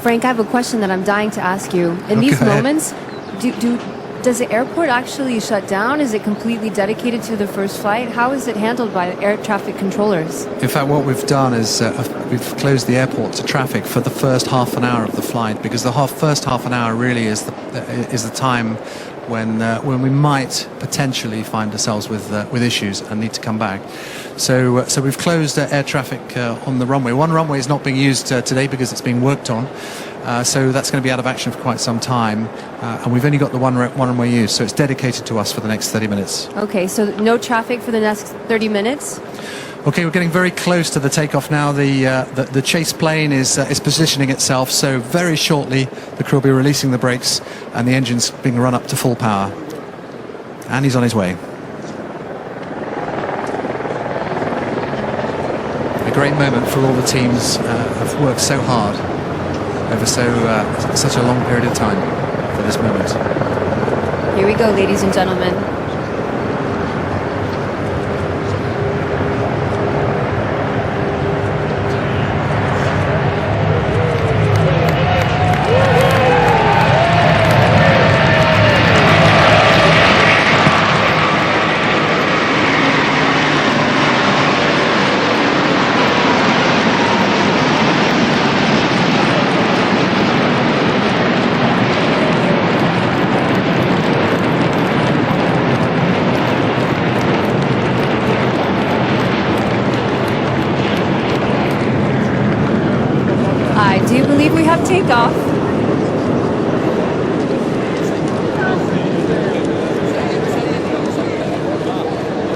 Frank, I have a question that I'm dying to ask you. In these moments, does the airport actually shut down? Is it completely dedicated to the first flight? How is it handled by air traffic controllers? In fact, what we've done is we've closed the airport to traffic for the first half an hour of the flight, because the first half an hour really is the time when we might potentially find ourselves with issues and need to come back. So we've closed air traffic on the runway. One runway is not being used today because it's being worked on. So that's going to be out of action for quite some time, and we've only got the one runway used, so it's dedicated to us for the next 30 minutes. Okay, so no traffic for the next 30 minutes? Okay, we're getting very close to the takeoff now. The chase plane is positioning itself, so very shortly the crew will be releasing the brakes and the engine's being run up to full power. And he's on his way. A great moment for all the teams have worked so hard over such a long period of time for this moment. Here we go, ladies and gentlemen. Do you believe we have takeoff?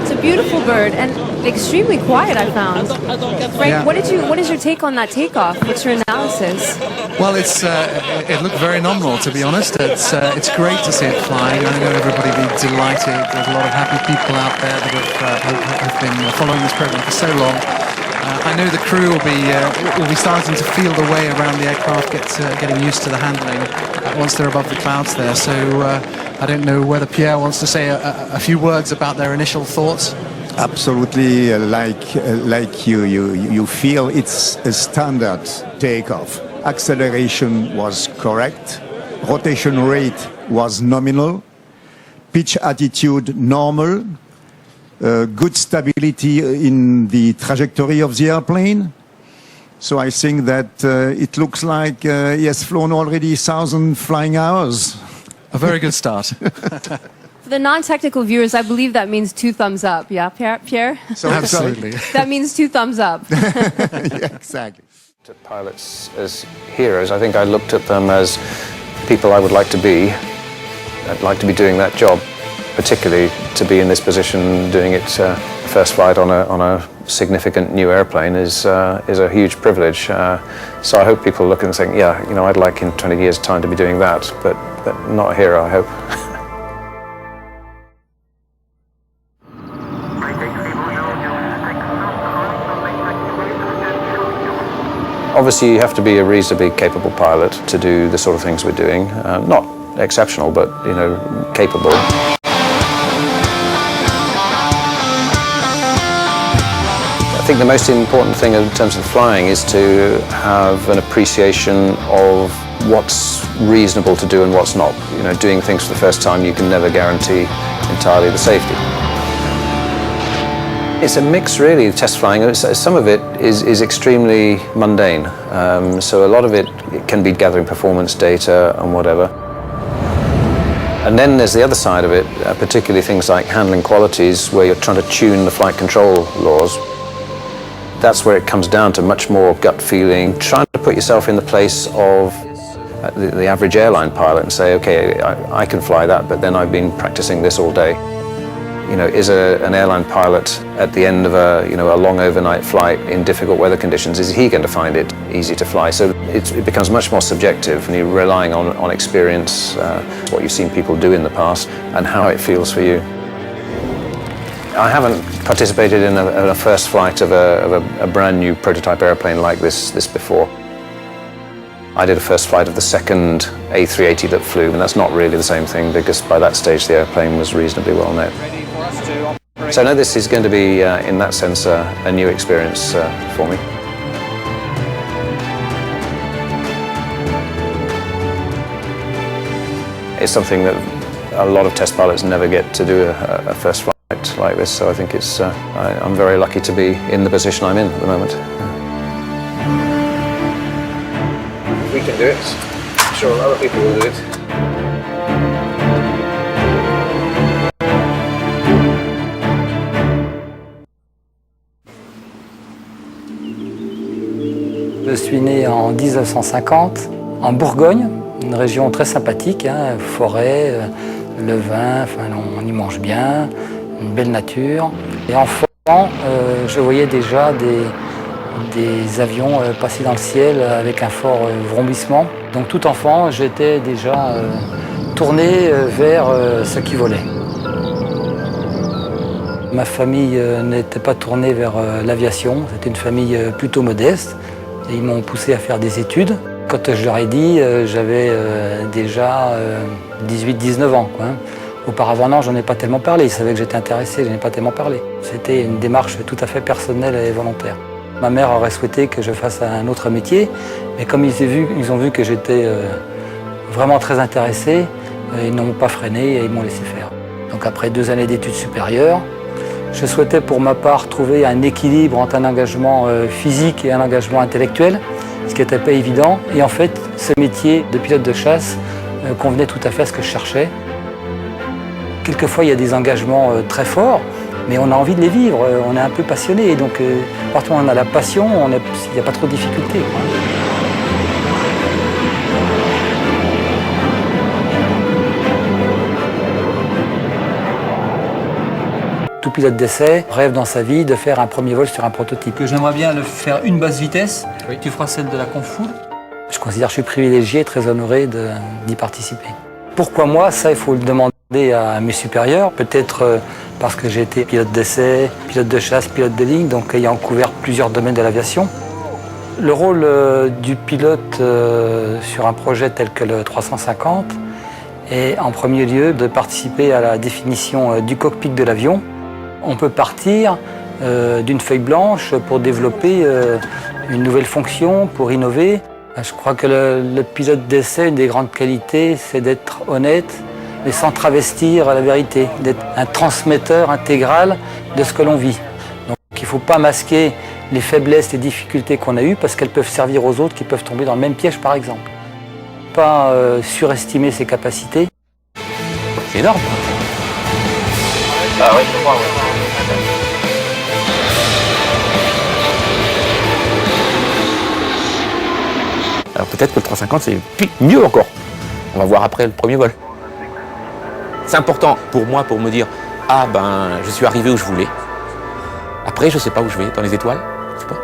It's a beautiful bird and extremely quiet, I found. Frank, yeah. What is your take on that takeoff? What's your analysis? Well, it looked very nominal, to be honest. It's great to see it flying. I know everybody will be delighted. There's a lot of happy people out there that have been following this program for so long. I know the crew will be starting to feel the way around the aircraft, getting used to the handling once they're above the clouds there. So I don't know whether Pierre wants to say a few words about their initial thoughts. Absolutely, like you feel it's a standard takeoff. Acceleration was correct, rotation rate was nominal, pitch attitude normal. Good stability in the trajectory of the airplane. So I think that it looks like he has flown already 1,000 flying hours. A very good start. For the non-technical viewers, I believe that means 2 thumbs up. Yeah, Pierre? So Absolutely. That means 2 thumbs up. Yeah, exactly. To pilots as heroes, I think I looked at them as people I would like to be. I'd like to be doing that job. Particularly to be in this position, doing it first flight on a significant new airplane is a huge privilege. So I hope people look and think, yeah, you know, I'd like in 20 years' time to be doing that, but not a hero, I hope. Obviously, you have to be a reasonably capable pilot to do the sort of things we're doing. Not exceptional, but you know, capable. I think the most important thing in terms of flying is to have an appreciation of what's reasonable to do and what's not. You know, doing things for the first time, you can never guarantee entirely the safety. It's a mix, really, test flying. Some of it is extremely mundane. So a lot of it can be gathering performance data and whatever. And then there's the other side of it, particularly things like handling qualities, where you're trying to tune the flight control laws. That's where it comes down to much more gut feeling, trying to put yourself in the place of the average airline pilot and say, okay, I can fly that, but then I've been practicing this all day. You know, is an airline pilot at the end of a long overnight flight in difficult weather conditions, is he going to find it easy to fly? So it becomes much more subjective, and you're relying on experience, what you've seen people do in the past, and how it feels for you. I haven't participated in a first flight of a brand new prototype airplane like this before. I did a first flight of the second A380 that flew, and that's not really the same thing because by that stage the airplane was reasonably well known. So I know this is going to be, in that sense, a new experience for me. It's something that a lot of test pilots never get to do a first flight like this, so I think it's, I'm very lucky to be in the position I'm in at the moment. If we can do it, I'm sure other people will do it. Je suis né en 1950 en Bourgogne, une région très sympathique, hein, forêt, le vin, enfin, on y mange bien, une belle nature. Et enfant, je voyais déjà des avions passer dans le ciel avec un fort vrombissement. Donc tout enfant, j'étais déjà tourné vers ce qui volait. Ma famille n'était pas tournée vers l'aviation, c'était une famille plutôt modeste. Et ils m'ont poussé à faire des études. Quand je leur ai dit, j'avais déjà 18-19 ans, quoi. Auparavant, non, j'en ai pas tellement parlé. Ils savaient que j'étais intéressé, je n'ai pas tellement parlé. C'était une démarche tout à fait personnelle et volontaire. Ma mère aurait souhaité que je fasse un autre métier, mais comme ils ont vu que j'étais vraiment très intéressé, ils n'ont pas freiné et ils m'ont laissé faire. Donc après 2 années d'études supérieures, je souhaitais pour ma part trouver un équilibre entre un engagement physique et un engagement intellectuel, ce qui n'était pas évident. Et en fait, ce métier de pilote de chasse convenait tout à fait à ce que je cherchais. Quelquefois, il y a des engagements très forts, mais on a envie de les vivre, on est un peu passionné. Donc, à partir du moment où on a la passion, il n'y a pas trop de difficultés, quoi. Tout pilote d'essai rêve dans sa vie de faire un premier vol sur un prototype. J'aimerais bien le faire une basse vitesse, oui. Tu feras celle de la Confoul. Je considère que je suis privilégié et très honoré d'y participer. Pourquoi moi? Ça, il faut le demander à mes supérieurs. Peut-être parce que j'ai été pilote d'essai, pilote de chasse, pilote de ligne, donc ayant couvert plusieurs domaines de l'aviation. Le rôle du pilote sur un projet tel que le 350 est en premier lieu de participer à la définition du cockpit de l'avion. On peut partir d'une feuille blanche pour développer une nouvelle fonction, pour innover. Je crois que le pilote d'essai, une des grandes qualités, c'est d'être honnête, mais sans travestir la vérité, d'être un transmetteur intégral de ce que l'on vit. Donc il ne faut pas masquer les faiblesses, les difficultés qu'on a eues, parce qu'elles peuvent servir aux autres qui peuvent tomber dans le même piège, par exemple. Pas surestimer ses capacités. C'est énorme. Ah oui, je crois, oui. Alors peut-être que le 350 c'est mieux encore. On va voir après le premier vol. C'est important pour moi pour me dire ah ben je suis arrivé où je voulais. Après je sais pas où je vais, dans les étoiles, je sais pas.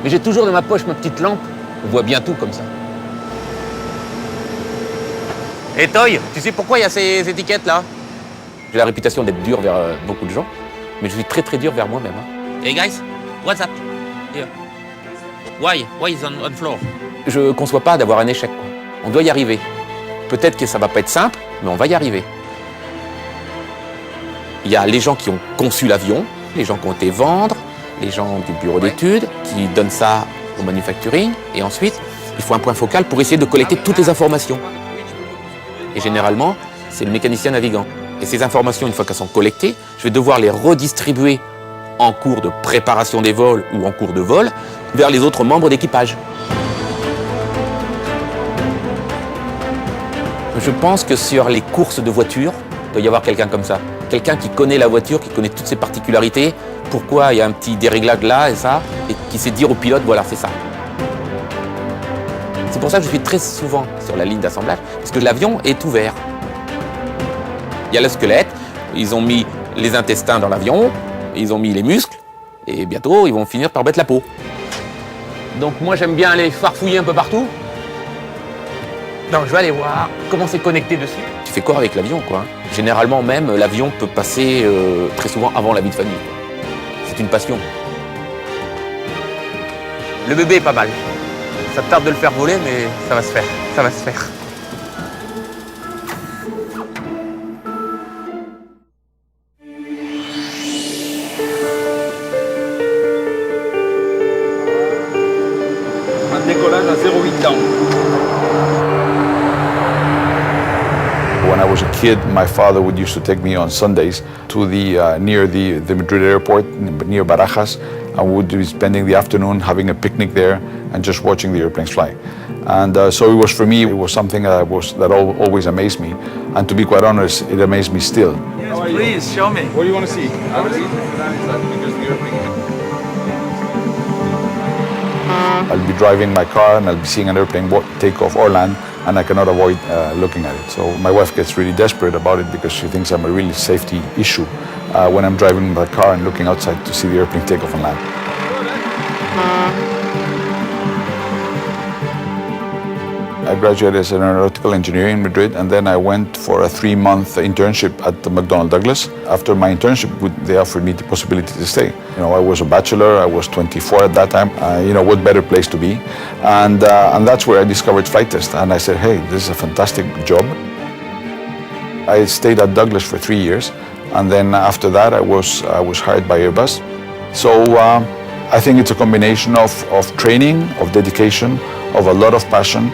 Mais j'ai toujours dans ma poche ma petite lampe. On voit bien tout comme ça. Et Toy, tu sais pourquoi il y a ces étiquettes là? J'ai la réputation d'être dur vers beaucoup de gens, mais je suis très très dur vers moi-même. Hein. Hey guys, what's that? Here. Why is on floor? Je ne conçois pas d'avoir un échec, quoi. On doit y arriver. Peut-être que ça va pas être simple, mais on va y arriver. Il y a les gens qui ont conçu l'avion, les gens qui ont été vendre, les gens du bureau d'études qui donnent ça au manufacturing, et ensuite il faut un point focal pour essayer de collecter toutes les informations. Et généralement, c'est le mécanicien navigant. Et ces informations, une fois qu'elles sont collectées, je vais devoir les redistribuer en cours de préparation des vols ou en cours de vol vers les autres membres d'équipage. Je pense que sur les courses de voitures, il doit y avoir quelqu'un comme ça. Quelqu'un qui connaît la voiture, qui connaît toutes ses particularités, pourquoi il y a un petit déréglage là et ça, et qui sait dire au pilote, voilà, c'est ça. C'est pour ça que je suis très souvent sur la ligne d'assemblage, parce que l'avion est ouvert. Il y a le squelette, ils ont mis les intestins dans l'avion, ils ont mis les muscles, et bientôt ils vont finir par mettre la peau. Donc moi j'aime bien aller farfouiller un peu partout. Donc je vais aller voir comment c'est connecté dessus. Tu fais quoi avec l'avion, quoi? Généralement même, l'avion peut passer très souvent avant la vie de famille. C'est une passion. Le bébé est pas mal. Ça tarde de le faire voler, mais ça va se faire. Ça va se faire. Un décollage à 0,8 down. When I was a kid, my father would used to take me on Sundays to the near the Madrid airport, near Barajas, and we would be spending the afternoon having a picnic there and just watching the airplanes fly. And so it was, for me, it was something that always amazed me. And to be quite honest, it amazed me still. Yes, please, show me. What do you want to see? I'll be driving my car and I'll be seeing an airplane take off or land, and I cannot avoid looking at it. So my wife gets really desperate about it because she thinks I'm a really safety issue when I'm driving my car and looking outside to see the airplane take off and land. I graduated as an aeronautical engineer in Madrid, and then I went for a 3-month internship at the McDonnell Douglas. After my internship, they offered me the possibility to stay. You know, I was a bachelor, I was 24 at that time. You know, what better place to be? And that's where I discovered flight test. And I said, hey, this is a fantastic job. I stayed at Douglas for 3 years, and then after that, I was hired by Airbus. So I think it's a combination of training, of dedication, of a lot of passion,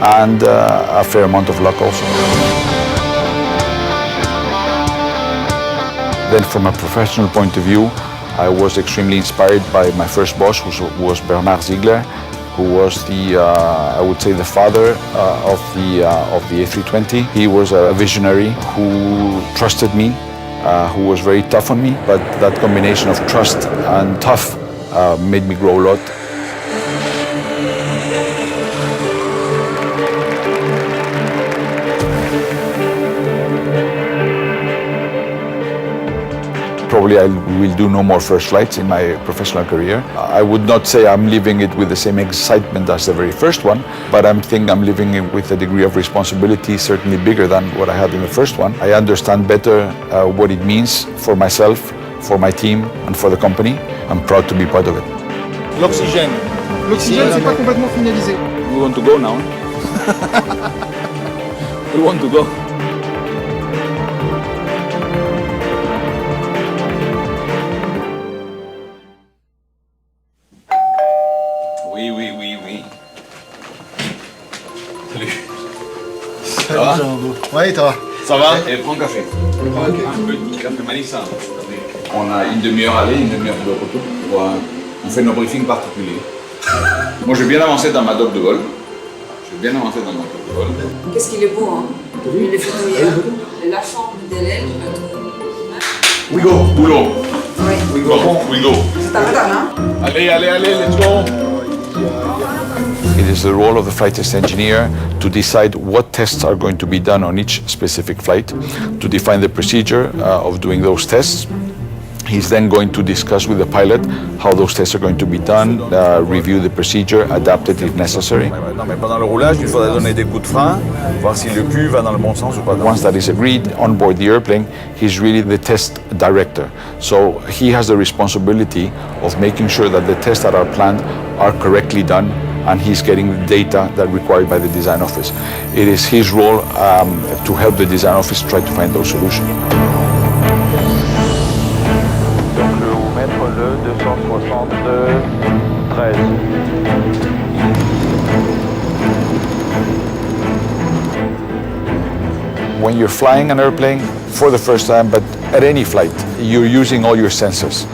and a fair amount of luck also. Then from a professional point of view, I was extremely inspired by my first boss, who was Bernard Ziegler, who was I would say, the father of the A320. He was a visionary who trusted me, who was very tough on me, but that combination of trust and tough made me grow a lot. Probably I will do no more first flights in my professional career. I would not say I'm living it with the same excitement as the very first one, but I think I'm living it with a degree of responsibility certainly bigger than what I had in the first one. I understand better what it means for myself, for my team, and for the company. I'm proud to be part of it. L'oxygène. L'oxygène, c'est pas complètement finalisé. We want to go now. We want to go. Oui. Salut. Ça va, ouais, toi. Ça va? Et prends un café. Un petit café Manissa. On a une demi-heure aller, une demi-heure de retour. On fait nos briefings particuliers. Moi, j'ai bien avancé dans ma doc de vol. Qu'est-ce qu'il est beau, hein? Les photos hier. La forme de l'aile. We go, boulot. Oui. We go. C'est ta madame, hein? Allez, let's go. It is the role of the flight test engineer to decide what tests are going to be done on each specific flight, to define the procedure of doing those tests. He's then going to discuss with the pilot how those tests are going to be done, review the procedure, adapt it if necessary. Non, mais pendant le roulage, il faudrait donner des coups de frein, voir si le cul va dans le bon sens ou pas. Once that is agreed on board the airplane, he's really the test director. So he has the responsibility of making sure that the tests that are planned are correctly done, and he's getting the data that required by the design office. It is his role to help the design office try to find those solutions. Donc je vais vous mettre le 273. When you're flying an airplane for the first time, but at any flight, you're using all your senses.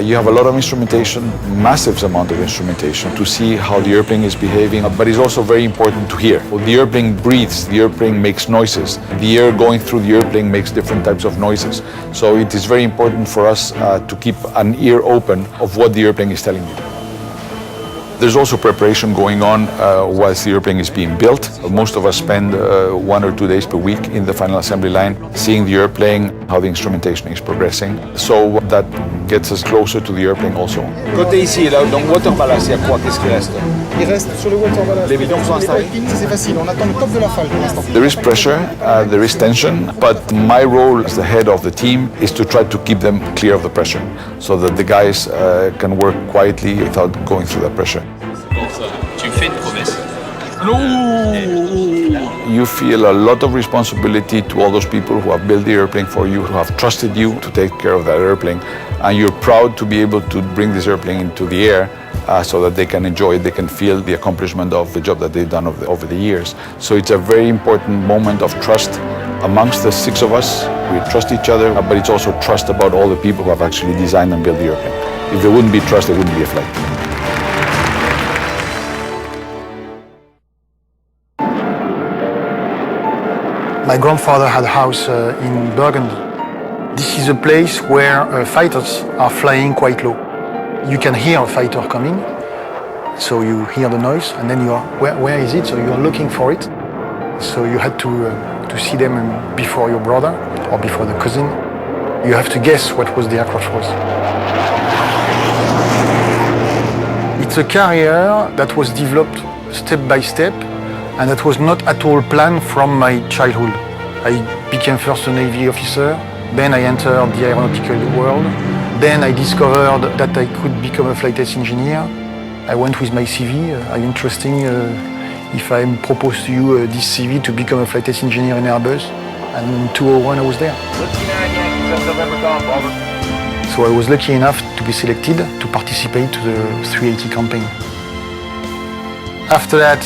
You have a lot of instrumentation, massive amount of instrumentation to see how the airplane is behaving, but it's also very important to hear. The airplane breathes, the airplane makes noises. The air going through the airplane makes different types of noises. So it is very important for us to keep an ear open of what the airplane is telling you. There's also preparation going on whilst the airplane is being built. Most of us spend 1 or 2 days per week in the final assembly line, seeing the airplane, how the instrumentation is progressing, so that gets us closer to the airplane also. Côté ici, là, donc water ballast, il y a quoi? Qu'est-ce qui reste? Il reste sur le water ballast. Les bidons sont installés? C'est facile, on attend le top de la falle pour l'instant. There is pressure, there is tension, but my role as the head of the team is to try to keep them clear of the pressure, so that the guys can work quietly without going through that pressure. Tu fais une promesse. You feel a lot of responsibility to all those people who have built the airplane for you, who have trusted you to take care of that airplane, and you're proud to be able to bring this airplane into the air so that they can enjoy it, they can feel the accomplishment of the job that they've done over the years. So it's a very important moment of trust amongst the six of us. We trust each other, but it's also trust about all the people who have actually designed and built the airplane. If there wouldn't be trust, there wouldn't be a flight. My grandfather had a house in Burgundy. This is a place where fighters are flying quite low. You can hear a fighter coming, so you hear the noise, and then you are, where is it? So you are looking for it. So you had to see them before your brother or before the cousin. You have to guess what was the aircraft was. It's a carrier that was developed step by step, and that was not at all planned from my childhood. I became first a Navy officer, then I entered the aeronautical world, then I discovered that I could become a flight test engineer. I went with my CV. Are you interested if I propose to you this CV to become a flight test engineer in Airbus? And in 2001 I was there. So I was lucky enough to be selected to participate to the 380 campaign. After that,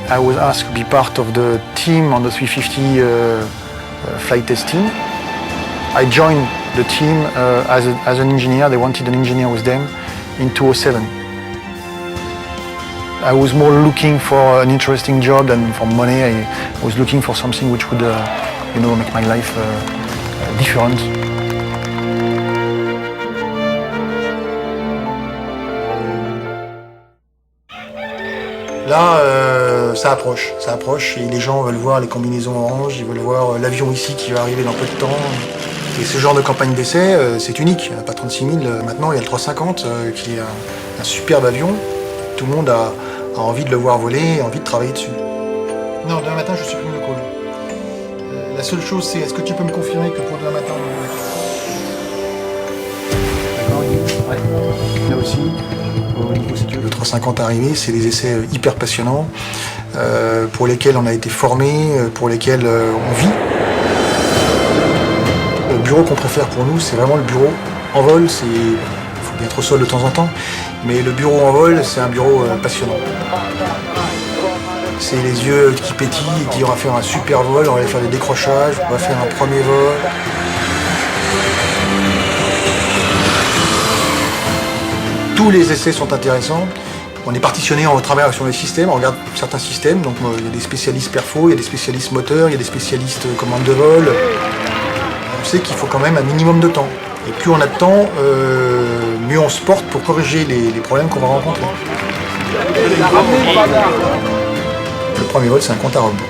I was asked to be part of the team on the 350 flight test team. I joined the team as an engineer. They wanted an engineer with them in 2007. I was more looking for an interesting job than for money. I was looking for something which would, make my life different. Là, ça approche et les gens veulent voir les combinaisons oranges, ils veulent voir l'avion ici qui va arriver dans peu de temps. Et ce genre de campagne d'essai, c'est unique. Il n'y a pas 36 000. Maintenant, il y a le 350 qui est un superbe avion. Tout le monde a envie de le voir voler, envie de travailler dessus. Non, demain matin, je supprime le call. La seule chose, c'est est-ce que tu peux me confirmer que pour demain matin, d'accord, ouais. Là aussi. Le 350 arrivé, c'est des essais hyper passionnants pour lesquels on a été formé, pour lesquels on vit. Le bureau qu'on préfère pour nous, c'est vraiment le bureau en vol. Il faut bien être au sol de temps en temps, mais le bureau en vol, c'est un bureau passionnant. C'est les yeux qui pétillent et qui on va faire un super vol, on va faire des décrochages, on va faire un premier vol. Tous les essais sont intéressants. On est partitionné, on travaille sur les systèmes, on regarde certains systèmes. Donc il y a des spécialistes perfo, il y a des spécialistes moteurs, il y a des spécialistes commande de vol. On sait qu'il faut quand même un minimum de temps. Et plus on a de temps, mieux on se porte pour corriger les problèmes qu'on va rencontrer. Le premier vol, c'est un compte à rebours.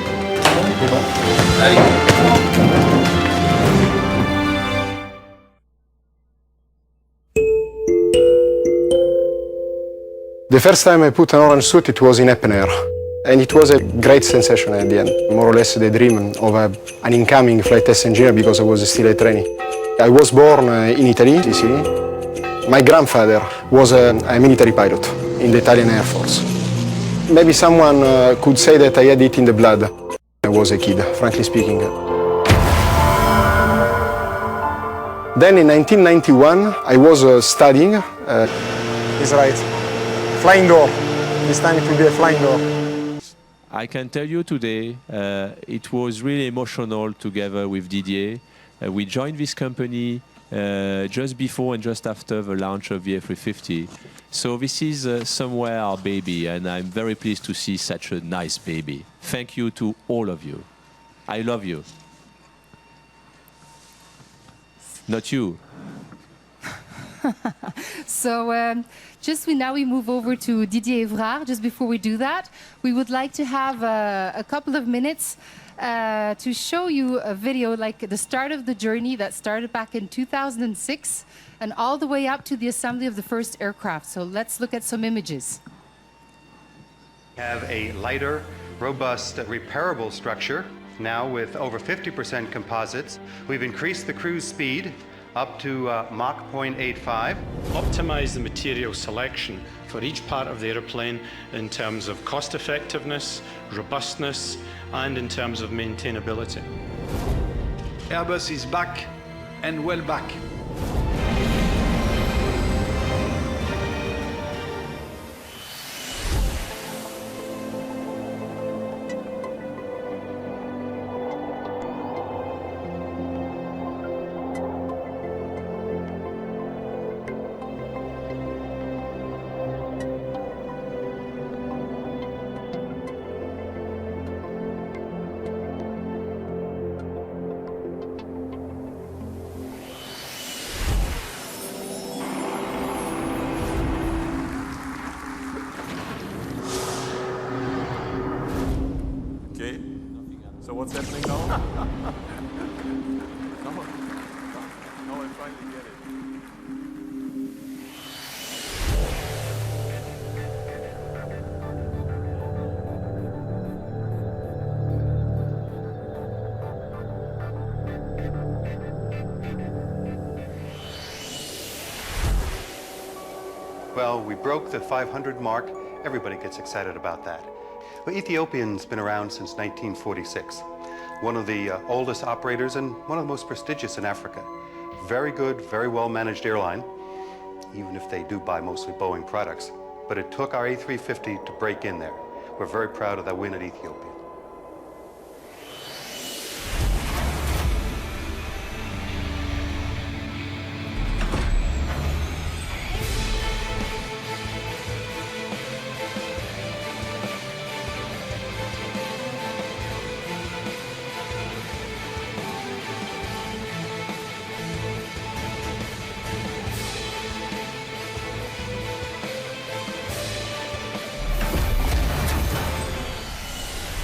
The first time I put an orange suit, it was in Open Air. And it was a great sensation at the end. More or less the dream of an incoming flight test engineer because I was still a trainee. I was born in Italy, Sicily. My grandfather was a military pilot in the Italian Air Force. Maybe someone could say that I had it in the blood. I was a kid, frankly speaking. Then in 1991, I was studying. He's right. Flying door. This time it will be a flying door. I can tell you today, it was really emotional together with Didier. We joined this company just before and just after the launch of the A350. So this is somewhere our baby, and I'm very pleased to see such a nice baby. Thank you to all of you. I love you. Not you. So now we move over to Didier Evrard. Just before we do that, we would like to have a couple of minutes to show you a video like the start of the journey that started back in 2006 and all the way up to the assembly of the first aircraft. So let's look at some images. We have a lighter, robust, repairable structure. Now with over 50% composites. We've increased the cruise speed up to Mach 0.85. Optimize the material selection for each part of the airplane in terms of cost effectiveness, robustness, and in terms of maintainability. Airbus is back and well back. So what's happening now? Now I finally get it. Well, we broke the 500 mark. Everybody gets excited about that. Well, Ethiopian's been around since 1946. One of the oldest operators and one of the most prestigious in Africa. Very good, very well managed airline, even if they do buy mostly Boeing products. But it took our A350 to break in there. We're very proud of that win at Ethiopia.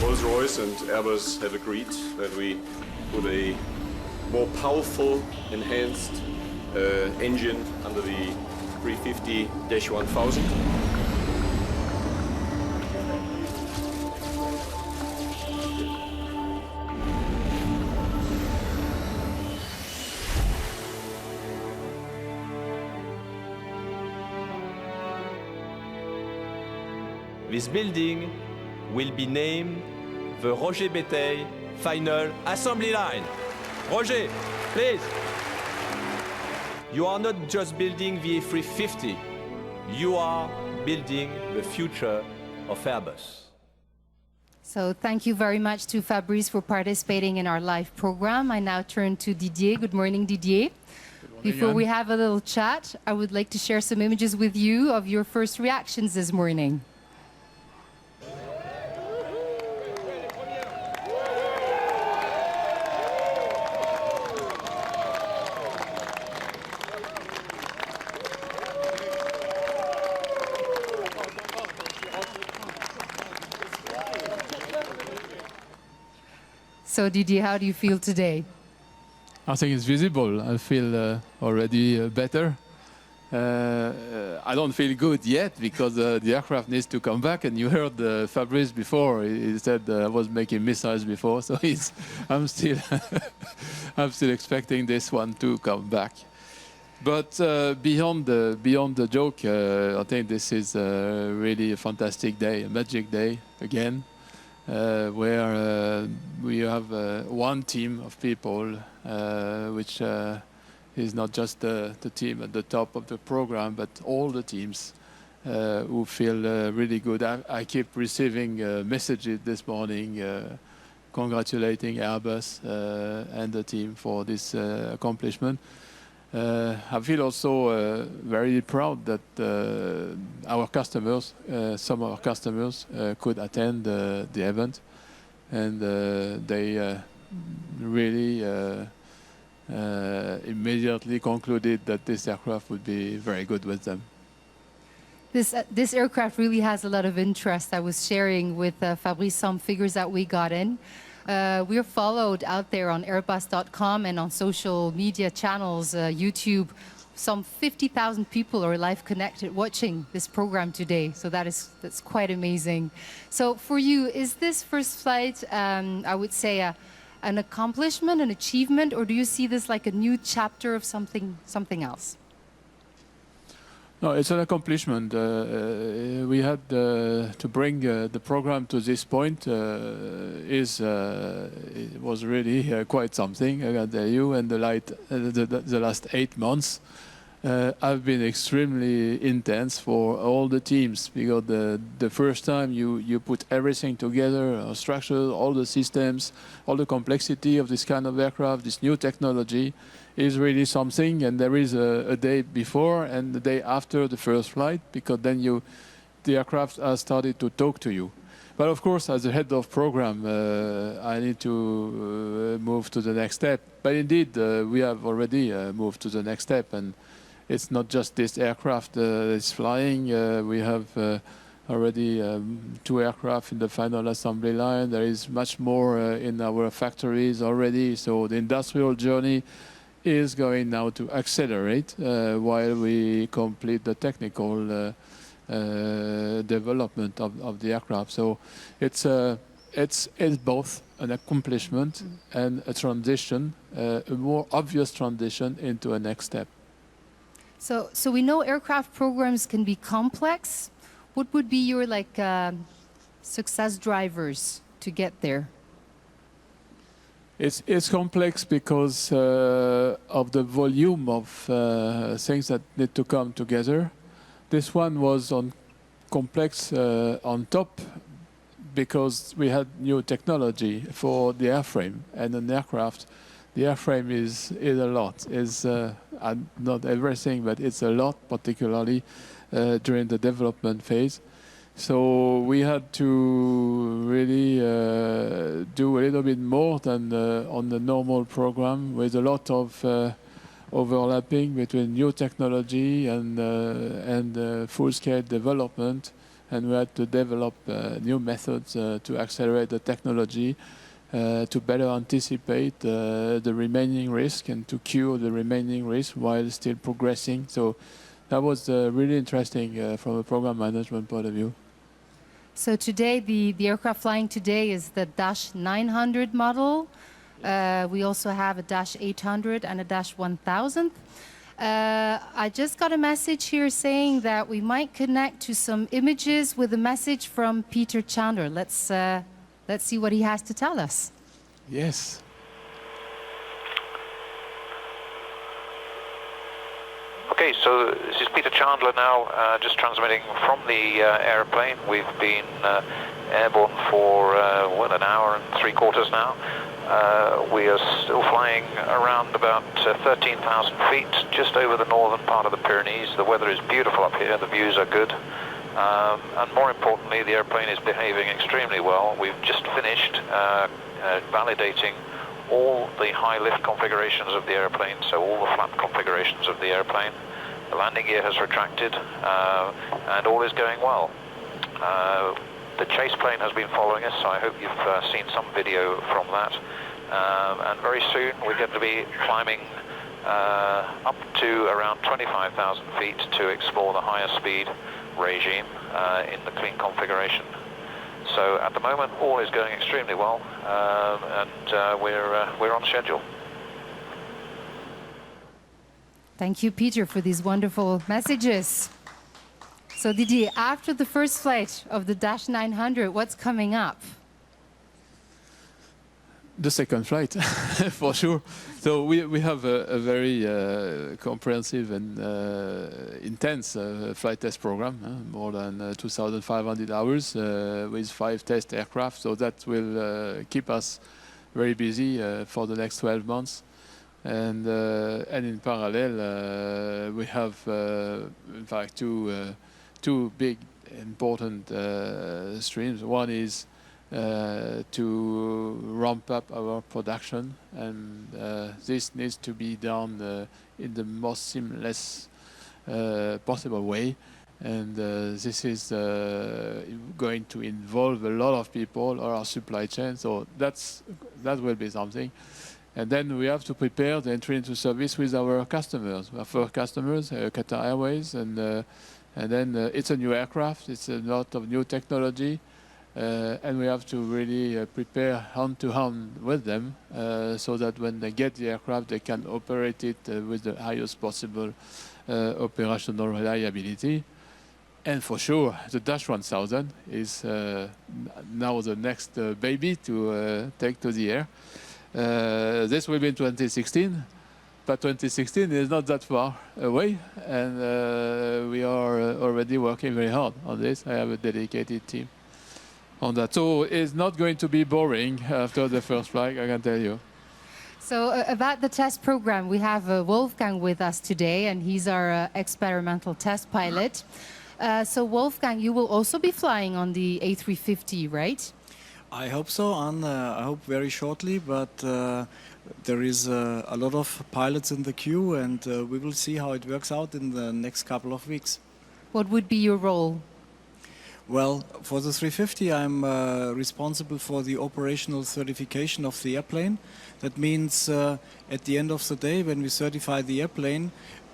Rolls-Royce and Airbus have agreed that we put a more powerful, enhanced engine under the 350-1000. This building will be named the Roger Bataille Final Assembly Line. Roger, please. You are not just building the A350, you are building the future of Airbus. So thank you very much to Fabrice for participating in our live program. I now turn to Didier. Good morning, Didier. Before we have a little chat, I would like to share some images with you of your first reactions this morning. So Didier, how do you feel today? I think it's visible. I feel already better. I don't feel good yet because the aircraft needs to come back. And you heard Fabrice before. He said I was making missiles before, so I'm still I'm still expecting this one to come back. But beyond the joke, I think this is really a fantastic day, a magic day again. Where we have one team of people, which is not just the team at the top of the program, but all the teams who feel really good. I keep receiving messages this morning congratulating Airbus and the team for this accomplishment. I feel also very proud that our customers, some of our customers, could attend the event, and they really immediately concluded that this aircraft would be very good with them. This aircraft really has a lot of interest. I was sharing with Fabrice some figures that we got in. We're followed out there on Airbus.com and on social media channels, YouTube. Some 50,000 people are live connected watching this program today. So that's quite amazing. So for you, is this first flight, I would say, an accomplishment, an achievement, or do you see this like a new chapter of something else? No, it's an accomplishment. We had to bring the program to this point. It was really quite something, I can tell you. And the last 8 months have been extremely intense for all the teams, because the first time you put everything together, structure, all the systems, all the complexity of this kind of aircraft, this new technology, is really something. And there is a day before and the day after the first flight, because then the aircraft has started to talk to you. But of course, as the head of program, I need to move to the next step. But indeed, we have already moved to the next step, and it's not just this aircraft that's flying. We have already 2 aircraft in the final assembly line. There is much more in our factories already. So the industrial journey is going now to accelerate while we complete the technical development of the aircraft. So it's both an accomplishment and a transition, a more obvious transition into a next step. So we know aircraft programs can be complex. What would be your success drivers to get there? It's complex because of the volume of things that need to come together. This one was complex on top because we had new technology for the airframe and an aircraft. The airframe is a lot. Is not everything, but it's a lot, particularly during the development phase. So we had to really do a little bit more than on the normal program, with a lot of overlapping between new technology and full-scale development. And we had to develop new methods to accelerate the technology, to better anticipate the remaining risk and to cure the remaining risk while still progressing. So that was really interesting from a program management point of view. So today, the aircraft flying today is the -900 model. We also have a -800 and a -1000. I just got a message here saying that we might connect to some images with a message from Peter Chandler. Let's see what he has to tell us. Yes. Okay, so this is Peter Chandler now, just transmitting from the airplane. We've been airborne for an hour and 3/4 now. We are still flying around about 13,000 feet, just over the northern part of the Pyrenees. The weather is beautiful up here, the views are good. And more importantly, the airplane is behaving extremely well. We've just finished validating all the high lift configurations of the airplane, so all the flap configurations of the airplane. The landing gear has retracted, and all is going well. The chase plane has been following us, so I hope you've seen some video from that. And very soon we're going to be climbing up to around 25,000 feet to explore the higher speed regime in the clean configuration. So at the moment all is going extremely well, and we're on schedule. Thank you, Peter, for these wonderful messages. So Didier, after the first flight of the -900, what's coming up? The second flight, for sure. So we have a very comprehensive and intense flight test program, more than 2,500 hours with 5 test aircraft. So that will keep us very busy for the next 12 months. And in parallel, we have, in fact, two big important streams. One is to ramp up our production, and this needs to be done in the most seamless possible way. And this is going to involve a lot of people or our supply chain, so that will be something. And then we have to prepare the entry into service with our customers. Our first customers, Qatar Airways, and then it's a new aircraft, it's a lot of new technology, and we have to really prepare hand-to-hand with them so that when they get the aircraft, they can operate it with the highest possible operational reliability. And for sure, the Dash 1000 is now the next baby to take to the air. This will be in 2016, but 2016 is not that far away, and we are already working very hard on this. I have a dedicated team on that. So it's not going to be boring after the first flight, I can tell you. So about the test program, we have Wolfgang with us today, and he's our experimental test pilot. So Wolfgang, you will also be flying on the A350, right? I hope so, and I hope very shortly, but there is a lot of pilots in the queue, and we will see how it works out in the next couple of weeks. What would be your role? Well, for the 350, I'm responsible for the operational certification of the airplane. That means at the end of the day, when we certify the airplane,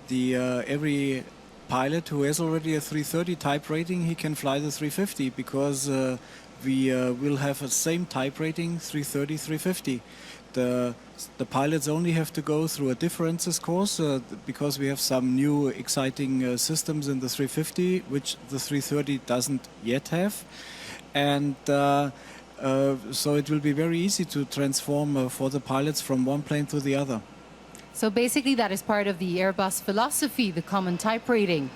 every pilot who has already a 330 type rating, he can fly the 350, because we will have a same type rating, 330, 350. The pilots only have to go through a differences course because we have some new exciting systems in the 350, which the 330 doesn't yet have. And so it will be very easy to transform for the pilots from one plane to the other. So basically that is part of the Airbus philosophy, the common type rating.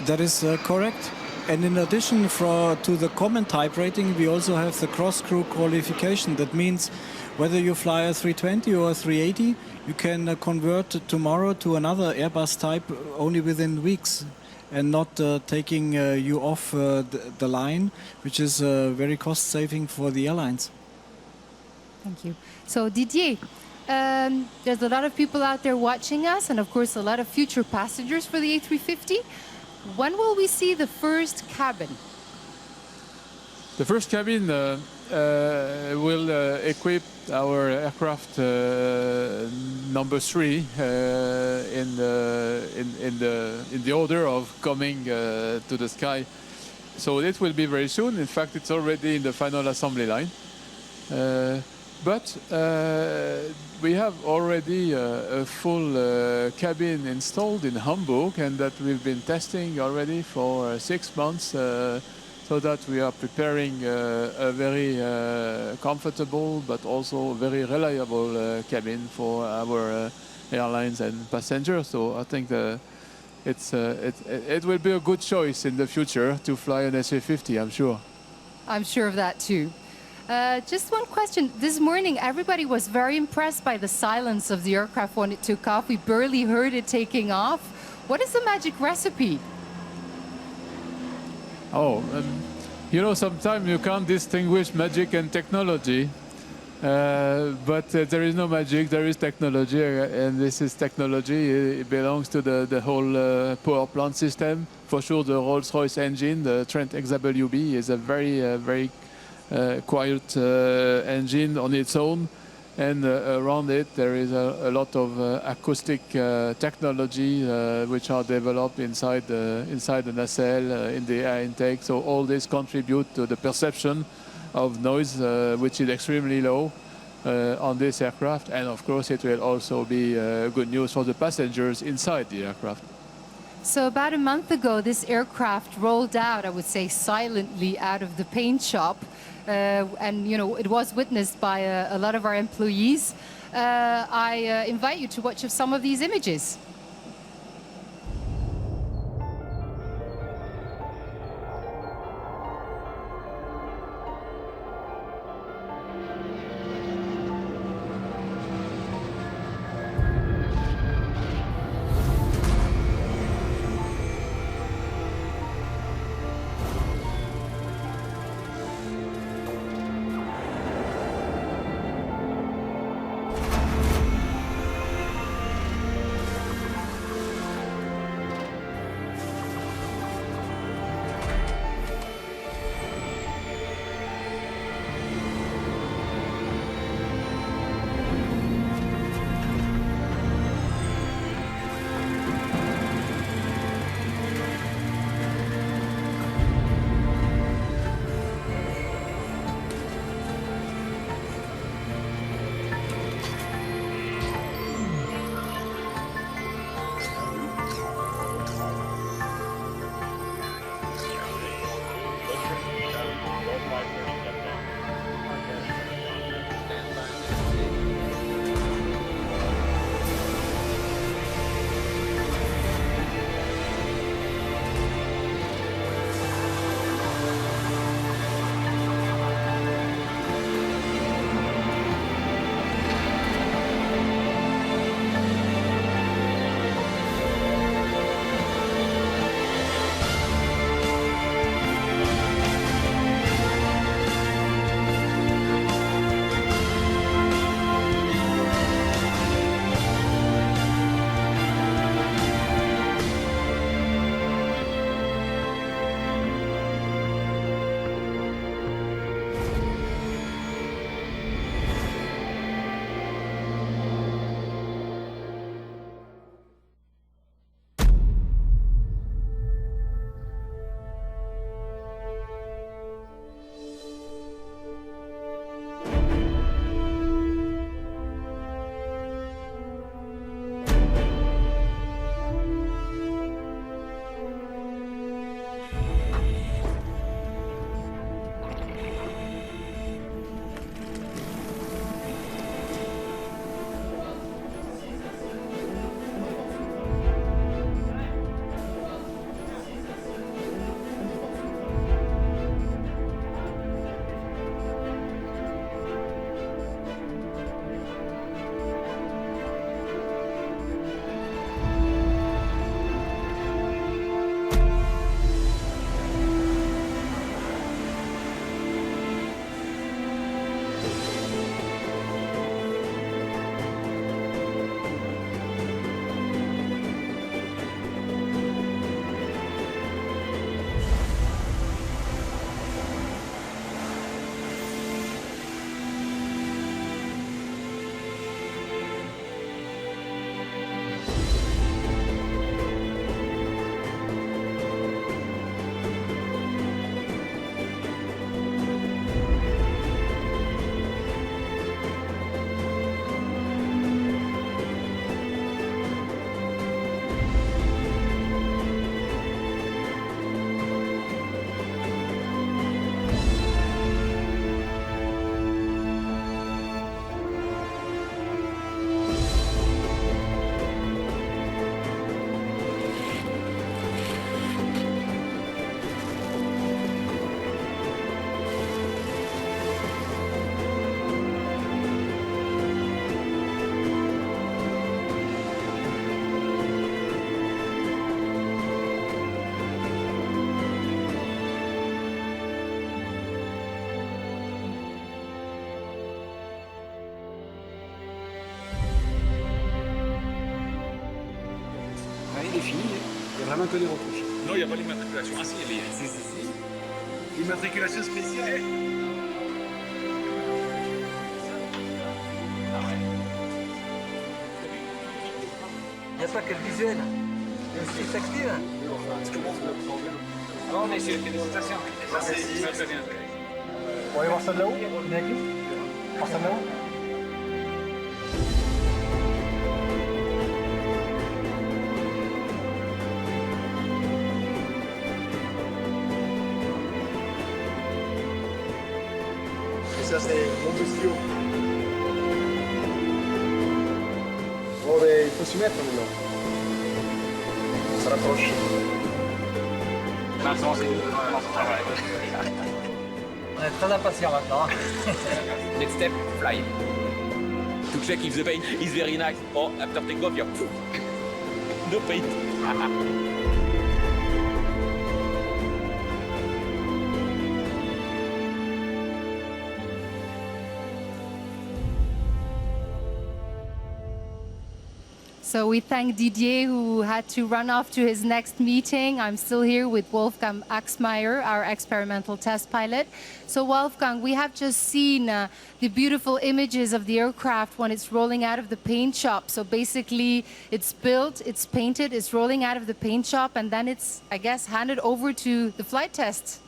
That is correct. And in addition to the common type rating, we also have the cross-crew qualification. That means whether you fly a 320 or a 380, you can convert tomorrow to another Airbus type only within weeks, and not taking you off the line, which is very cost-saving for the airlines. Thank you. So Didier, there's a lot of people out there watching us, and of course a lot of future passengers for the A350. When will we see the first cabin? The first cabin will equip our aircraft number 3 in the order of coming to the sky. So it will be very soon. In fact, it's already in the final assembly line. But we have already a full cabin installed in Hamburg, and that we've been testing already for 6 months, so that we are preparing a very comfortable but also very reliable cabin for our airlines and passengers. So I think it will be a good choice in the future to fly an A350, I'm sure. I'm sure of that too. Just one question. This morning, everybody was very impressed by the silence of the aircraft when it took off. We barely heard it taking off. What is the magic recipe? Oh, you know, sometimes you can't distinguish magic and technology. But there is no magic, there is technology, and this is technology. It belongs to the whole power plant system. For sure, the Rolls-Royce engine, the Trent XWB, is a very quiet engine on its own, and around it there is a lot of acoustic technology which are developed inside the nacelle, in the air intake. So all this contribute to the perception of noise, which is extremely low on this aircraft, and of course it will also be good news for the passengers inside the aircraft. So about a month ago, this aircraft rolled out, I would say, silently out of the paint shop. And, you know, it was witnessed by a lot of our employees. I invite you to watch some of these images. Maintenant les retouches. Non, il n'y a pas l'immatriculation. Ah si, elle est. Si. L'immatriculation spéciale. Il n'y a pas que le visuel. Il y a aussi les tactiles. Non, mais c'est félicitations. Ça, c'est très bien. On va aller voir ça de là-haut. Voir ça de là-haut. Et ça, c'est mon monsieur. Bon, mais il faut s'y mettre maintenant. On se rapproche. Vincent, c'est son travail. On est très impatients maintenant. Next step, fly. To check if the paint is very nice. Or after takeoff, you're no paint. So we thank Didier, who had to run off to his next meeting. I'm still here with Wolfgang Axmeyer, our experimental test pilot. So Wolfgang, we have just seen the beautiful images of the aircraft when it's rolling out of the paint shop. So basically, it's built, it's painted, it's rolling out of the paint shop, and then it's, I guess, handed over to the flight tests.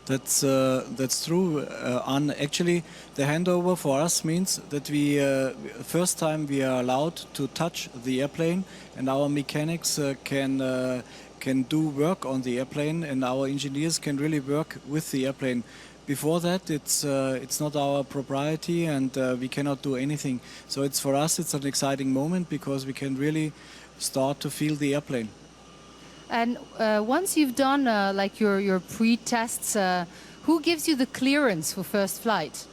That's true. Actually, the handover for us means that we first time we are allowed to touch the airplane, and our mechanics can do work on the airplane, and our engineers can really work with the airplane. Before that, it's not our propriety, and we cannot do anything. So it's for us, it's an exciting moment because we can really start to feel the airplane. And once you've done like your pre-tests, who gives you the clearance for first flight?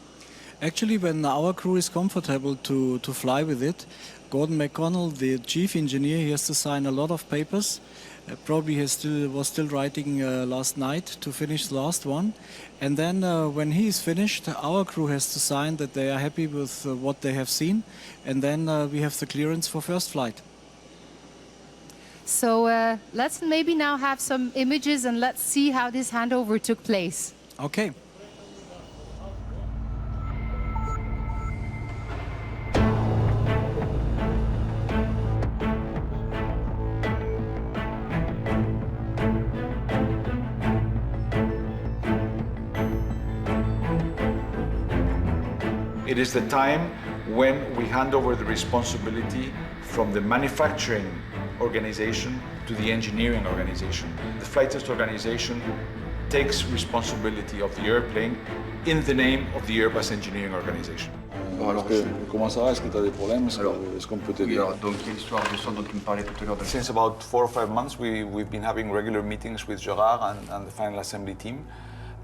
Actually, when our crew is comfortable to fly with it, Gordon McConnell, the chief engineer, he has to sign a lot of papers. Probably he was still writing last night to finish the last one. And then when he is finished, our crew has to sign that they are happy with what they have seen. And then we have the clearance for first flight. So let's maybe now have some images and let's see how this handover took place. Okay. It is the time when we hand over the responsibility from the manufacturing organization to the engineering organization. The flight test organization takes responsibility of the airplane in the name of the Airbus engineering organization. Alors comment ça va? Est-ce que tu as des problèmes? Est-ce qu'on peut t'aider? Donc il y a l'histoire de ça dont tu me parlais tout à l'heure. Since about 4 or 5 months, we've been having regular meetings with Gerard and the final assembly team.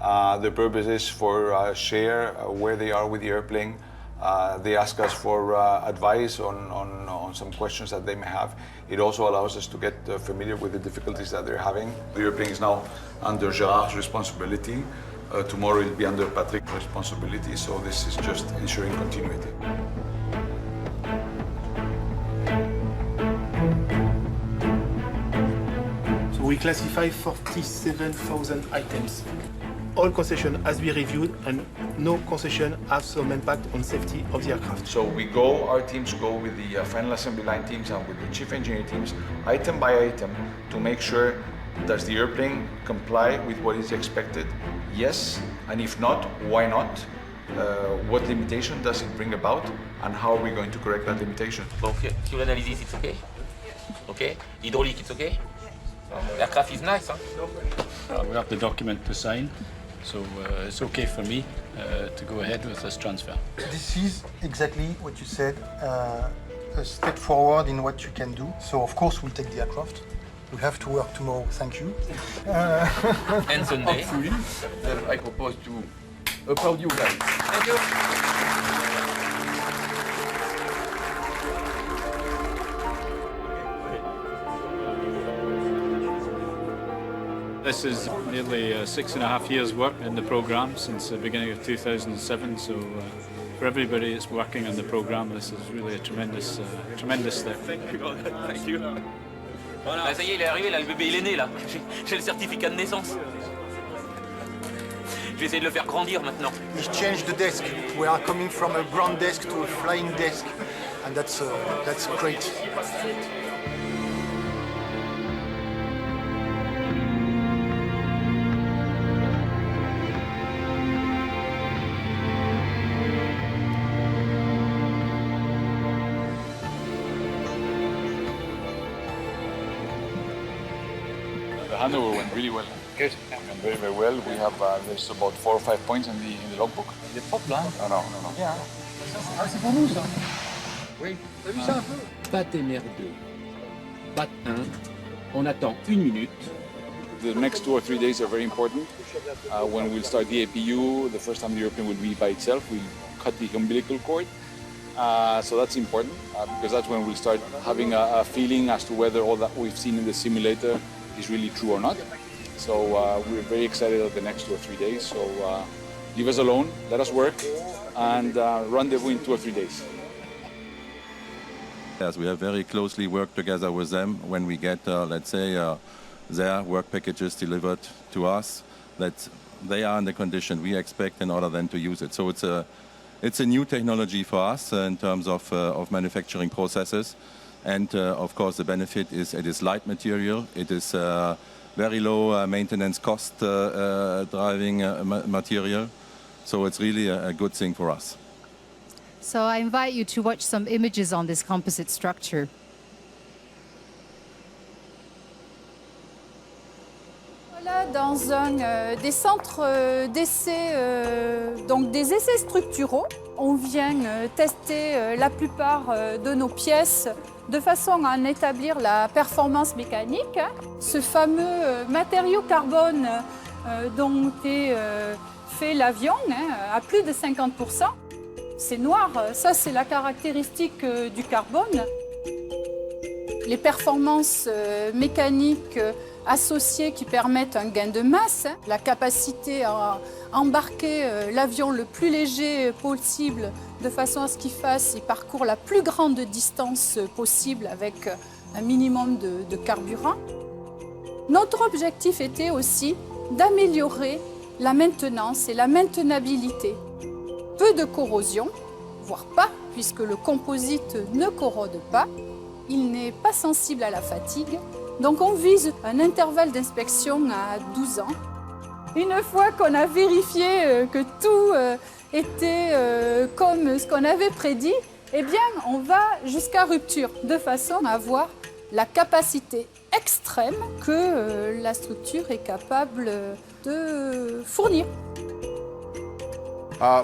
The purpose is for share where they are with the airplane. They ask us for advice on some questions that they may have. It also allows us to get familiar with the difficulties that they're having. The airplane is now under Gerard's responsibility. Tomorrow it'll be under Patrick's responsibility, so this is just ensuring continuity. So we classify 47,000 items. All concession has been reviewed and no concession has some impact on safety of the aircraft. So our teams go with the final assembly line teams and with the chief engineer teams, item by item, to make sure does the airplane comply with what is expected? Yes, and if not, why not? What limitation does it bring about, and how are we going to correct that limitation? Donc, fuel analysis, it's okay. Okay. Hydraulic, it's okay. Aircraft is nice, huh? We have the document to sign, so it's okay for me to go ahead with this transfer. This is exactly what you said, a step forward in what you can do. So of course we'll take the aircraft. We have to work tomorrow, thank you. And Sunday. Hopefully, then I propose to applaud you guys. Thank you. This is nearly 6.5 years' work in the programme since the beginning of 2007, so for everybody that's working on the programme, this is really a tremendous step. Thank you. Thank you. Voilà. Bah, ça y est, il est arrivé, là, le bébé il est né là. J'ai le certificat de naissance. Je vais essayer de le faire grandir maintenant. We changed the desk. We are coming from a ground desk to a flying desk, and that's great. The handover went really well. Good. Went very, very well. We have there's about 4 or 5 points in the logbook. Il est propre là. No, no. Yeah. Ah, c'est pour nous ça. Oui. T'as vu ça un peu? Pas merdeux. Pas on attend 1 minute. The next 2 or 3 days are very important. When we'll start the APU, the first time the airplane will be by itself, we'll cut the umbilical cord. So that's important because that's when we'll start having a feeling as to whether all that we've seen in the simulator is really true or not. So we're very excited about the next 2 or 3 days. So leave us alone, let us work, and rendezvous in 2 or 3 days. Yes, we have very closely worked together with them when we get, let's say, their work packages delivered to us, that they are in the condition we expect in order then to use it. So it's a new technology for us in terms of manufacturing processes. And of course, the benefit is it is light material. It is very low maintenance cost driving material. So it's really a good thing for us. So I invite you to watch some images on this composite structure. Voilà, dans un des centres d'essais, donc des essais structuraux, on vient tester la plupart de nos pièces de façon à en établir la performance mécanique. Ce fameux matériau carbone dont est fait l'avion, à plus de 50%, c'est noir, ça c'est la caractéristique du carbone. Les performances mécaniques associées qui permettent un gain de masse, la capacité à embarquer l'avion le plus léger possible de façon à ce qu'il parcourt la plus grande distance possible avec un minimum de carburant. Notre objectif était aussi d'améliorer la maintenance et la maintenabilité. Peu de corrosion, voire pas, puisque le composite ne corrode pas. Il n'est pas sensible à la fatigue. Donc on vise un intervalle d'inspection à 12 ans. Une fois qu'on a vérifié que tout était comme ce qu'on avait prédit, eh bien on va jusqu'à rupture, de façon à avoir la capacité extrême que la structure est capable de fournir.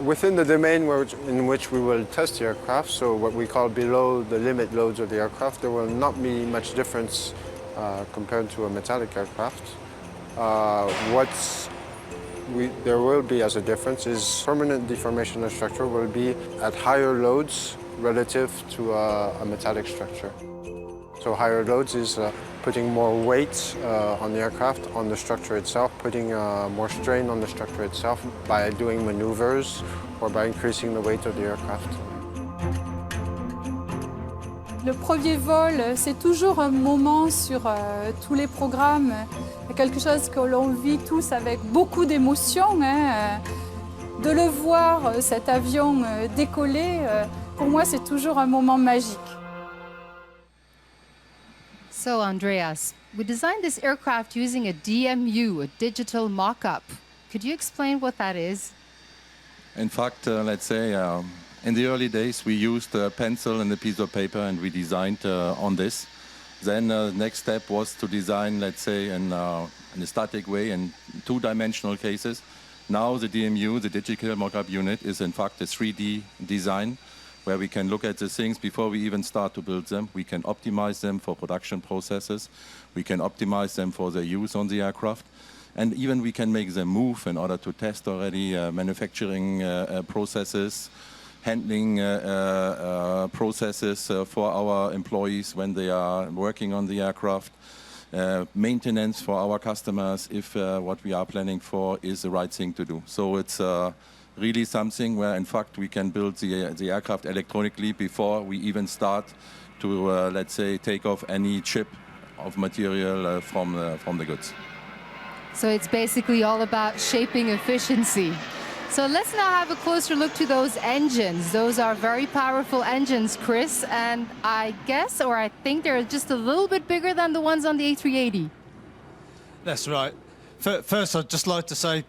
Within the domain in which we will test the aircraft, so what we call below the limit loads of the aircraft, there will not be much difference compared to a metallic aircraft. There will be as a difference is permanent deformation of structure will be at higher loads relative to a metallic structure. So higher loads is putting more weight on the aircraft, on the structure itself, putting more strain on the structure itself by doing maneuvers or by increasing the weight of the aircraft. Le premier vol, c'est toujours un moment sur tous les programmes, quelque chose que l'on vit tous avec beaucoup d'émotion. De le voir, cet avion décoller, pour moi c'est toujours un moment magique. So, Andreas, we designed this aircraft using a DMU, a digital mock-up. Could you explain what that is? In fact, let's say, in the early days, we used a pencil and a piece of paper and we designed on this. Then the next step was to design, let's say, in a static way in two-dimensional cases. Now the DMU, the digital mock-up unit, is in fact a 3D design where we can look at the things before we even start to build them. We can optimize them for production processes. We can optimize them for their use on the aircraft. And even we can make them move in order to test already manufacturing processes, handling processes for our employees when they are working on the aircraft, maintenance for our customers if what we are planning for is the right thing to do. So it's really something where, in fact, we can build the aircraft electronically before we even start to, let's say, take off any chip of material from the goods. So it's basically all about shaping efficiency. So let's now have a closer look to those engines. Those are very powerful engines, Chris, and I guess, or I think they're just a little bit bigger than the ones on the A380. That's right. First, I'd just like to say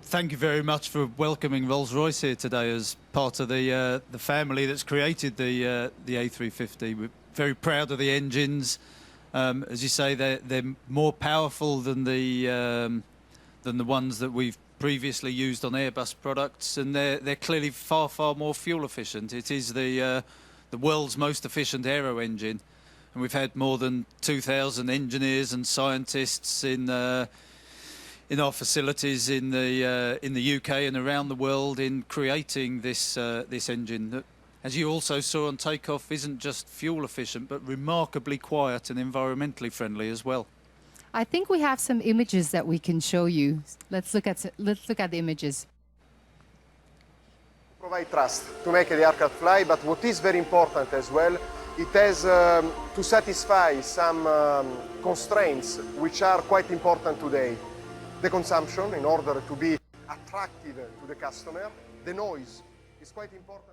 thank you very much for welcoming Rolls-Royce here today as part of the family that's created the A350. We're very proud of the engines. As you say, they're more powerful than the ones that we've previously used on Airbus products, and they're clearly far more fuel efficient. It is the world's most efficient aero engine, and we've had more than 2,000 engineers and scientists in our facilities in the UK and around the world in creating this engine that, as you also saw on takeoff, isn't just fuel efficient but remarkably quiet and environmentally friendly as well. I think we have some images that we can show you. Let's look at the images. Provide trust to make the aircraft fly, but what is very important as well, it has to satisfy some constraints which are quite important today. The consumption, in order to be attractive to the customer. The noise is quite important.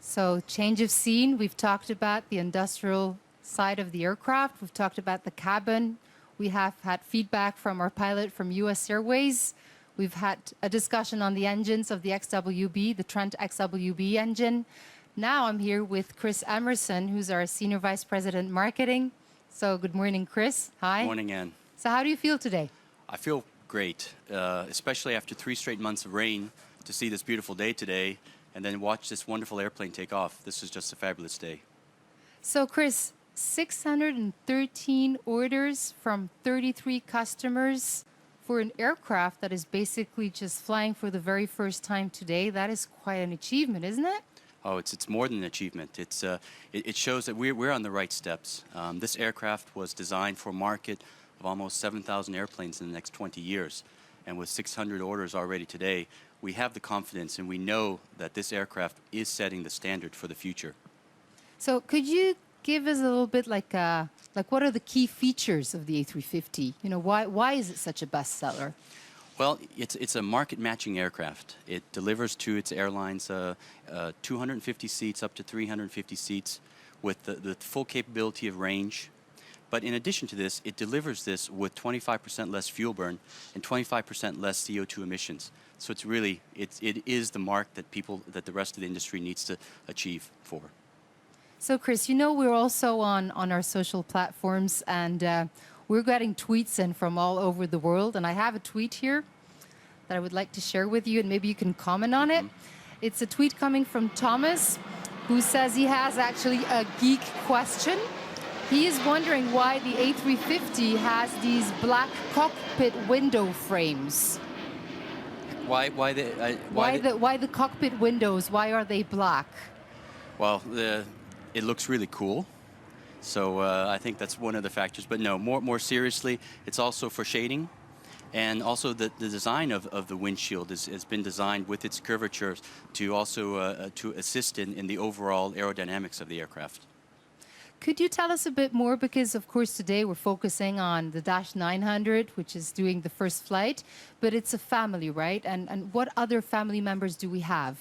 So change of scene, we've talked about the industrial side of the aircraft, we've talked about the cabin, we have had feedback from our pilot from US Airways, We've had a discussion on the engines of the XWB, the Trent XWB engine. Now I'm here with Chris Emerson, who's our Senior Vice President Marketing. So good morning, Chris. Hi. Morning, Anne. So how do you feel today? I feel great, especially after 3 straight months of rain, to see this beautiful day today and then watch this wonderful airplane take off. This is just a fabulous day. So Chris, 613 orders from 33 customers for an aircraft that is basically just flying for the very first time today. That is quite an achievement, isn't it? Oh, it's more than an achievement. It shows that we're on the right steps. This aircraft was designed for a market of almost 7,000 airplanes in the next 20 years. And with 600 orders already today, we have the confidence and we know that this aircraft is setting the standard for the future. So could you give us a little bit like what are the key features of the A350? You know, why is it such a bestseller? Well, it's a market-matching aircraft. It delivers to its airlines 250 seats up to 350 seats with the full capability of range. But in addition to this, it delivers this with 25% less fuel burn and 25% less CO2 emissions. So it's really, it is the mark that the rest of the industry needs to achieve for. So Chris, you know we're also on our social platforms and we're getting tweets in from all over the world. And I have a tweet here that I would like to share with you and maybe you can comment on it. It's a tweet coming from Thomas who says he has actually a geek question. He is wondering why the A350 has these black cockpit window frames. Why the cockpit windows? Why are they black? Well, it looks really cool, so I think that's one of the factors. But no, more seriously, it's also for shading, and also the design of the windshield has been designed with its curvatures to also to assist in the overall aerodynamics of the aircraft. Could you tell us a bit more? Because, of course, today we're focusing on the Dash 900, which is doing the first flight, but it's a family, right? And what other family members do we have?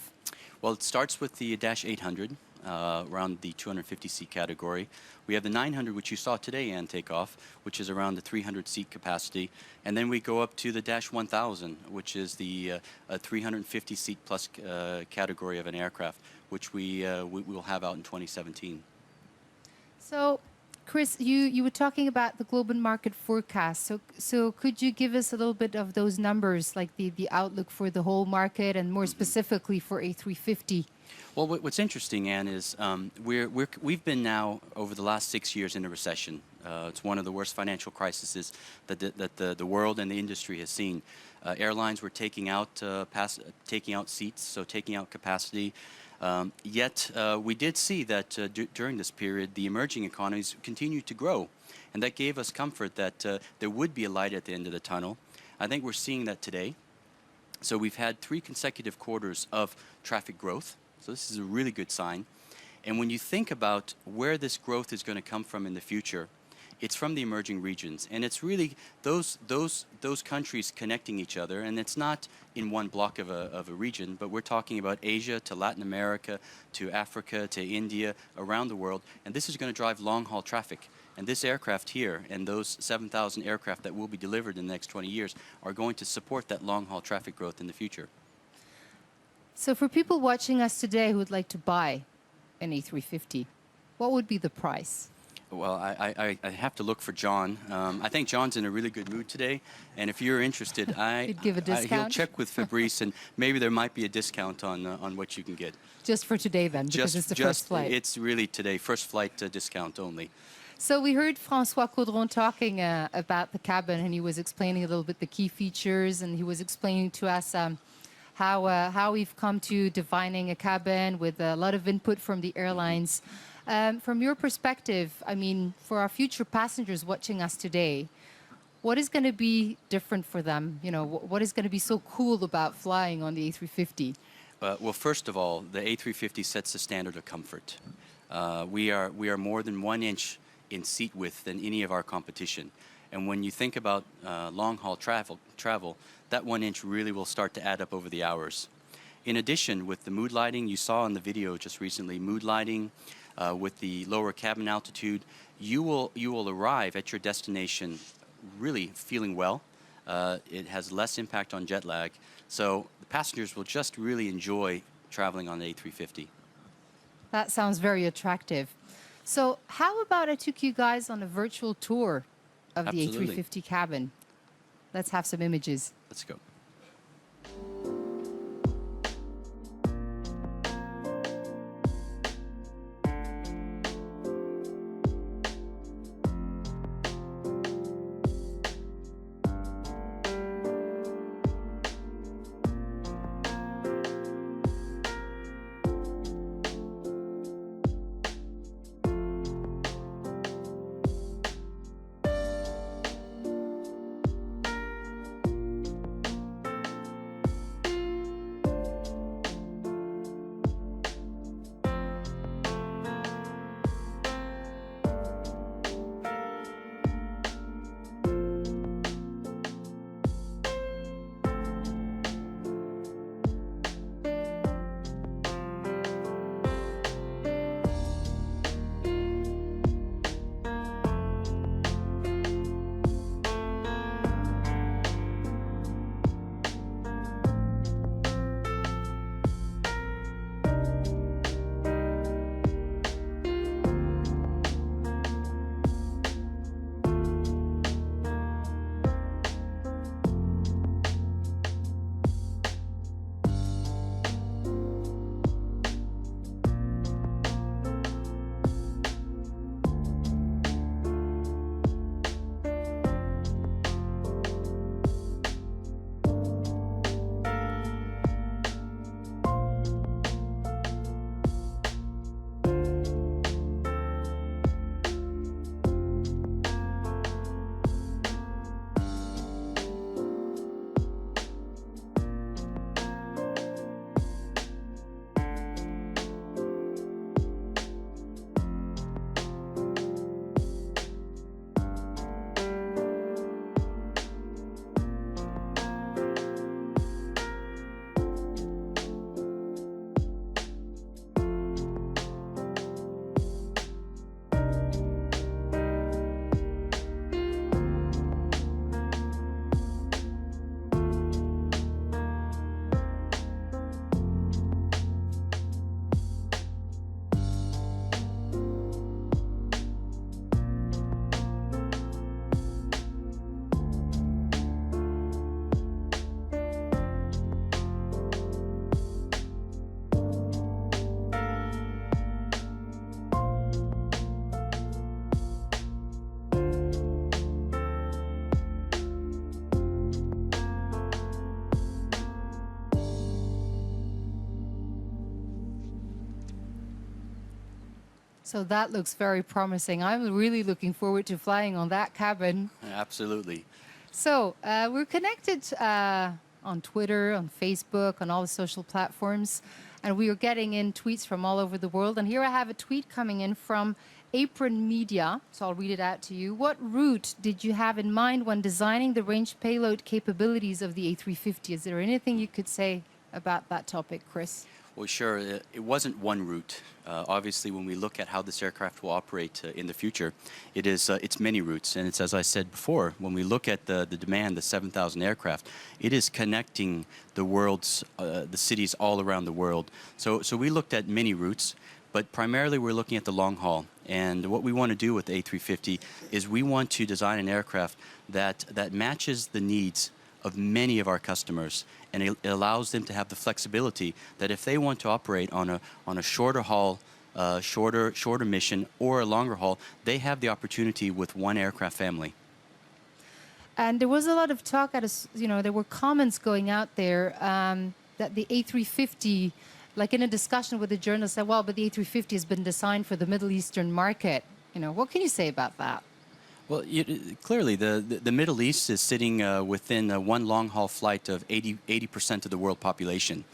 Well, it starts with the Dash 800, around the 250-seat category. We have the 900, which you saw today, Anne, take off, which is around the 300-seat capacity. And then we go up to the Dash 1000, which is the 350-seat plus category of an aircraft, which we will have out in 2017. So, Chris, you were talking about the global market forecast. So could you give us a little bit of those numbers, like the outlook for the whole market and more specifically for A350? Well, what's interesting, Anne, is we've been now over the last 6 years in a recession. It's one of the worst financial crises that the world and the industry has seen. Airlines were taking out seats, so taking out capacity. Yet we did see that during this period, the emerging economies continued to grow. And that gave us comfort that there would be a light at the end of the tunnel. I think we're seeing that today. So we've had 3 consecutive quarters of traffic growth. So this is a really good sign. And when you think about where this growth is going to come from in the future, it's from the emerging regions, and it's really those countries connecting each other, and it's not in one block of a region, but we're talking about Asia to Latin America to Africa to India, around the world, and this is going to drive long-haul traffic. And this aircraft here and those 7,000 aircraft that will be delivered in the next 20 years are going to support that long-haul traffic growth in the future. So for people watching us today who would like to buy an A350, what would be the price? Well, I have to look for John. I think John's in a really good mood today, and if you're interested, You'd give a discount? he'll check with Fabrice, and maybe there might be a discount on what you can get. Just for today, then, because it's the first flight. It's really today, first flight discount only. So we heard François Caudron talking about the cabin, and he was explaining a little bit the key features, and he was explaining to us how we've come to defining a cabin with a lot of input from the airlines. From your perspective, I mean, for our future passengers watching us today, what is going to be different for them? You know, what is going to be so cool about flying on the A350? Well, first of all, the A350 sets the standard of comfort. We are more than 1 inch in seat width than any of our competition. And when you think about long-haul travel, that 1 inch really will start to add up over the hours. In addition, with the mood lighting, you saw in the video just recently, mood lighting, with the lower cabin altitude, you will arrive at your destination really feeling well. It has less impact on jet lag. So the passengers will just really enjoy traveling on the A350. That sounds very attractive. So how about I took you guys on a virtual tour of the Absolutely. A350 cabin? Let's have some images. Let's go. So that looks very promising. I'm really looking forward to flying on that cabin. Absolutely. So we're connected on Twitter, on Facebook, on all the social platforms, and we are getting in tweets from all over the world. And here I have a tweet coming in from Apron Media, so I'll read it out to you. What route did you have in mind when designing the range payload capabilities of the A350? Is there anything you could say about that topic, Chris? Well, sure. It wasn't one route. Obviously, when we look at how this aircraft will operate in the future, it's many routes. And it's, as I said before, when we look at the demand, the 7,000 aircraft, it is connecting the world's, the cities all around the world. So we looked at many routes, but primarily we're looking at the long haul. And what we want to do with the A350 is we want to design an aircraft that matches the needs of many of our customers, and it allows them to have the flexibility that if they want to operate on a shorter haul, shorter mission, or a longer haul, they have the opportunity with one aircraft family. And there was a lot of talk there were comments going out there that the A350, like in a discussion with the journalist, said, well, but the A350 has been designed for the Middle Eastern market. What can you say about that? Well, clearly, the Middle East is sitting within one long-haul flight of 80% of the world population.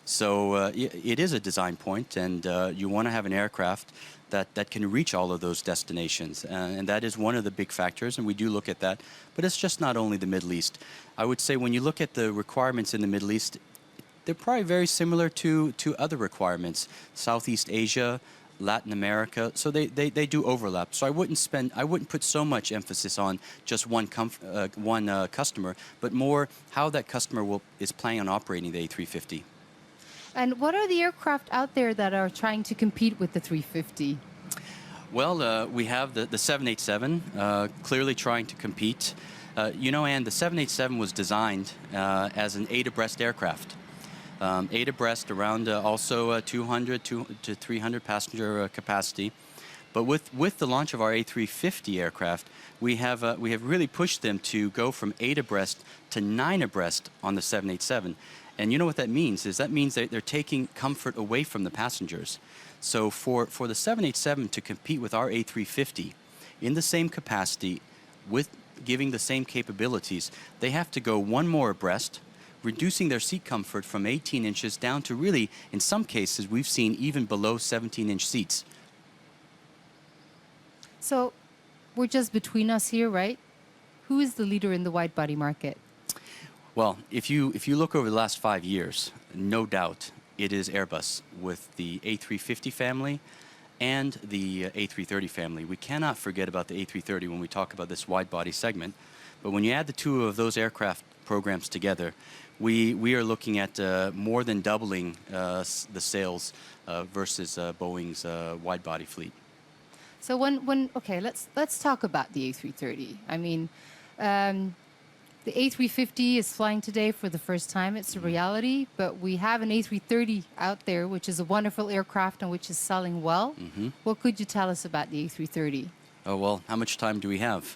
So it is a design point, and you want to have an aircraft that can reach all of those destinations. And that is one of the big factors, and we do look at that. But it's just not only the Middle East. I would say when you look at the requirements in the Middle East, they're probably very similar to other requirements. Southeast Asia, Latin America, so they do overlap. So I wouldn't put so much emphasis on just one customer, but more how that customer is planning on operating the A350. And what are the aircraft out there that are trying to compete with the 350? Well, we have the 787 clearly trying to compete. Anne, the 787 was designed as an 8 abreast aircraft. 8 abreast, around also 200 to 300 passenger capacity. But with the launch of our A350 aircraft, we have really pushed them to go from 8 abreast to 9 abreast on the 787. And you know what that means? That means that they're taking comfort away from the passengers. So for the 787 to compete with our A350 in the same capacity, with giving the same capabilities, they have to go one more abreast, reducing their seat comfort from 18 inches down to really, in some cases, we've seen even below 17-inch seats. So we're just between us here, right? Who is the leader in the wide-body market? Well, if you look over the last 5 years, no doubt it is Airbus with the A350 family and the A330 family. We cannot forget about the A330 when we talk about this wide-body segment. But when you add the two of those aircraft programs together, we are looking at more than doubling the sales versus Boeing's wide-body fleet. So okay, let's talk about the A330. I mean, the A350 is flying today for the first time. It's a reality, but we have an A330 out there, which is a wonderful aircraft and which is selling well. Mm-hmm. What could you tell us about the A330? Oh, well, how much time do we have?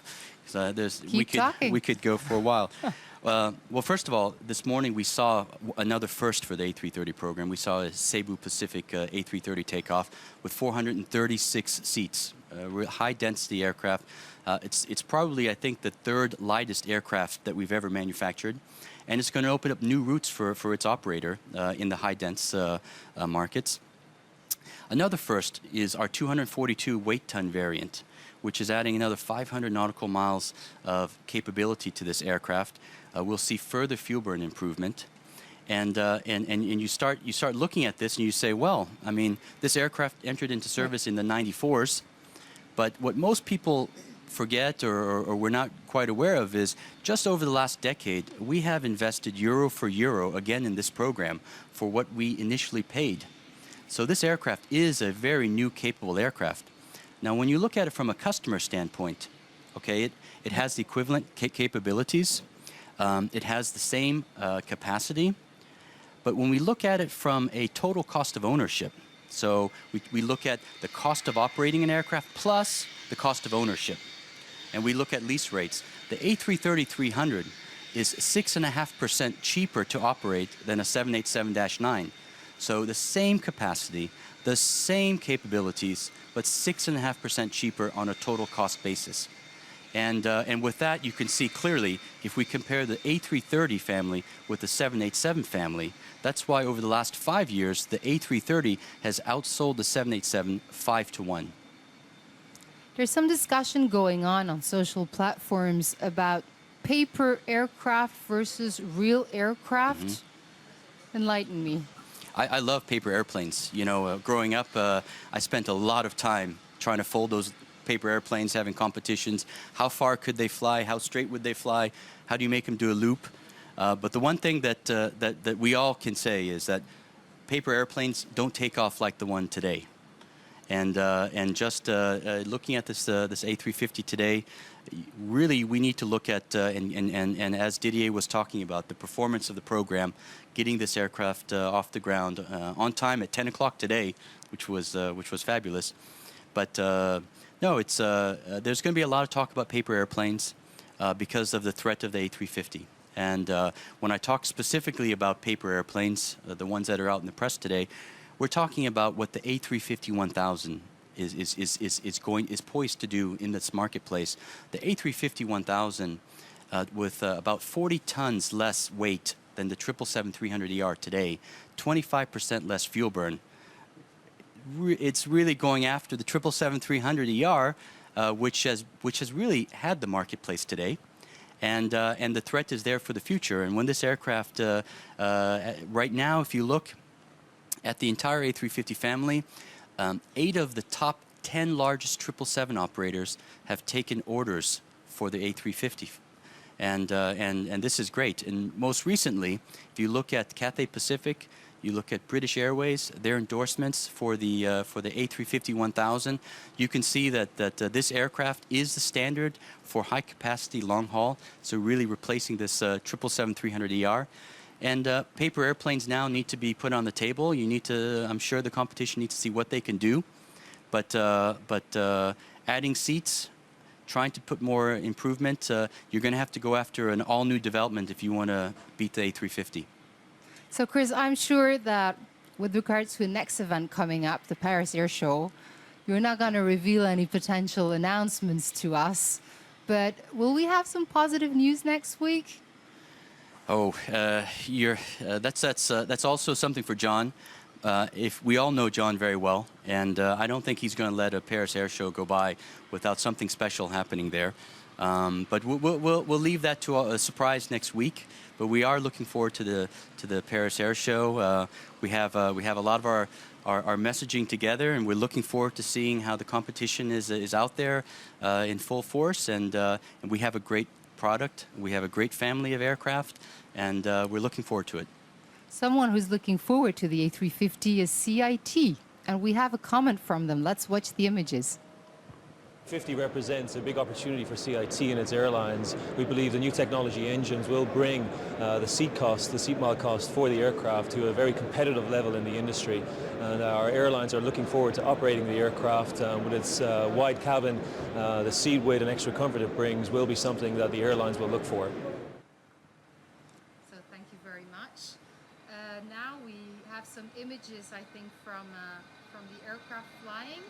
Keep talking. We could go for a while. Well, first of all, this morning we saw another first for the A330 program. We saw a Cebu Pacific A330 takeoff with 436 seats, high-density aircraft. It's probably, I think, the third lightest aircraft that we've ever manufactured, and it's going to open up new routes for its operator in the high-dense markets. Another first is our 242 weight-ton variant, which is adding another 500 nautical miles of capability to this aircraft. We'll see further fuel burn improvement. And you start looking at this and you say, well, I mean, this aircraft entered into service in the 94s, but what most people forget or we're not quite aware of is just over the last decade, we have invested euro for euro again in this program for what we initially paid. So this aircraft is a very new, capable aircraft. Now, when you look at it from a customer standpoint, okay, it has the equivalent capabilities. It has the same capacity. But when we look at it from a total cost of ownership, so we look at the cost of operating an aircraft plus the cost of ownership, and we look at lease rates, the A330-300 is 6.5% cheaper to operate than a 787-9. So the same capacity, the same capabilities, but 6.5% cheaper on a total cost basis. And with that, you can see clearly, if we compare the A330 family with the 787 family, that's why over the last 5 years, the A330 has outsold the 787 5-1. There's some discussion going on social platforms about paper aircraft versus real aircraft. Mm-hmm. Enlighten me. I love paper airplanes. You know, growing up, I spent a lot of time trying to fold those paper airplanes, having competitions. How far could they fly? How straight would they fly? How do you make them do a loop? But the one thing that we all can say is that paper airplanes don't take off like the one today. And just looking at this A350 today, really we need to look at and as Didier was talking about, the performance of the program, getting this aircraft off the ground on time at 10 o'clock today, which was fabulous. But no, it's there's going to be a lot of talk about paper airplanes because of the threat of the A350. And when I talk specifically about paper airplanes, the ones that are out in the press today, we're talking about what the A350-1000 is poised to do in this marketplace. The A350-1000 with about 40 tons less weight than the 777-300ER today, 25% less fuel burn. It's really going after the 777-300ER, which has really had the marketplace today. And the threat is there for the future. And when this aircraft, right now, if you look at the entire A350 family, 8 of the top 10 largest 777 operators have taken orders for the A350. And this is great. And most recently, if you look at Cathay Pacific, you look at British Airways, their endorsements for the A350 1000, you can see that this aircraft is the standard for high-capacity long haul, so really replacing this 777-300ER. And paper airplanes now need to be put on the table. You need to, I'm sure the competition needs to see what they can do, but adding seats, trying to put more improvement, you're going to have to go after an all-new development if you want to beat the A350. So, Chris, I'm sure that with regards to the next event coming up, the Paris Air Show, you're not going to reveal any potential announcements to us, but will we have some positive news next week? Oh, that's also something for John. If we all know John very well, and I don't think he's going to let a Paris Air Show go by without something special happening there. But we'll leave that to a surprise next week. But we are looking forward to the Paris Air Show. We have a lot of our messaging together, and we're looking forward to seeing how the competition is out there in full force. And we have a great product. We have a great family of aircraft, and we're looking forward to it. Someone who's looking forward to the A350 is CIT, and we have a comment from them. Let's watch the images. 50 represents a big opportunity for CIT and its airlines. We believe the new technology engines will bring the seat mile cost for the aircraft to a very competitive level in the industry. And our airlines are looking forward to operating the aircraft with its wide cabin. The seat weight and extra comfort it brings will be something that the airlines will look for. So thank you very much. Now we have some images, I think, from the aircraft flying.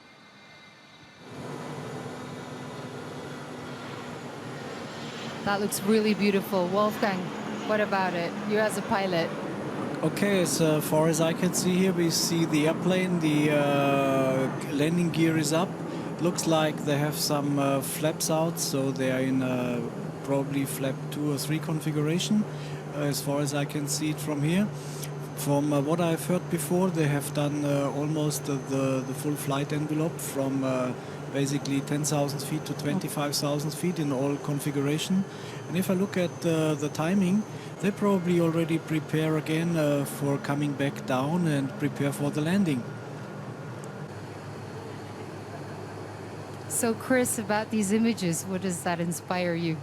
That looks really beautiful. Wolfgang, what about it? You as a pilot. Okay, as far as I can see here, we see the airplane, the landing gear is up. Looks like they have some flaps out, so they are in probably flap 2 or 3 configuration, as far as I can see it from here. From what I've heard before, they have done almost the full flight envelope from basically 10,000 feet to 25,000 feet in all configuration. And if I look at the timing, they probably already prepare again for coming back down and prepare for the landing. So Chris, about these images, what does that inspire you?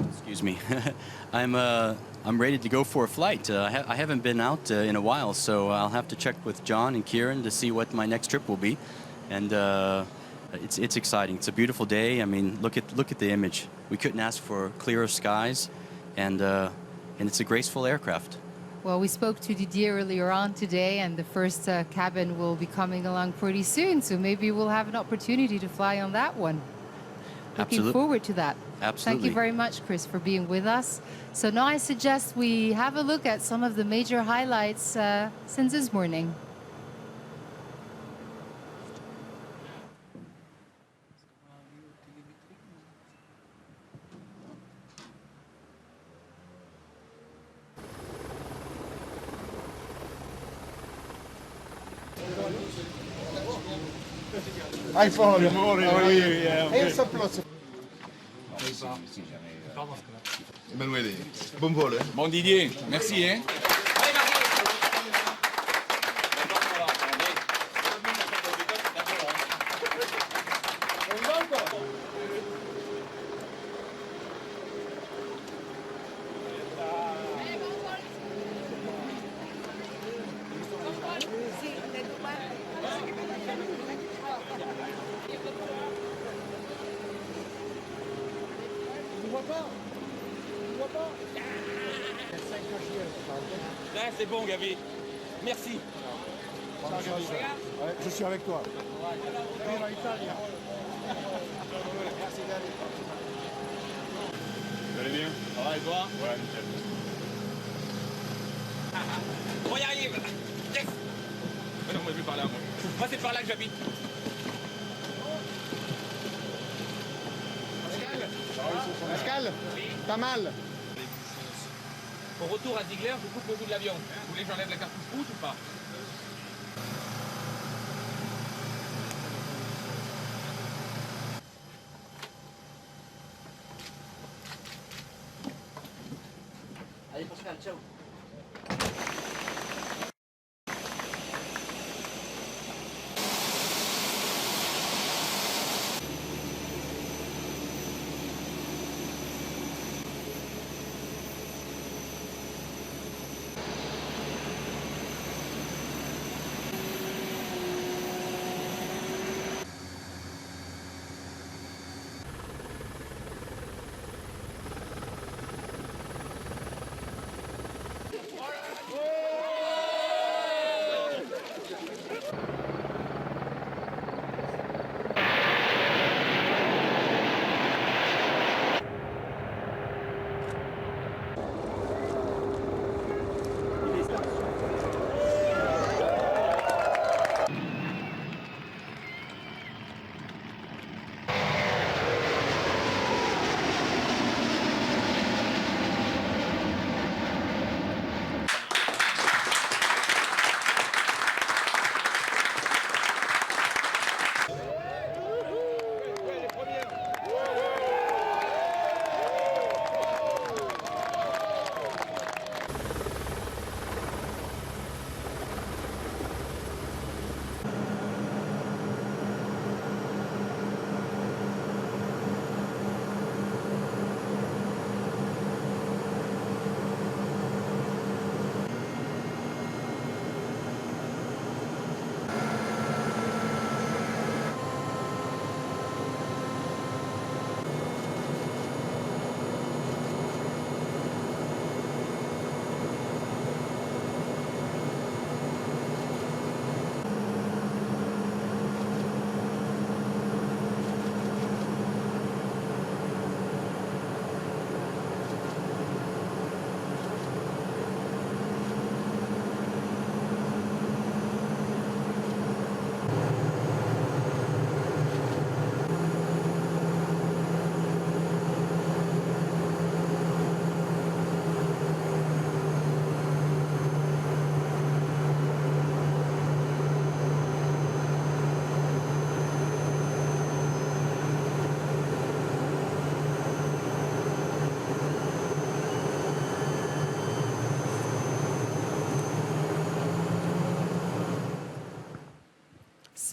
Excuse me. I'm ready to go for a flight. I haven't been out in a while, so I'll have to check with John and Kieran to see what my next trip will be. And it's exciting. It's a beautiful day. I mean, look at the image. We couldn't ask for clearer skies, and it's a graceful aircraft. Well, we spoke to Didier earlier on today, and the first cabin will be coming along pretty soon. So maybe we'll have an opportunity to fly on that one. Looking forward to that. Absolutely. Thank you very much, Chris, for being with us. So now I suggest we have a look at some of the major highlights since this morning. Hi, Paul. Good morning. How are you? Yeah, I'm Here's good. some plots. Emanuele, bon vol. Bon Didier, merci. Hein. Là, c'est bon, Gabi. Merci. Ouais, je suis avec toi. Viva Italia. Merci, David. Vous allez bien? Ça va et toi? Ouais, nickel. On y arrive. Yes. Non, moi je vais par là, moi. Moi, c'est par là que j'habite. Pascal, pas mal. Au retour à Ziegler, je coupe le bout de l'avion. Vous voulez que j'enlève la cartouche rouge ou pas?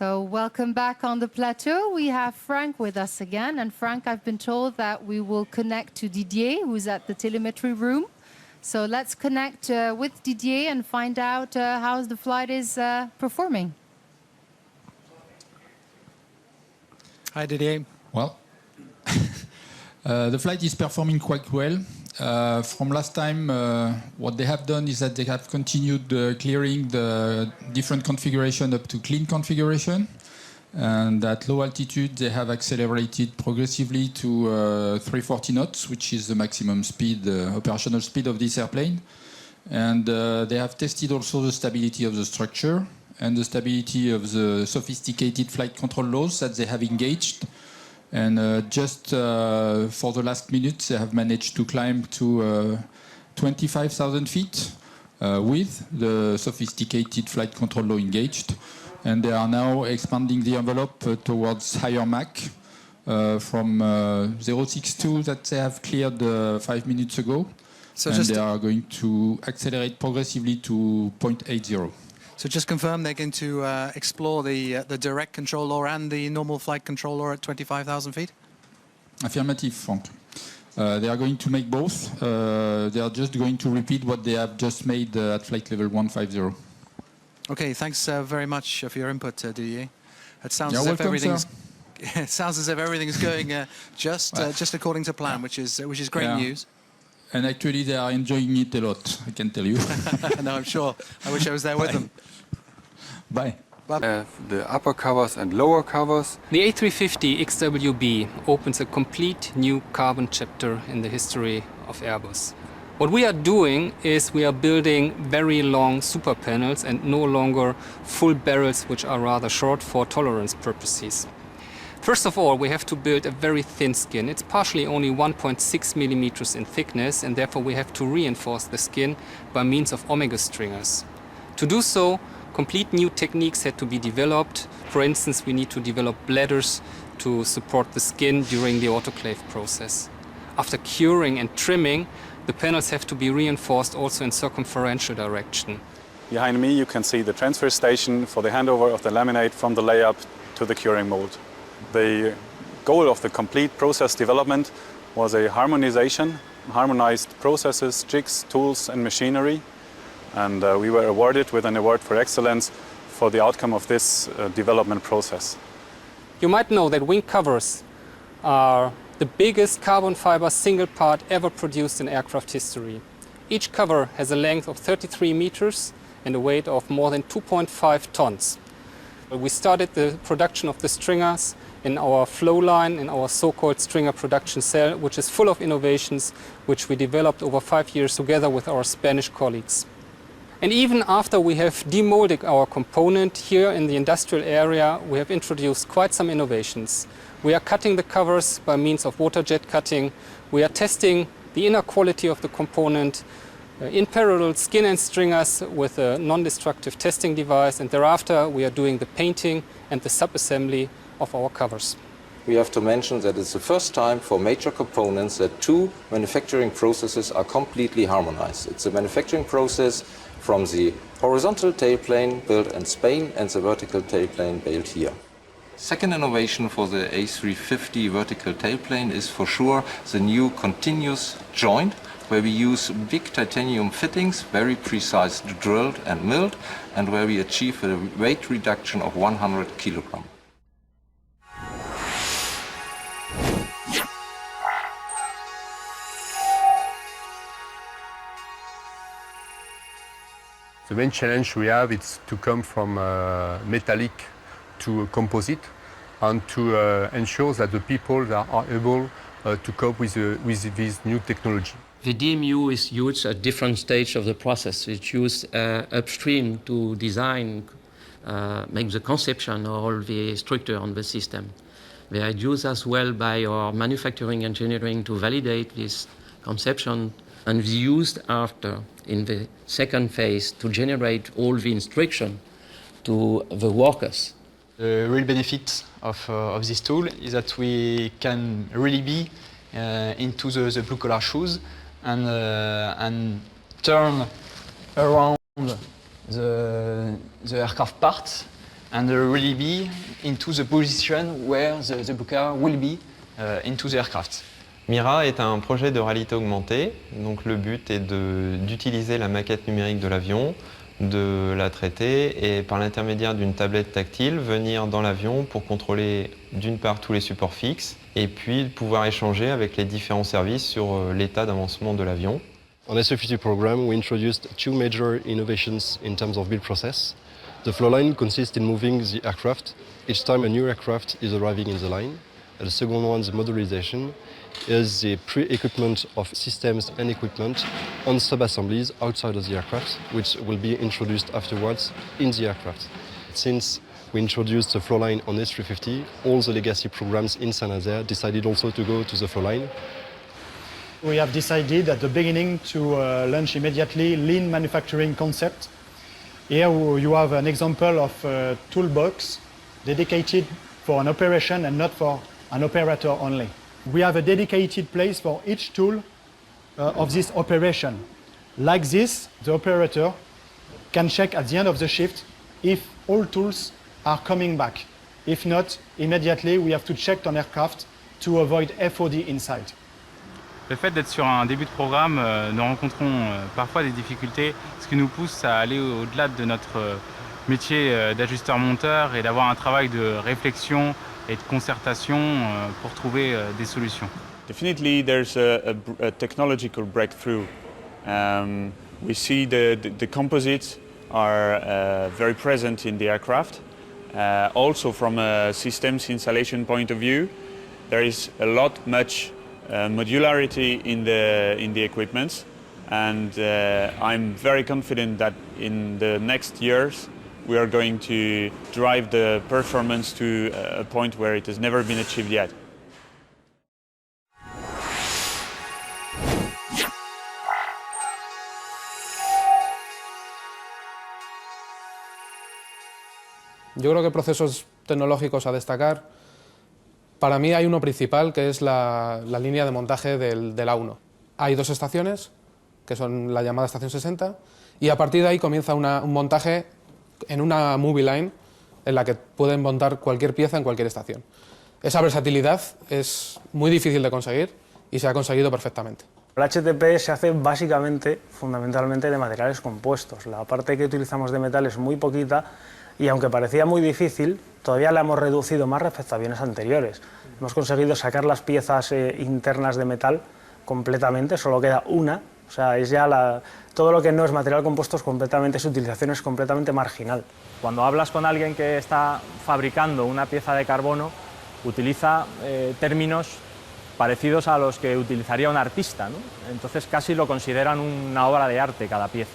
So welcome back on the plateau. We have Frank with us again. And Frank, I've been told that we will connect to Didier, who's at the telemetry room. So let's connect with Didier and find out how the flight is performing. Hi, Didier. Well, the flight is performing quite well. From last time, what they have done is that they have continued clearing the different configuration up to clean configuration. And at low altitude, they have accelerated progressively to 340 knots, which is the maximum speed, operational speed of this airplane. And they have tested also the stability of the structure and the stability of the sophisticated flight control laws that they have engaged. And just for the last minute, they have managed to climb to 25,000 feet with the sophisticated flight control law engaged. And they are now expanding the envelope towards higher Mach from 0.62 that they have cleared 5 minutes ago. So and they are going to accelerate progressively to 0.80. So just confirm they're going to explore the direct control law and the normal flight control law at 25,000 feet? Affirmative, Frank. They are going to make both. They are just going to repeat what they have just made at flight level 150. Okay, thanks very much for your input, Didier. It sounds You're as welcome, if everything's sir. it sounds as if everything's going just according to plan, which is great news. And actually, they are enjoying it a lot, I can tell you. No, I'm sure. I wish I was there with them. Bye. The upper covers and lower covers. The A350 XWB opens a complete new carbon chapter in the history of Airbus. What we are doing is we are building very long super panels and no longer full barrels, which are rather short for tolerance purposes. First of all, we have to build a very thin skin. It's partially only 1.6 millimeters in thickness, and therefore we have to reinforce the skin by means of omega stringers. To do so, complete new techniques had to be developed. For instance, we need to develop bladders to support the skin during the autoclave process. After curing and trimming, the panels have to be reinforced also in circumferential direction. Behind me you can see the transfer station for the handover of the laminate from the layup to the curing mold. The goal of the complete process development was a harmonized processes, jigs, tools and machinery, and we were awarded with an award for excellence for the outcome of this development process. You might know that wing covers are the biggest carbon fiber single part ever produced in aircraft history. Each cover has a length of 33 meters and a weight of more than 2.5 tons. We started the production of the stringers in our flow line, in our so-called stringer production cell, which is full of innovations which we developed over 5 years together with our Spanish colleagues. And even after we have demolded our component here in the industrial area, we have introduced quite some innovations. We are cutting the covers by means of water jet cutting. We are testing the inner quality of the component. In parallel, skin and stringers with a non-destructive testing device, and thereafter we are doing the painting and the sub-assembly of our covers. We have to mention that it's the first time for major components that two manufacturing processes are completely harmonized. It's a manufacturing process from the horizontal tailplane built in Spain and the vertical tailplane built here. Second innovation for the A350 vertical tailplane is for sure the new continuous joint, where we use big titanium fittings, very precise drilled and milled, and where we achieve a weight reduction of 100 kilograms. The main challenge we have is to come from metallic to composite and to ensure that the people that are able to cope with this new technology. The DMU is used at different stages of the process. It's used upstream to design, make the conception of all the structure on the system. They are used as well by our manufacturing engineering to validate this conception, and used after in the second phase to generate all the instruction to the workers. The real benefit of this tool is that we can really be into the blue-collar shoes and turn around the aircraft parts and really be into the position where the blue-collar will be into the aircraft. Mira est un projet de réalité augmentée, donc le but est d'utiliser la maquette numérique de l'avion, de la traiter et par l'intermédiaire d'une tablette tactile venir dans l'avion pour contrôler d'une part tous les supports fixes et puis pouvoir échanger avec les différents services sur l'état d'avancement de l'avion. On the A350 program, we introduced two major innovations in terms of build process. The flow line consists in moving the aircraft each time a new aircraft is arriving in the line. And the second one, the modularization, is the pre-equipment of systems and equipment on sub-assemblies outside of the aircraft, which will be introduced afterwards in the aircraft. Since we introduced the flow line on A350, all the legacy programs in Saint-Nazaire decided also to go to the flow line. We have decided at the beginning to launch immediately lean manufacturing concept. Here you have an example of a toolbox dedicated for an operation and not for an operator only. We have a dedicated place for each tool of this operation. Like this, the operator can check at the end of the shift if all tools are coming back. If not, immediately we have to check on aircraft to avoid FOD inside. Le fait d'être sur un début de programme, nous rencontrons parfois des difficultés, ce qui nous pousse à aller au-delà de notre métier d'ajusteur-monteur et d'avoir un travail de réflexion et de concertation pour trouver des solutions. Definitely there's a technological breakthrough. We see the composites are very present in the aircraft. Also from a systems installation point of view, there is much modularity in the equipment, and I'm very confident that in the next years we are going to drive the performance to a point where it has never been achieved yet. Yo creo que procesos tecnológicos a destacar, para mí hay uno principal que es la línea de montaje del A1. hay 2 estaciones, que son la llamada estación 60, y a partir de ahí comienza un montaje en una movie line en la que pueden montar cualquier pieza en cualquier estación. Esa versatilidad es muy difícil de conseguir y se ha conseguido perfectamente. El HTP se hace básicamente, fundamentalmente, de materiales compuestos. La parte que utilizamos de metal es muy poquita y aunque parecía muy difícil, todavía la hemos reducido más respecto a aviones anteriores. Hemos conseguido sacar las piezas internas de metal completamente, solo queda una. O sea, es ya todo lo que no es material compuesto es completamente, su utilización es completamente marginal. Cuando hablas con alguien que está fabricando una pieza de carbono, utiliza términos parecidos a los que utilizaría un artista, ¿no? Entonces casi lo consideran una obra de arte cada pieza.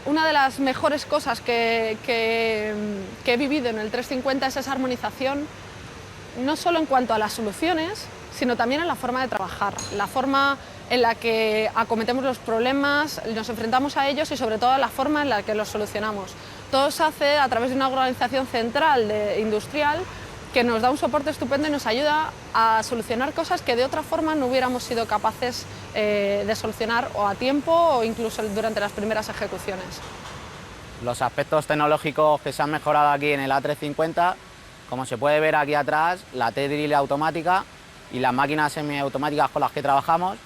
Una de las mejores cosas que he vivido en el 350 es esa armonización, no solo en cuanto a las soluciones, sino también en la forma de trabajar, la forma en la que acometemos los problemas, nos enfrentamos a ellos y sobre todo la forma en la que los solucionamos. Todo se hace a través de una organización central industrial que nos da un soporte estupendo y nos ayuda a solucionar cosas que de otra forma no hubiéramos sido capaces de solucionar o a tiempo o incluso durante las primeras ejecuciones. Los aspectos tecnológicos que se han mejorado aquí en el A350, como se puede ver aquí atrás, la T-drill automática y las máquinas semiautomáticas con las que trabajamos,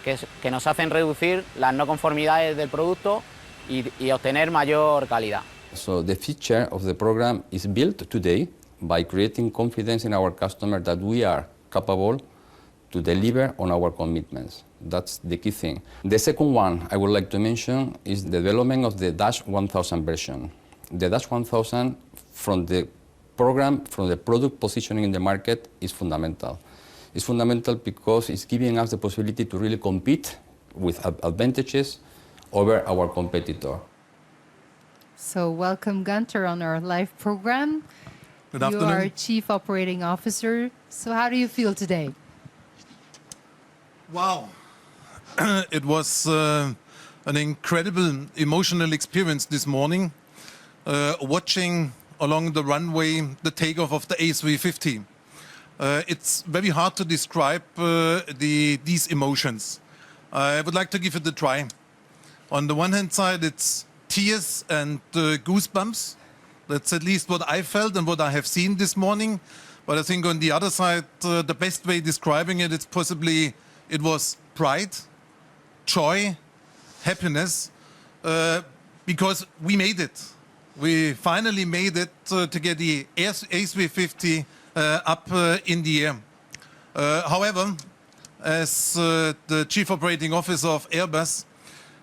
que nos hacen reducir las no conformidades del producto y obtener mayor calidad. So the feature of the program is built today by creating confidence in our customer that we are capable to deliver on our commitments. That's the key thing. The second one I would like to mention is the development of the Dash 1000 version. The Dash 1000 from the program, from the product positioning in the market is fundamental. It's fundamental because it's giving us the possibility to really compete with advantages over our competitor. So welcome, Gunter, on our live program. Good afternoon. You are Chief Operating Officer. So how do you feel today? Wow. It was an incredible emotional experience this morning, watching along the runway the takeoff of the A350. It's very hard to describe these emotions. I would like to give it a try. On the one hand side, it's tears and goosebumps. That's at least what I felt and what I have seen this morning. But I think on the other side, the best way describing it is possibly it was pride, joy, happiness, because we made it. We finally made it to get the A350 up in the air. However, as the Chief Operating Officer of Airbus,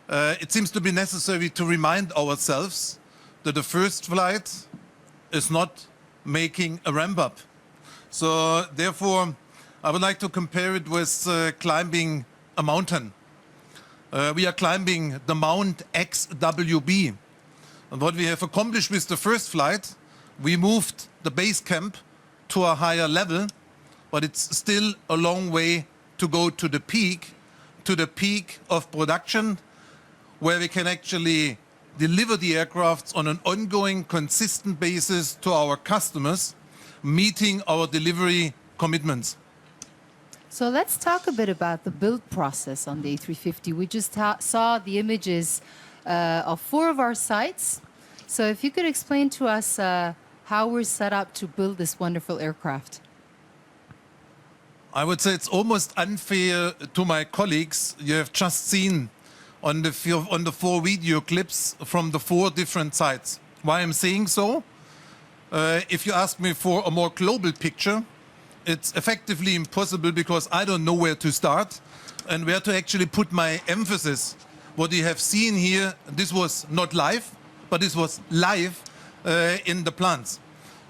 it seems to be necessary to remind ourselves that the first flight is not making a ramp-up. So therefore, I would like to compare it with climbing a mountain. We are climbing the Mount XWB. And what we have accomplished with the first flight, we moved the base camp to a higher level, but it's still a long way to go to the peak of production, where we can actually deliver the aircraft on an ongoing, consistent basis to our customers, meeting our delivery commitments. So let's talk a bit about the build process on the A350. We just saw the images of 4 of our sites. So if you could explain to us how we're set up to build this wonderful aircraft. I would say it's almost unfair to my colleagues. You have just seen on the 4 video clips from the 4 different sites. Why I'm saying so? If you ask me for a more global picture, it's effectively impossible because I don't know where to start and where to actually put my emphasis. What you have seen here, this was not live, but this was live in the plants.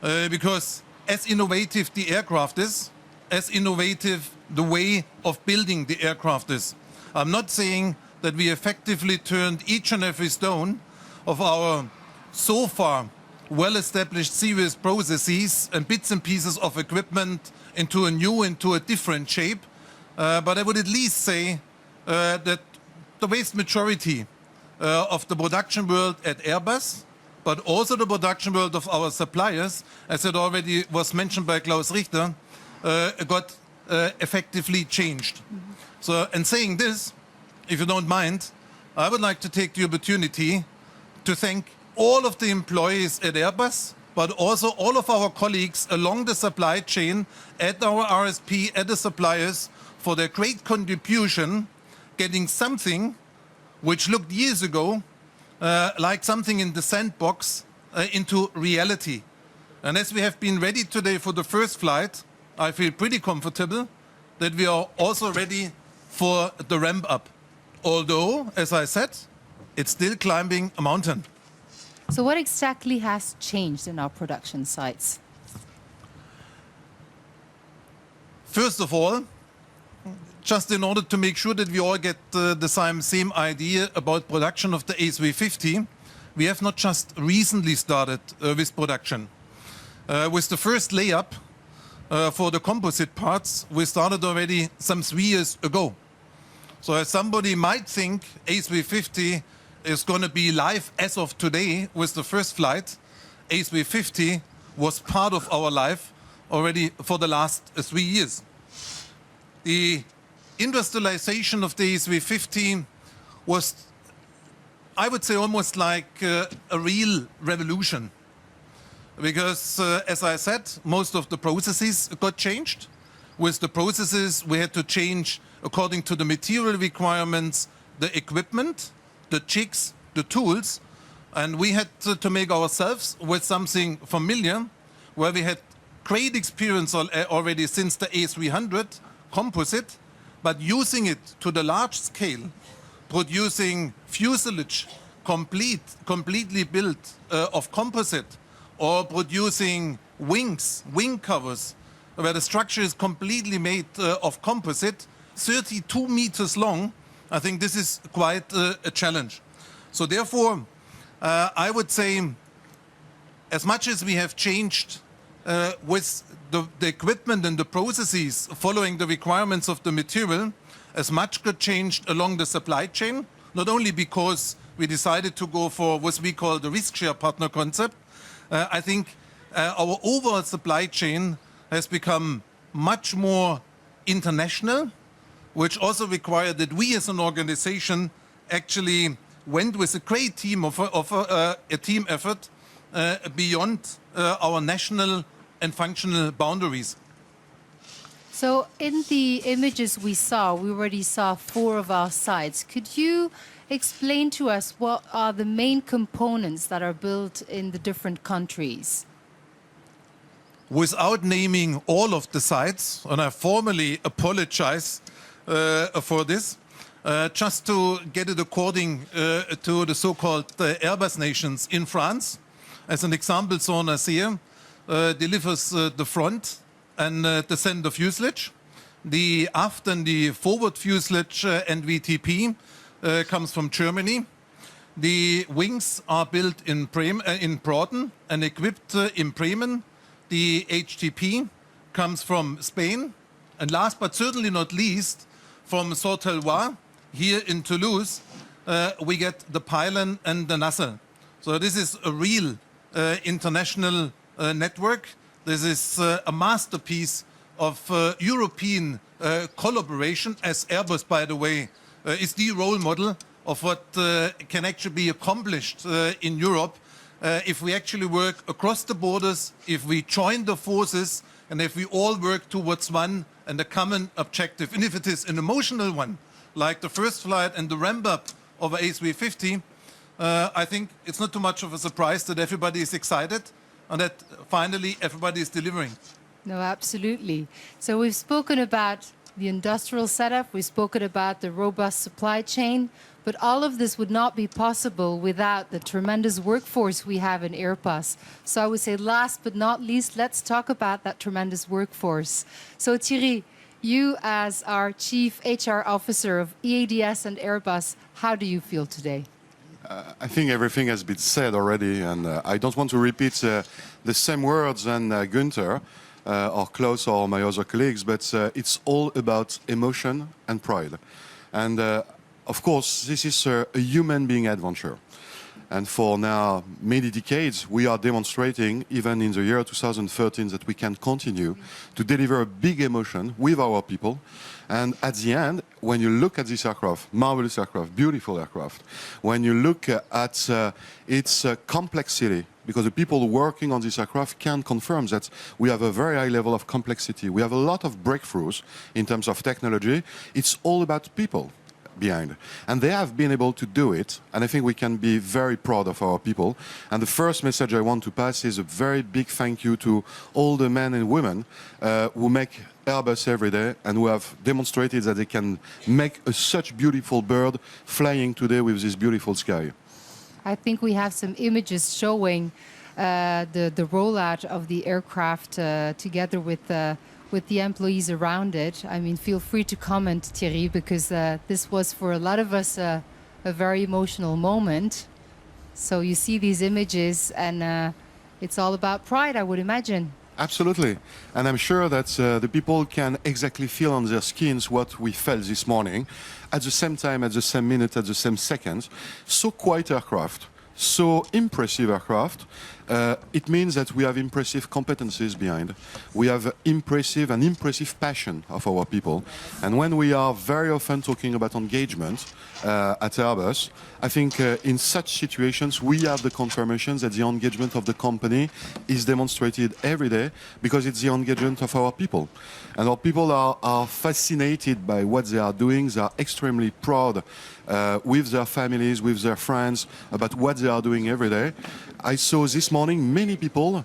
Because as innovative the aircraft is, as innovative the way of building the aircraft is. I'm not saying that we effectively turned each and every stone of our so far well-established serious processes and bits and pieces of equipment into a different shape. But I would at least say that the vast majority of the production world at Airbus, but also the production world of our suppliers, as it already was mentioned by Klaus Richter, got effectively changed. So, in saying this, if you don't mind, I would like to take the opportunity to thank all of the employees at Airbus, but also all of our colleagues along the supply chain at our RSP, at the suppliers, for their great contribution, getting something which looked years ago like something in the sandbox into reality. And as we have been ready today for the first flight, I feel pretty comfortable that we are also ready for the ramp up. Although, as I said, it's still climbing a mountain. So what exactly has changed in our production sites? First of all, just in order to make sure that we all get the same idea about production of the A350, we have not just recently started with production. With the first layup for the composite parts, we started already some 3 years ago. So as somebody might think A350 is going to be live as of today with the first flight, A350 was part of our life already for the last 3 years. The industrialization of the A350 was, I would say, almost like a real revolution. Because, as I said, most of the processes got changed. With the processes, we had to change, according to the material requirements, the equipment, the jigs, the tools, and we had to make ourselves with something familiar, where we had great experience already since the A300 composite, but using it to the large scale, producing fuselage completely built of composite, or producing wings, wing covers, where the structure is completely made of composite, 32 meters long. I think this is quite a challenge. So therefore, I would say, as much as we have changed with the equipment and the processes following the requirements of the material, as much got changed along the supply chain, not only because we decided to go for what we call the risk share partner concept. I think our overall supply chain has become much more international, which also required that we as an organization actually went with a great team of a team effort beyond our national and functional boundaries. So in the images we already saw 4 of our sites. Could you explain to us what are the main components that are built in the different countries? Without naming all of the sites, and I formally apologize for this, just to get it according to the so-called Airbus nations in France. As an example, Saint-Nazaire delivers the front and the center fuselage. The aft and the forward fuselage and VTP comes from Germany. The wings are built in Broughton and equipped in Bremen. The HTP comes from Spain. And last but certainly not least, from Sautellois, here in Toulouse, we get the pylon and the nacelle. So this is a real international network. This is a masterpiece of European collaboration, as Airbus, by the way, is the role model of what can actually be accomplished in Europe if we actually work across the borders, if we join the forces, and if we all work towards one and a common objective. And if it is an emotional one, like the first flight and the ramp-up of A350, I think it's not too much of a surprise that everybody is excited and that finally everybody is delivering. No, absolutely. So we've spoken about the industrial setup, we've spoken about the robust supply chain, but all of this would not be possible without the tremendous workforce we have in Airbus. So I would say last but not least, let's talk about that tremendous workforce. So Thierry, you as our Chief HR Officer of EADS and Airbus, how do you feel today? I think everything has been said already, and I don't want to repeat the same words than Günther or Klaus or my other colleagues, but it's all about emotion and pride. And of course, this is a human being adventure. And for now many decades, we are demonstrating, even in the year 2013, that we can continue to deliver a big emotion with our people. And at the end, when you look at this aircraft, marvelous aircraft, beautiful aircraft, when you look at its complexity, because the people working on this aircraft can confirm that we have a very high level of complexity. We have a lot of breakthroughs in terms of technology. It's all about people behind. And they have been able to do it, and I think we can be very proud of our people. And the first message I want to pass is a very big thank you to all the men and women who make Airbus every day and who have demonstrated that they can make such beautiful bird flying today with this beautiful sky. I think we have some images showing the rollout of the aircraft together with the employees around it. I mean, feel free to comment, Thierry, because this was for a lot of us a very emotional moment. So you see these images, and it's all about pride, I would imagine. Absolutely. And I'm sure that the people can exactly feel on their skins what we felt this morning, at the same time, at the same minute, at the same second. So quiet aircraft, so impressive aircraft. It means that we have impressive competencies behind. We have impressive passion of our people. And when we are very often talking about engagement at Airbus, I think in such situations we have the confirmation that the engagement of the company is demonstrated every day because it's the engagement of our people. And our people are fascinated by what they are doing. They are extremely proud with their families, with their friends, about what they are doing every day. I saw this morning many people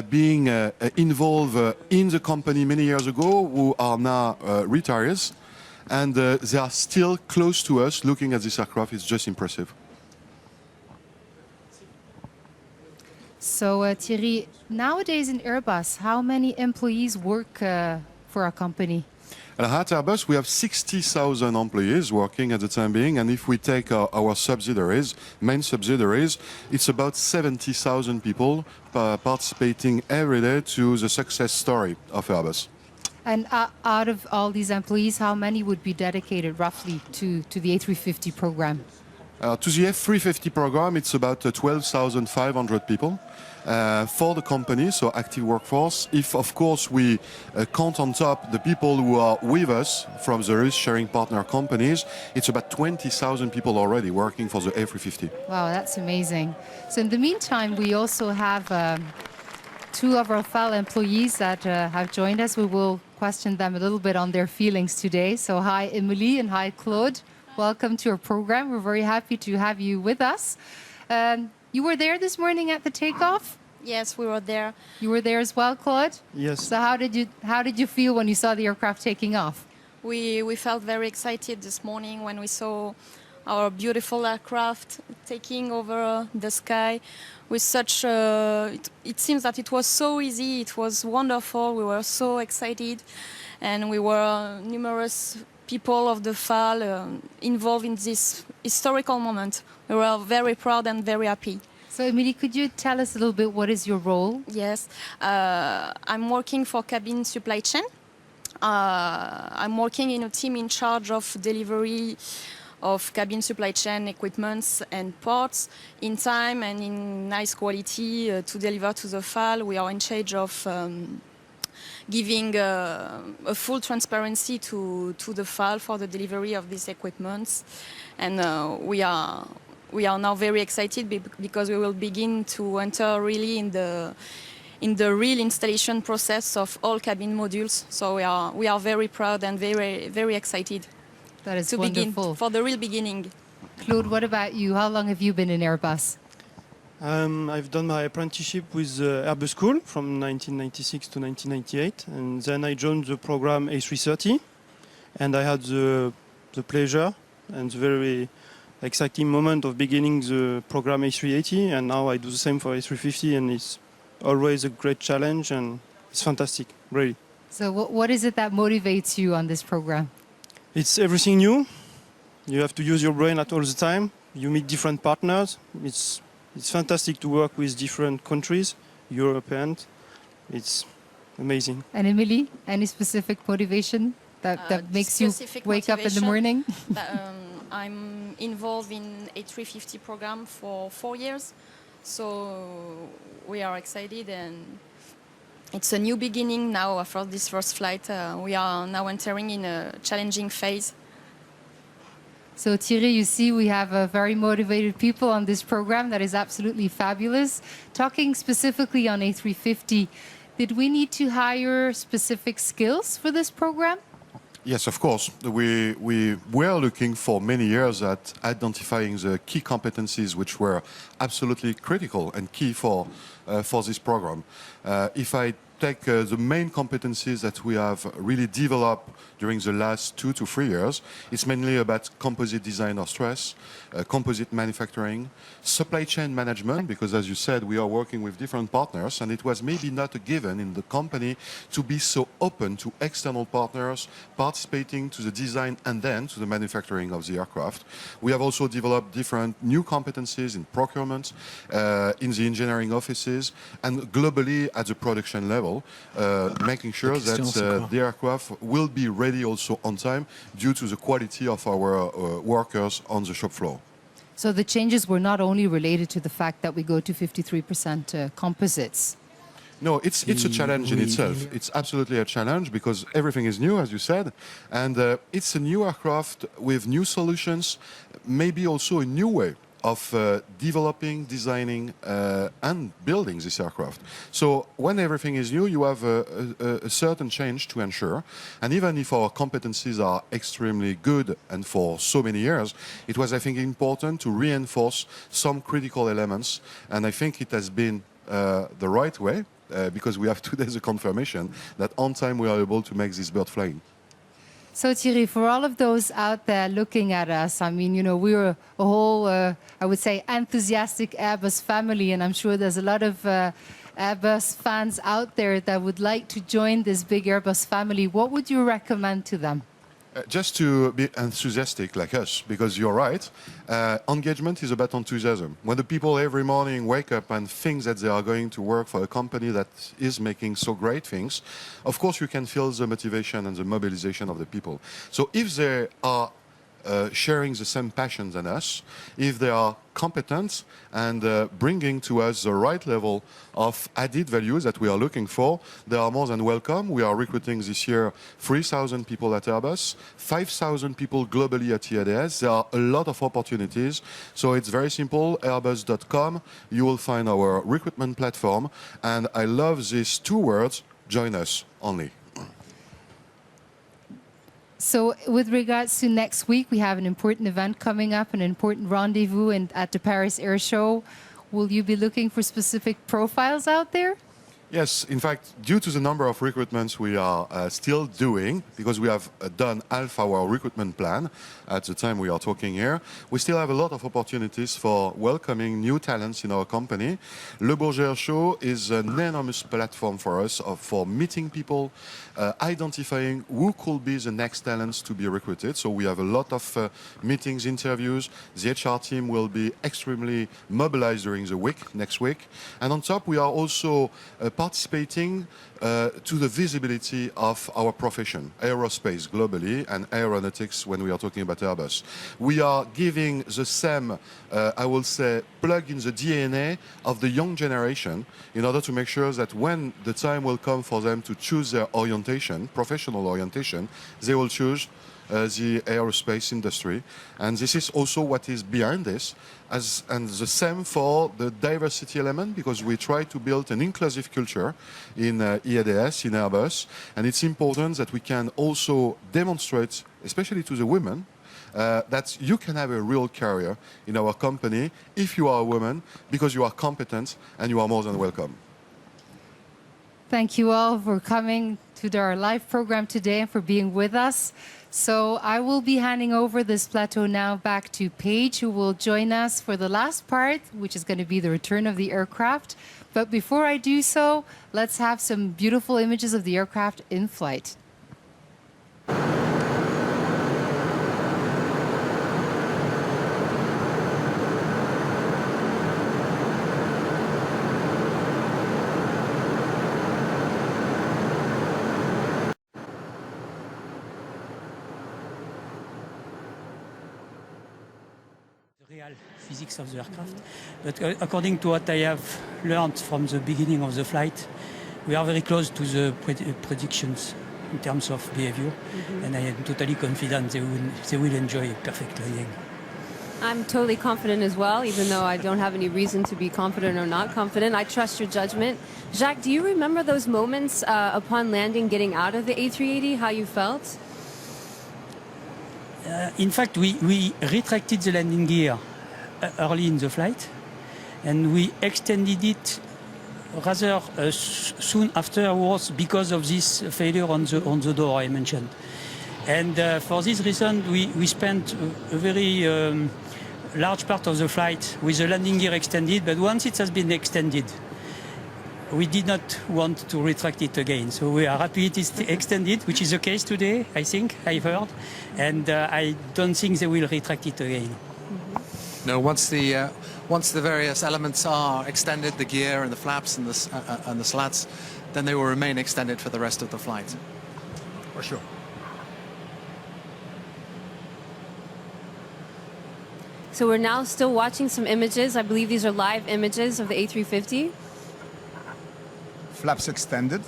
being involved in the company many years ago who are now retirees, and they are still close to us looking at this aircraft. It's just impressive. So Thierry, nowadays in Airbus, how many employees work for our company? At Airbus, we have 60,000 employees working at the time being, and if we take our subsidiaries, main subsidiaries, it's about 70,000 people participating every day to the success story of Airbus. And out of all these employees, how many would be dedicated roughly to the A350 program? To the F350 program, it's about 12,500 people for the company, so active workforce. If, of course, we count on top the people who are with us from the risk-sharing partner companies, it's about 20,000 people already working for the A350. Wow, that's amazing. So in the meantime, we also have two of our fellow employees that have joined us. We will question them a little bit on their feelings today. So hi, Emily, and hi, Claude. Welcome to our program. We're very happy to have you with us. You were there this morning at the takeoff? Yes, we were there. You were there as well, Claude? Yes. So how did you feel when you saw the aircraft taking off? We felt very excited this morning when we saw our beautiful aircraft taking over the sky with such it seems that it was so easy, it was wonderful, we were so excited, and we were numerous people of the FAL involved in this historical moment. We were very proud and very happy. So, Emily, could you tell us a little bit what is your role? Yes, I'm working for cabin supply chain. I'm working in a team in charge of delivery of cabin supply chain equipments and parts in time and in nice quality to deliver to the FAL. We are in charge of giving a full transparency to the FAL for the delivery of these equipments. And we are now very excited because we will begin to enter really in the real installation process of all cabin modules. So we are very proud and very excited. That is to wonderful. Begin for the real beginning. Claude, what about you? How long have you been in Airbus? I've done my apprenticeship with Airbus School from 1996 to 1998, and then I joined the program A330, and I had the pleasure and the very exciting moment of beginning the program A380, and now I do the same for A350, and it's always a great challenge, and it's fantastic, really. So what is it that motivates you on this program? It's everything new. You have to use your brain at all the time. You meet different partners. It's fantastic to work with different countries, Europeans. It's amazing. And Emily, any specific motivation that makes you wake up in the morning? I'm involved in A350 program for 4 years, so we are excited, and it's a new beginning now after this first flight. We are now entering in a challenging phase. So Thierry, you see we have very motivated people on this program. That is absolutely fabulous. Talking specifically on A350, did we need to hire specific skills for this program? Yes, of course. We were looking for many years at identifying the key competencies which were absolutely critical and key for this program. If I take the main competencies that we have really developed during the last 2 to 3 years, it's mainly about composite design or stress, composite manufacturing, supply chain management, because as you said, we are working with different partners, and it was maybe not a given in the company to be so open to external partners participating to the design and then to the manufacturing of the aircraft. We have also developed different new competencies in procurement, in the engineering offices, and globally at the production level, making sure that the aircraft will be ready also on time due to the quality of our workers on the shop floor. So the changes were not only related to the fact that we go to 53% composites. No, it's a challenge in itself. It's absolutely a challenge because everything is new, as you said, and it's a new aircraft with new solutions, maybe also a new way of developing, designing, and building this aircraft. So when everything is new, you have a certain change to ensure. And even if our competencies are extremely good and for so many years, it was, I think, important to reinforce some critical elements. And I think it has been the right way because we have today the confirmation that on time we are able to make this bird flying. So Thierry, for all of those out there looking at us, I mean, you know, we're a whole, I would say, enthusiastic Airbus family, and I'm sure there's a lot of Airbus fans out there that would like to join this big Airbus family. What would you recommend to them? Just to be enthusiastic like us, because you're right, engagement is about enthusiasm. When the people every morning wake up and think that they are going to work for a company that is making so great things, of course you can feel the motivation and the mobilization of the people. So if they are sharing the same passions than us, if they are competent and bringing to us the right level of added values that we are looking for, they are more than welcome. We are recruiting this year 3,000 people at Airbus, 5,000 people globally at EADS. There are a lot of opportunities. So it's very simple, airbus.com. You will find our recruitment platform. And I love these 2 words, join us only. So with regards to next week, we have an important event coming up, an important rendezvous at the Paris Air Show. Will you be looking for specific profiles out there? Yes, in fact, due to the number of recruitments we are still doing, because we have done half our recruitment plan at the time we are talking here, we still have a lot of opportunities for welcoming new talents in our company. Le Bourget Show is an enormous platform for us for meeting people, identifying who could be the next talents to be recruited. So we have a lot of meetings, interviews. The HR team will be extremely mobilized during the week, next week. And on top, we are also participating to the visibility of our profession, aerospace globally and aeronautics when we are talking about Airbus. We are giving the same, I will say, plug in the DNA of the young generation in order to make sure that when the time will come for them to choose their orientation, professional orientation, they will choose the aerospace industry. And this is also what is behind this, and the same for the diversity element, because we try to build an inclusive culture in EADS, in Airbus, and it's important that we can also demonstrate, especially to the women, that you can have a real career in our company if you are a woman, because you are competent and you are more than welcome. Thank you all for coming to our live program today and for being with us. So I will be handing over this plateau now back to Paige, who will join us for the last part, which is going to be the return of the aircraft. But before I do so, let's have some beautiful images of the aircraft in flight. physics of the aircraft. But according to what I have learned from the beginning of the flight, we are very close to the predictions in terms of behavior, and I am totally confident they will enjoy perfect landing. I'm totally confident as well, even though I don't have any reason to be confident or not confident. I trust your judgment. Jacques, do you remember those moments upon landing, getting out of the A380, how you felt? In fact, we retracted the landing gear early in the flight, and we extended it rather soon afterwards because of this failure on the door I mentioned. And for this reason, we spent a very large part of the flight with the landing gear extended, but once it has been extended, we did not want to retract it again. So we are happy it is extended, which is the case today, I think, I've heard, and I don't think they will retract it again. No, once the various elements are extended, the gear and the flaps and the slats, then they will remain extended for the rest of the flight. For sure. So we're now still watching some images. I believe these are live images of the A350. Flaps extended,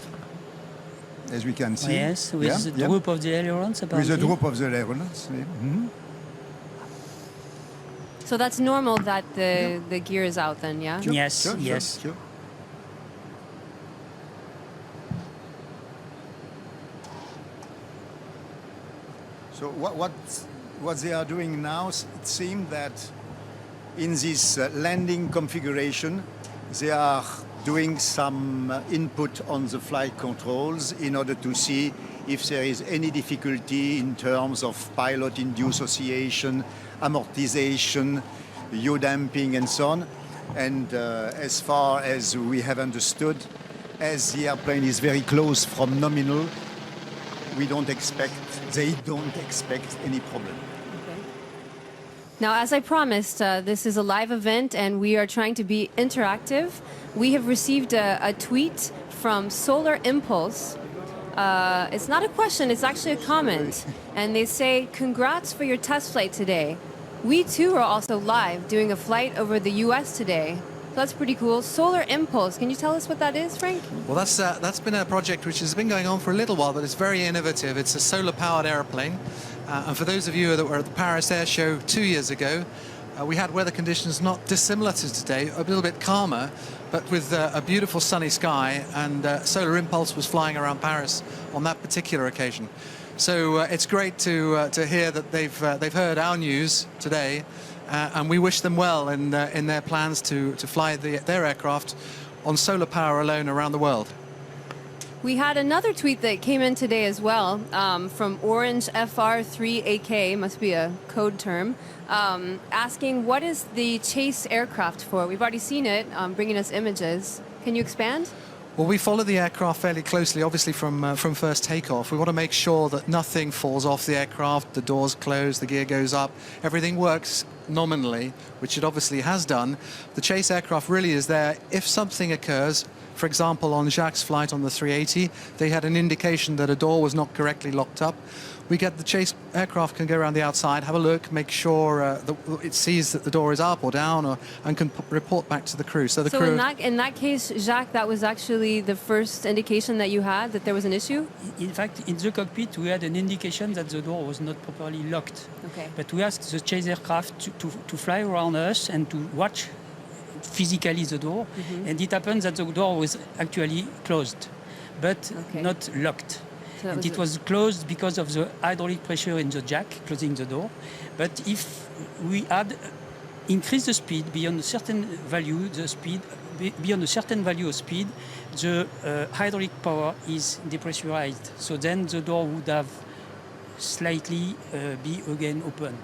as we can see. Yes, with the droop of the ailerons. With the droop of the ailerons. Yeah. Mm-hmm. So that's normal that the gear is out then, yeah? Sure, yes, sure, yes. Sure. So what they are doing now, it seems that in this landing configuration, they are doing some input on the flight controls in order to see if there is any difficulty in terms of pilot-induced oscillation, amortization, yaw damping, and so on. And as far as we have understood, as the airplane is very close from nominal, they don't expect any problem. Now, as I promised, this is a live event and we are trying to be interactive. We have received a tweet from Solar Impulse. It's not a question, it's actually a comment. And they say, congrats for your test flight today. We too are also live doing a flight over the US today. So that's pretty cool. Solar Impulse, can you tell us what that is, Frank? Well, that's been a project which has been going on for a little while, but it's very innovative. It's a solar-powered airplane. And for those of you that were at the Paris Air Show 2 years ago, we had weather conditions not dissimilar to today, a little bit calmer, but with a beautiful sunny sky, and Solar Impulse was flying around Paris on that particular occasion. So it's great to hear that they've heard our news today, and we wish them well in their plans to fly their aircraft on solar power alone around the world. We had another tweet that came in today as well from Orange FR3AK, must be a code term, asking what is the chase aircraft for? We've already seen it, bringing us images. Can you expand? Well, we follow the aircraft fairly closely, obviously from first takeoff. We want to make sure that nothing falls off the aircraft, the doors close, the gear goes up, everything works nominally, which it obviously has done. The chase aircraft really is there if something occurs. For example, on Jacques' flight on the 380, they had an indication that a door was not correctly locked up. We get the chase aircraft can go around the outside, have a look, make sure that it sees that the door is up or down, and can report back to the crew. So crew. In that case, Jacques, that was actually the first indication that you had that there was an issue? In fact, in the cockpit, we had an indication that the door was not properly locked. Okay. But we asked the chase aircraft to fly around us and to watch physically the door, and it happened that the door was actually closed, but not locked. So and it was closed because of the hydraulic pressure in the jack closing the door. But if we had increased the speed beyond a certain value, beyond a certain value of speed, the hydraulic power is depressurized. So then the door would have slightly be again open,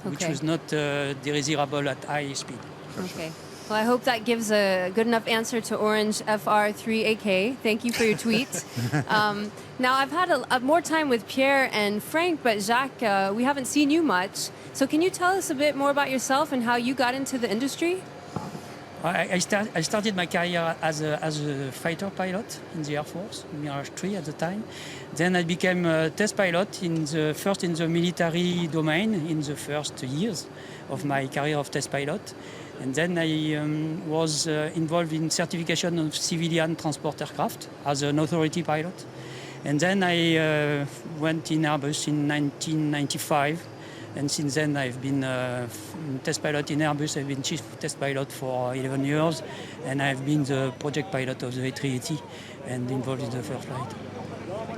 which was not desirable at high speed. Okay. Well, I hope that gives a good enough answer to Orange FR3AK. Thank you for your tweet. Now, I've had more time with Pierre and Frank, but Jacques, we haven't seen you much. So can you tell us a bit more about yourself and how you got into the industry? I started my career as a fighter pilot in the Air Force, Mirage 3 at the time. Then I became a test pilot first in the military domain in the first years of my career of test pilot. And then I was involved in certification of civilian transport aircraft as an authority pilot. And then I went in Airbus in 1995. And since then, I've been test pilot in Airbus. I've been chief test pilot for 11 years. And I've been the project pilot of the A380 and involved in the first flight.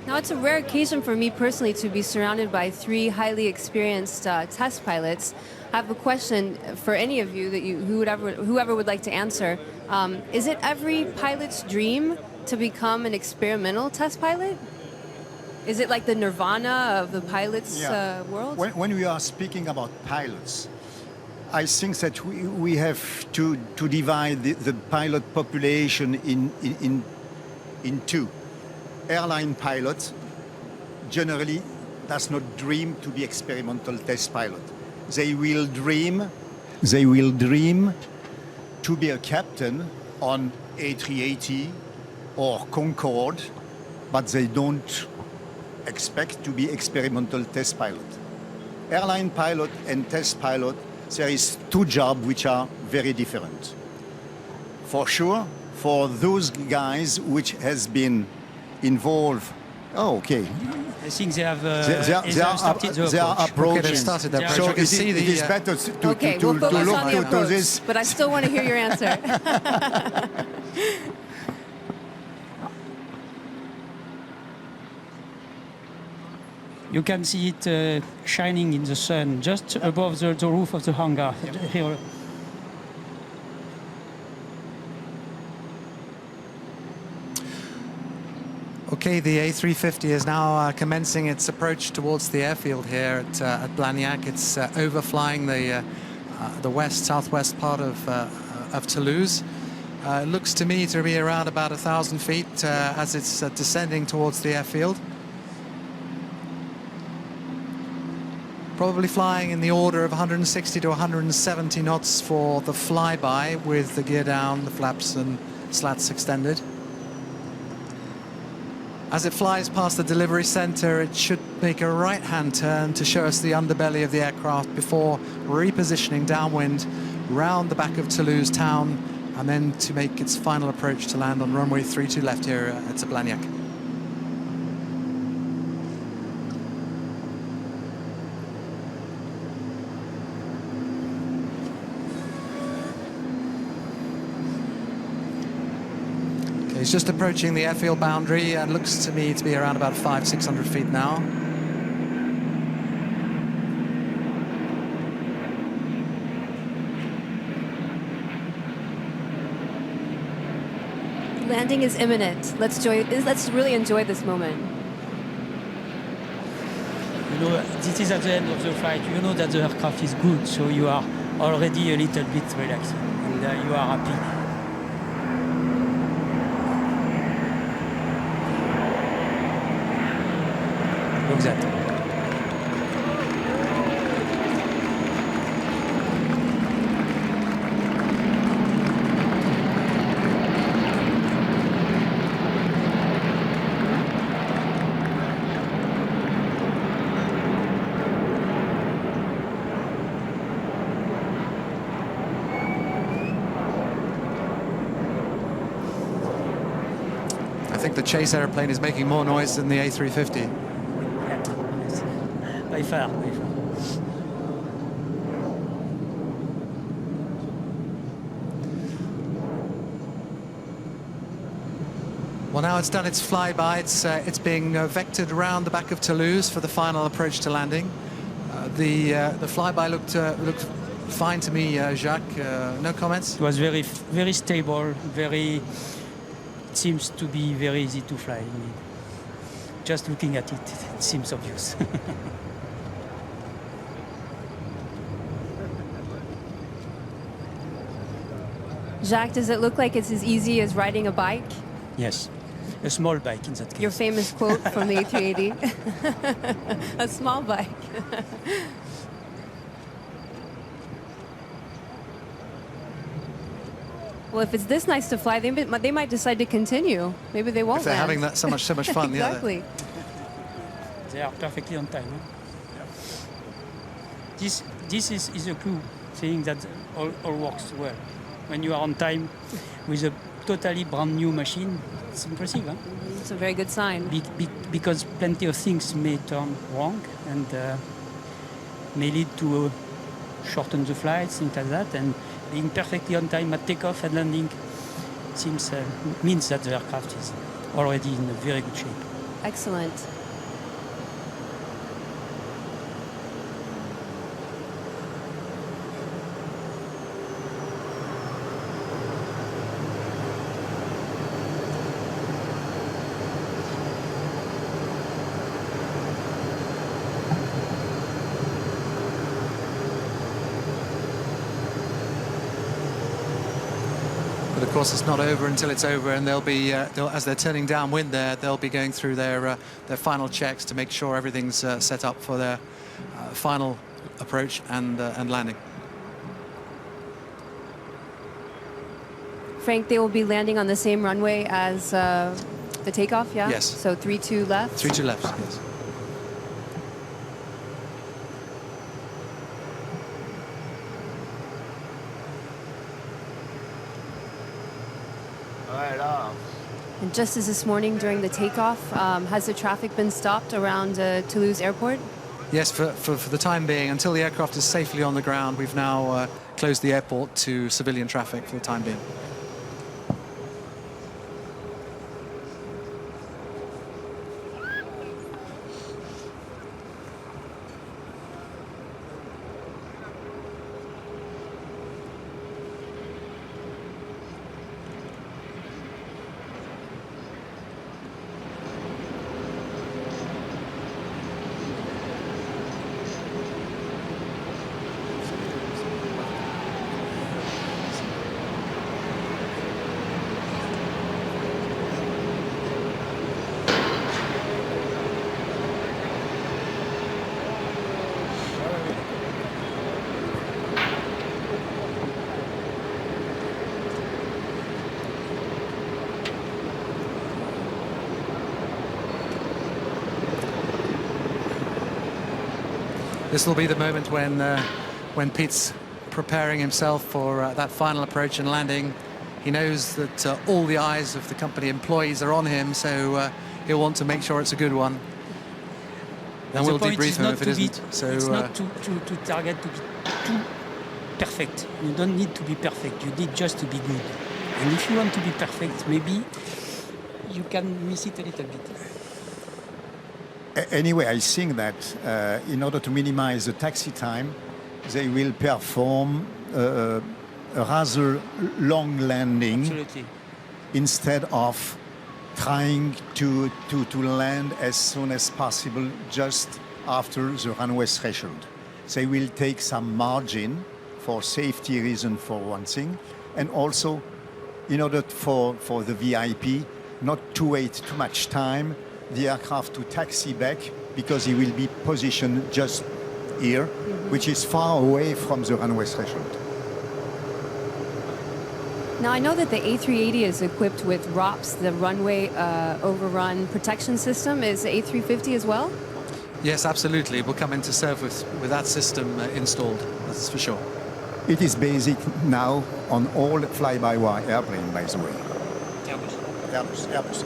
Now, it's a rare occasion for me personally to be surrounded by three highly experienced test pilots. I have a question for any of you that whoever would like to answer. Is it every pilot's dream to become an experimental test pilot? Is it like the nirvana of the pilot's world? When we are speaking about pilots, I think that we have to divide the pilot population in two. Airline pilots generally does not dream to be experimental test pilot. They will dream to be a captain on A380 or Concorde, but they don't expect to be experimental test pilot. Airline pilot and test pilot, there is two jobs which are very different. For sure, for those guys which has been involved. Oh, okay. I think they have started the approach. Okay, started the approach. So You can see it is better to we'll focus on the look to this. But I still want to hear your answer. You can see it shining in the sun just above the roof of the hangar. Here. Okay, the A350 is now commencing its approach towards the airfield here at Blagnac. It's overflying the southwest part of Toulouse. It looks to me to be around about 1,000 feet as it's descending towards the airfield. Probably flying in the order of 160 to 170 knots for the flyby, with the gear down, the flaps and slats extended. As it flies past the delivery center, it should make a right-hand turn to show us the underbelly of the aircraft before repositioning downwind round the back of Toulouse town, and then to make its final approach to land on runway 32 left here at Blagnac. It's just approaching the airfield boundary and looks to me to be around about 500-600 feet now. Landing is imminent. Let's really enjoy this moment. You know, this is at the end of the flight. You know that the aircraft is good, so you are already a little bit relaxed and you are happy. Exactly. I think the chase airplane is making more noise than the A350. By far. Well, now it's done its flyby. It's being vectored around the back of Toulouse for the final approach to landing. The flyby looked fine to me, Jacques. No comments? It was very stable. It seems to be very easy to fly. I mean, just looking at it, it seems obvious. Jacques, does it look like it's as easy as riding a bike? Yes, a small bike in that case. Your famous quote from the A380. A small bike. Well, if it's this nice to fly, they might decide to continue. Maybe they won't If they're land. having that so much fun. Exactly. Yeah. They are perfectly on time. Huh? This is a clue, saying that all works well. When you are on time with a totally brand new machine, it's impressive. Huh? It's a very good sign. Because plenty of things may turn wrong and may lead to shorten the flight, things like that. And being perfectly on time at takeoff and landing means that the aircraft is already in a very good shape. Excellent. But of course, it's not over until it's over, and they'll be, as they're turning downwind there, they'll be going through their final checks to make sure everything's set up for their final approach and landing. Frank, they will be landing on the same runway as the takeoff, yeah? Yes. So 3-2 left? 3-2 left, yes. And just as this morning during the takeoff, has the traffic been stopped around Toulouse Airport? Yes, for the time being, until the aircraft is safely on the ground, we've now closed the airport to civilian traffic for the time being. This will be the moment when Pete's preparing himself for that final approach and landing. He knows that all the eyes of the company employees are on him, so he'll want to make sure it's a good one. And we'll debrief him if it isn't. So it's not to target to be too perfect. You don't need to be perfect. You need just to be good. And if you want to be perfect, maybe you can miss it a little bit. Anyway, I think that in order to minimize the taxi time, they will perform a rather long landing. Absolutely. Instead of trying to land as soon as possible just after the runway threshold. They will take some margin for safety reason for one thing, and also in order for the VIP not to wait too much time the aircraft to taxi back, because he will be positioned just here, which is far away from the runway threshold. Now, I know that the A380 is equipped with ROPS, the runway overrun protection system. Is the A350 as well? yes, absolutely. We'll come into service with that system installed, that's for sure. It is basic now on all fly-by-wire airplane, by the way. Airbus.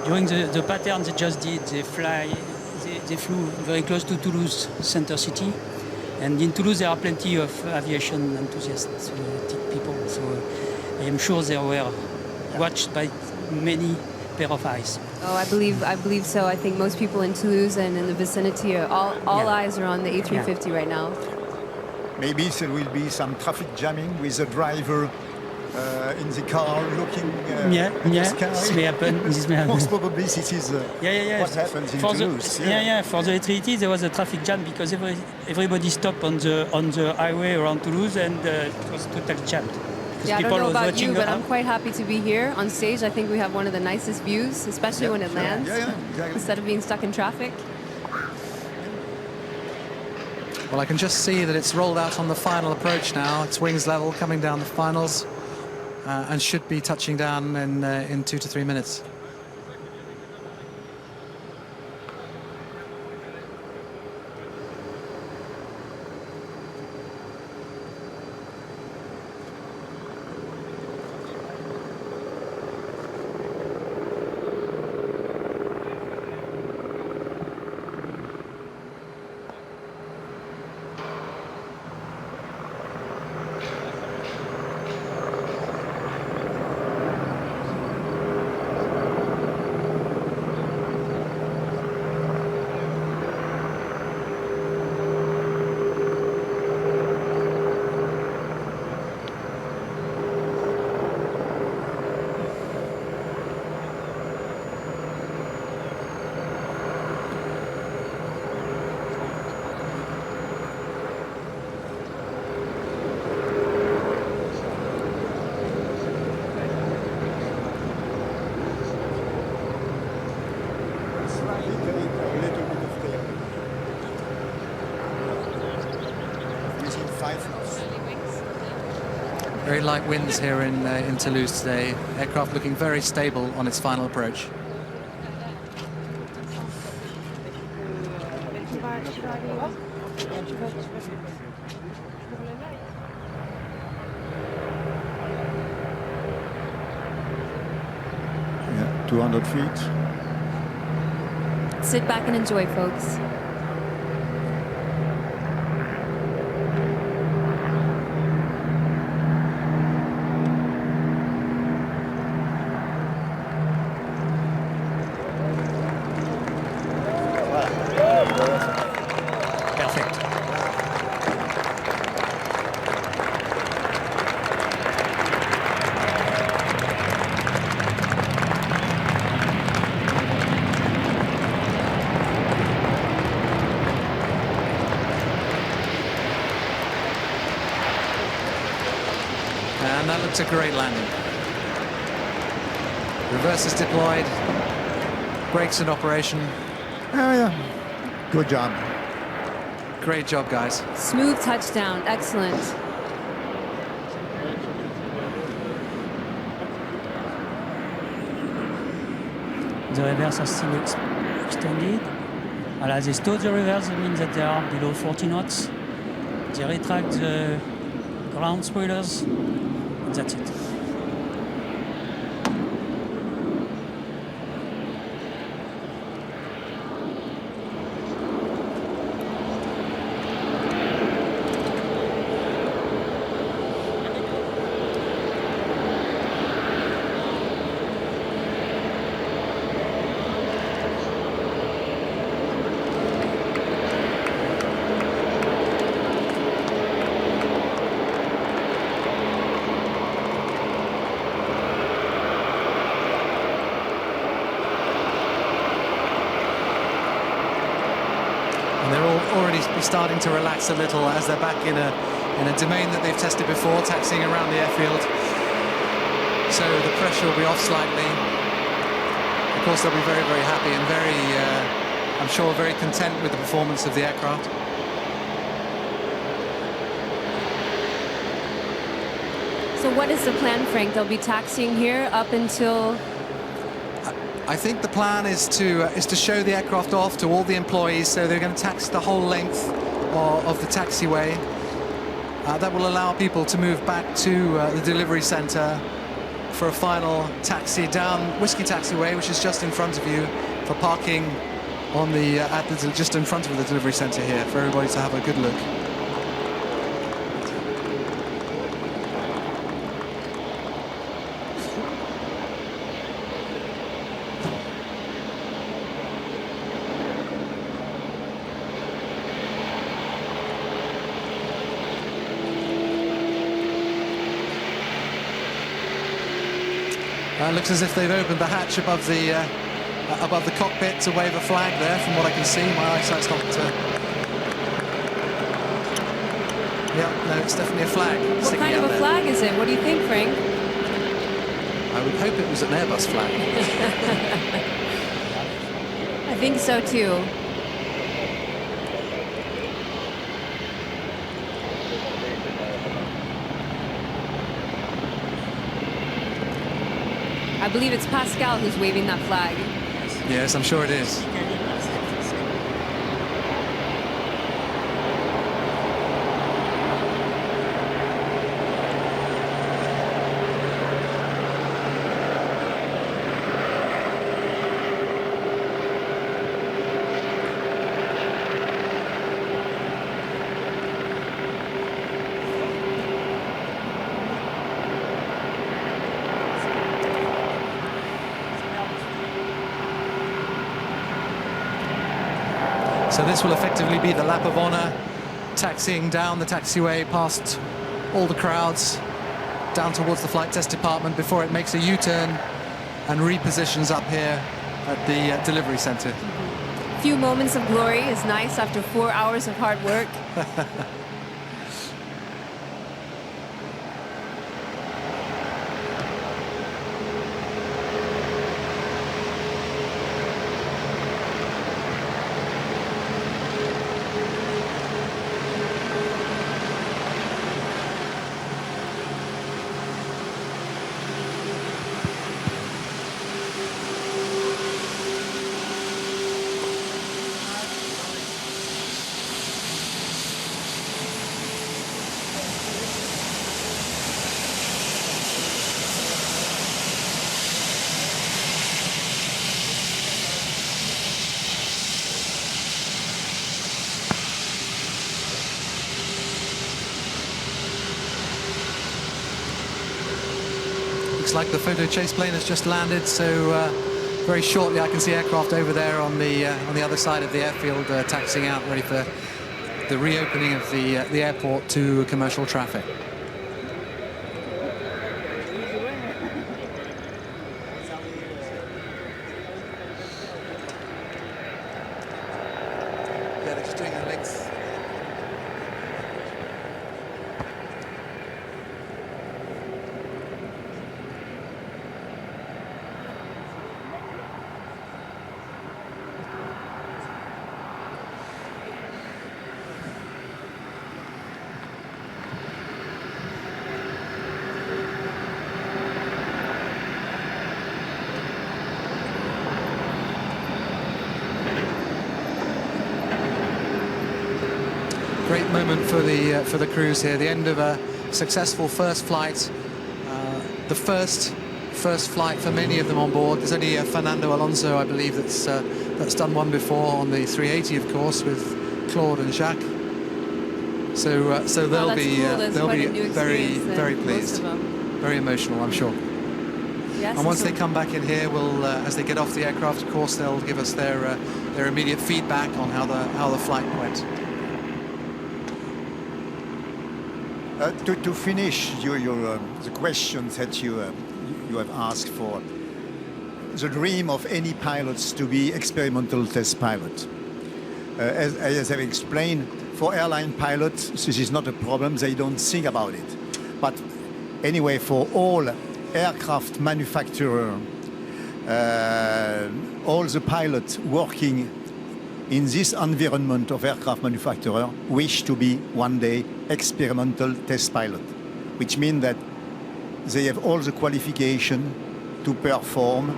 During the pattern they just did, they flew very close to Toulouse, center city. And in Toulouse there are plenty of aviation enthusiasts, people. So I am sure they were watched by many pair of eyes. Oh, I believe so. I think most people in Toulouse and in the vicinity, all eyes are on the A350 right now. Maybe there will be some traffic jamming with the driver in the car looking at the sky. This may happen. Most probably this is what happens in Toulouse. For the A380 there was a traffic jam because everybody stopped on the highway around Toulouse and it was totally jammed. Yeah, I don't know about you, but I'm quite happy to be here on stage. I think we have one of the nicest views, especially when it lands, instead of being stuck in traffic. Well, I can just see that it's rolled out on the final approach now. It's wings level, coming down the finals, and should be touching down in 2 to 3 minutes. Very light winds here in Toulouse today. Aircraft looking very stable on its final approach. Yeah, 200 feet. Sit back and enjoy, folks. And that looks a great landing. Reverse is deployed, brakes in operation. Oh yeah, good job. Great job, guys. Smooth touchdown, excellent. The reverse are still extended. As they stop the reverse, it means that they are below 40 knots. They retract the ground spoilers, and that's it. And they're all already starting to relax a little as they're back in a domain that they've tested before, taxiing around the airfield. So the pressure will be off slightly. Of course, they'll be very, very happy and very, I'm sure, very content with the performance of the aircraft. So what is the plan, Frank? They'll be taxiing here up until... I think the plan is to show the aircraft off to all the employees, so they're going to taxi the whole length of the taxiway. That will allow people to move back to the delivery center for a final taxi down Whiskey Taxiway, which is just in front of you, for parking on the just in front of the delivery center here, for everybody to have a good look. Looks as if they've opened the hatch above the cockpit to wave a flag there, from what I can see. My eyesight's not... Yeah, no, it's definitely a flag. What kind of a flag is it? What do you think, Frank? I would hope it was an Airbus flag. I think so too. I believe it's Pascal who's waving that flag. Yes, I'm sure it is. So this will effectively be the lap of honor, taxiing down the taxiway past all the crowds, down towards the flight test department before it makes a U-turn and repositions up here at the delivery center. A few moments of glory is nice after 4 hours of hard work. Looks like the photo chase plane has just landed, so very shortly I can see aircraft over there on the other side of the airfield taxiing out, ready for the reopening of the airport to commercial traffic. Yeah, they're just doing their legs. Great moment for the crews here. The end of a successful first flight. The first flight for many of them on board. There's only Fernando Alonso, I believe, that's done one before on the 380, of course, with Claude and Jacques. So they'll be very pleased, very emotional, I'm sure. Yes, and once they come back in here, we'll as they get off the aircraft, of course, they'll give us their immediate feedback on how the flight went. To finish the questions that you have asked for, the dream of any pilots to be experimental test pilot. As I've explained, for airline pilots, this is not a problem. They don't think about it. But anyway, for all aircraft manufacturers, all the pilots working in this environment of aircraft manufacturer wish to be one day experimental test pilot, which means that they have all the qualification to perform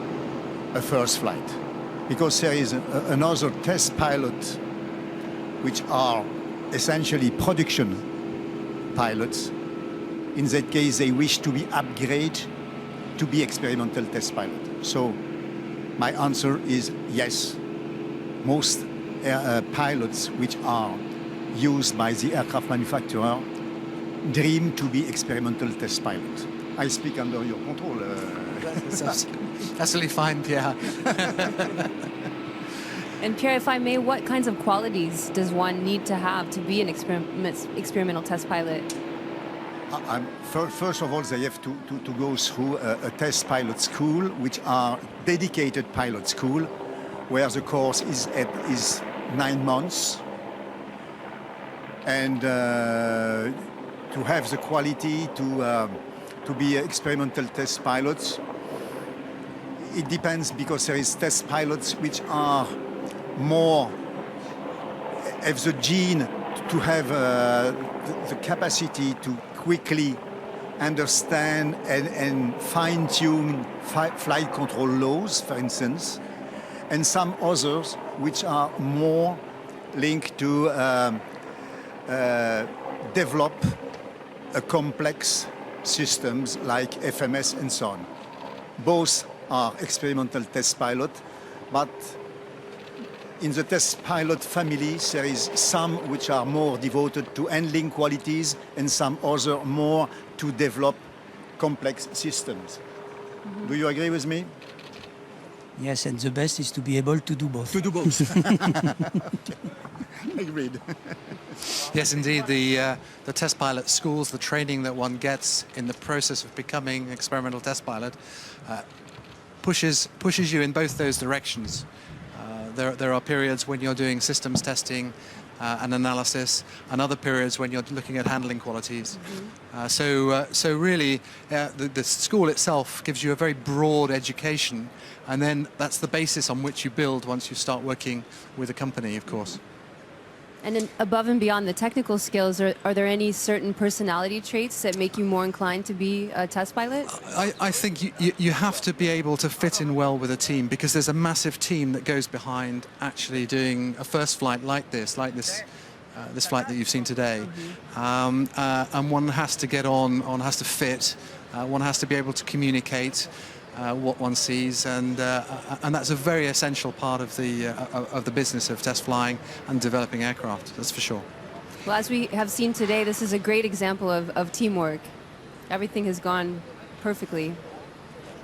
a first flight. Because there is another test pilot which are essentially production pilots. In that case, they wish to be upgraded to be experimental test pilot. So my answer is yes. Most pilots which are used by the aircraft manufacturer dream to be experimental test pilot. I speak under your control. That's absolutely fine, Pierre. And Pierre, if I may, what kinds of qualities does one need to have to be an experimental test pilot? First of all, they have to go through a test pilot school, which are dedicated pilot school, where the course is 9 months. And to have the quality to be experimental test pilots. It depends, because there is test pilots which are more have the gene to have the capacity to quickly understand and fine-tune flight control laws, for instance, and some others which are more linked to develop a complex systems like FMS and so on. Both are experimental test pilot, but in the test pilot families, there is some which are more devoted to handling qualities and some other more to develop complex systems. Mm-hmm. Do you agree with me? Yes, and the best is to be able to do both. To do both. Agreed. Yes, indeed. The test pilot schools, the training that one gets in the process of becoming an experimental test pilot, pushes you in both those directions. There are periods when you're doing systems testing and analysis, and other periods when you're looking at handling qualities. Mm-hmm. So really, the school itself gives you a very broad education, and then that's the basis on which you build once you start working with a company, of course. And then above and beyond the technical skills, are there any certain personality traits that make you more inclined to be a test pilot? I think you have to be able to fit in well with a team, because there's a massive team that goes behind actually doing a first flight like this this flight that you've seen today. Mm-hmm. And one has to get on, one has to fit, one has to be able to communicate what one sees, and that's a very essential part of the business of test flying and developing aircraft, that's for sure. Well, as we have seen today, this is a great example of teamwork. Everything has gone perfectly.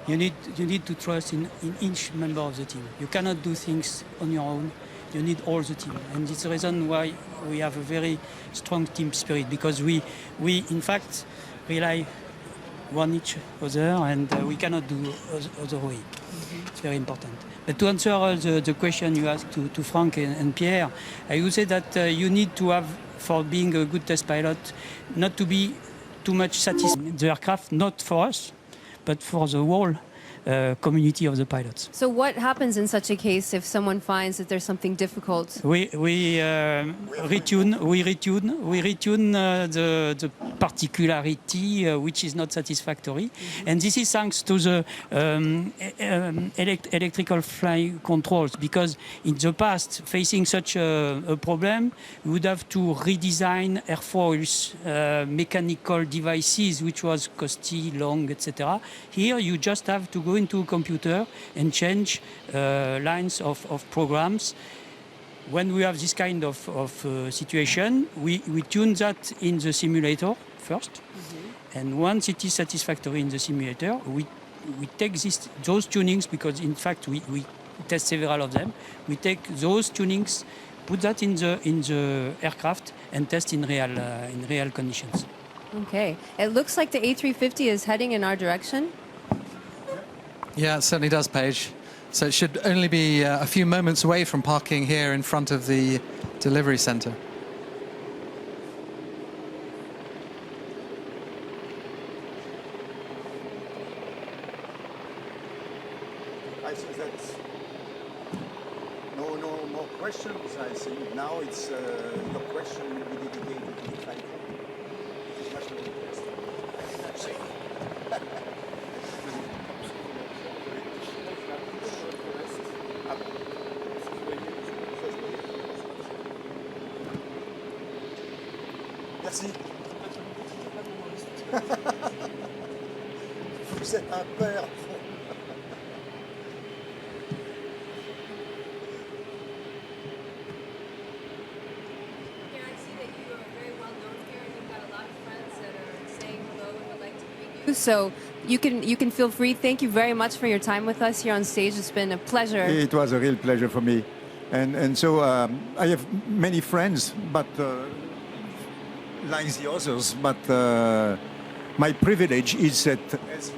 You need to trust in each member of the team. You cannot do things on your own. You need all the team, and it's the reason why we have a very strong team spirit, because we in fact rely on each other, and we cannot do other way. Mm-hmm. It's very important. But to answer the question you asked to Frank and Pierre, I would say that you need to have, for being a good test pilot, not to be too much satisfied with the aircraft, not for us, but for the whole community of the pilots. So what happens in such a case if someone finds that there's something difficult? We retune the particularity which is not satisfactory, mm-hmm. and this is thanks to the electrical flight controls, because in the past, facing such a problem, we would have to redesign airfoils, mechanical devices, which was costly, long, etc. Here you just have to go into a computer and change lines of programs. When we have this kind of situation, we tune that in the simulator first, mm-hmm. and once it is satisfactory in the simulator, we take those tunings, because in fact we test several of them. We take those tunings, put that in the aircraft, and test in real conditions. Okay, it looks like the A350 is heading in our direction. Yeah, it certainly does, Paige. So it should only be a few moments away from parking here in front of the delivery center. I think that's no more questions. I think now it's your question will be dedicated to the flight. It's much more interesting. Merci. Vous êtes un père. So you can feel free. Thank you very much for your time with us here on stage. It's been a pleasure. It was a real pleasure for me. And so I have many friends, but like the others, but my privilege is that, as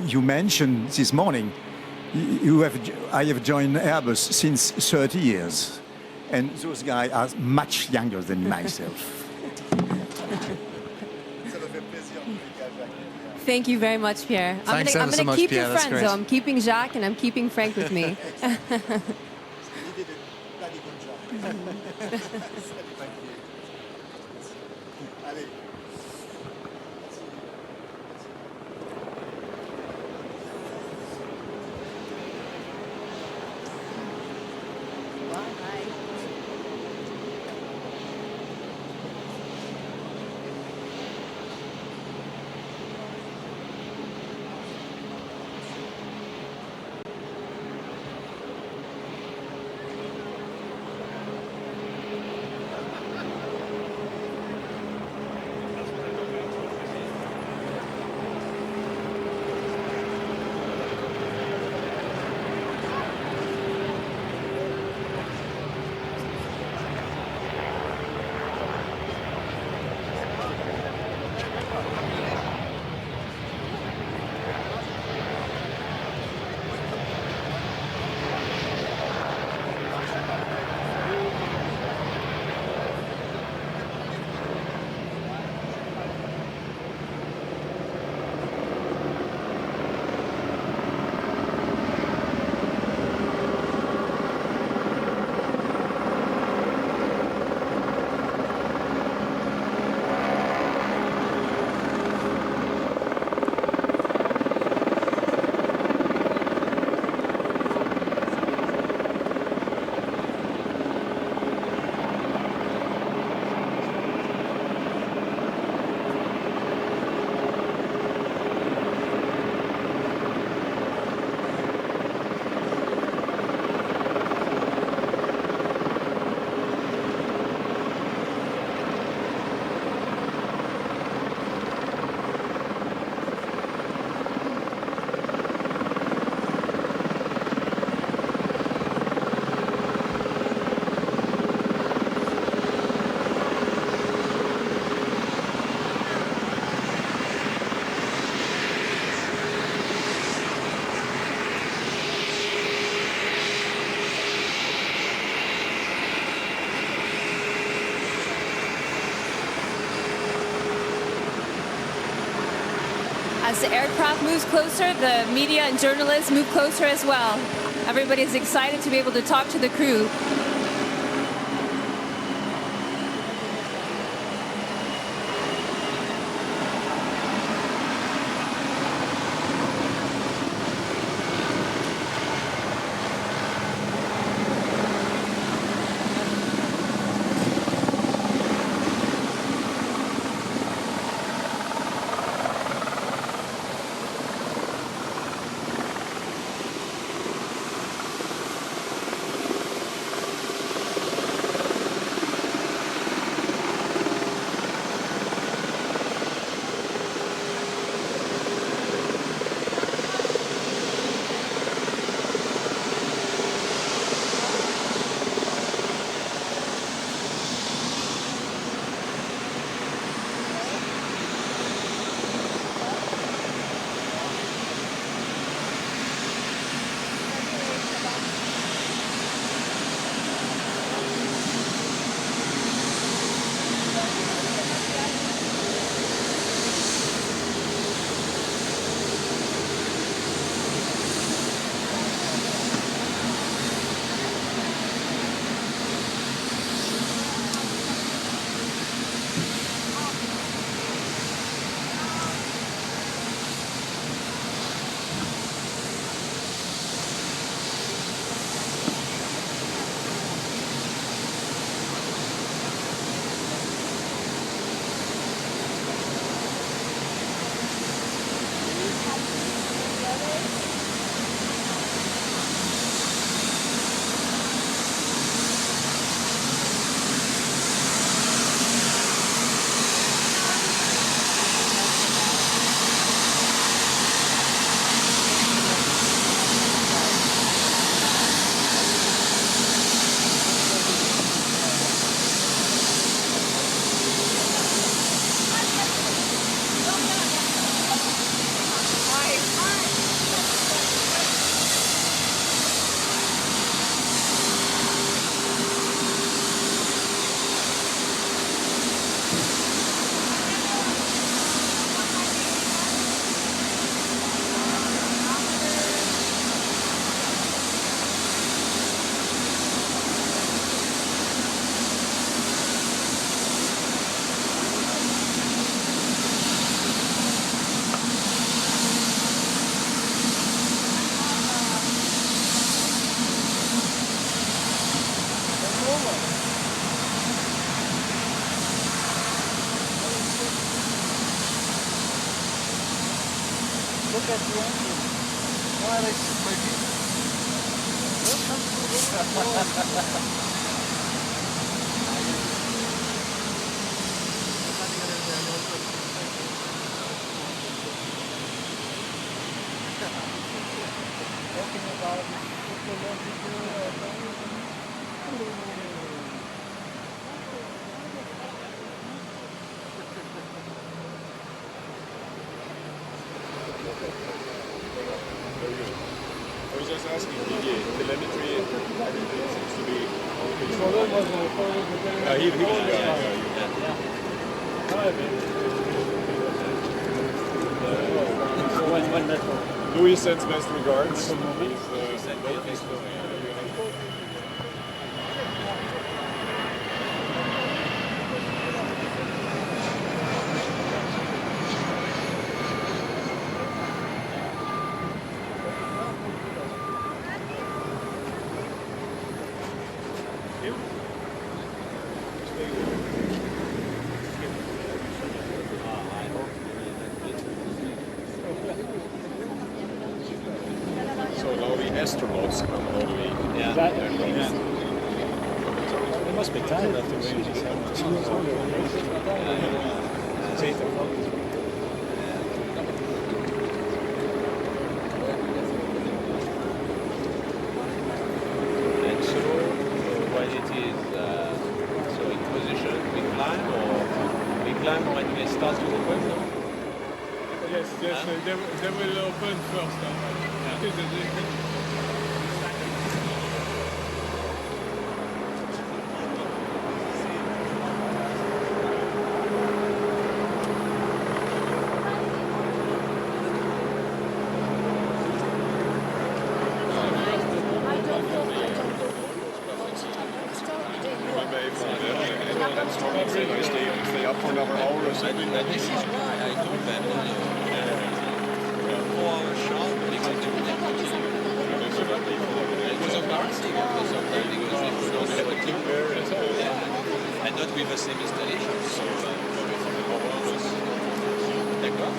you mentioned this morning, I have joined Airbus since 30 years, and those guys are much younger than myself. Thank you very much, Pierre. Thanks I'm ever so going to much, keep Pierre. your That's friends, great. so I'm keeping Jacques and I'm keeping Frank with me. As the aircraft moves closer, the media and journalists move closer as well. Everybody is excited to be able to talk to the crew. Look at the engine. Why they smoking? Talking about I was just asking Didier, telemetry, everything seems to be okay. Louis sends best regards. So now the astronauts come all the way. Yeah. They must be tired after wearing these helmets. It's 8 o'clock. And so when it is so in position, we climb or anyway start to open, no? Yes, they will open first. Stay up for another hour or something. This is why I told them 4 hours sharp, they will do that. It was embarrassing after some time because they could only have a clip there and not with the same installation. So, d'accord.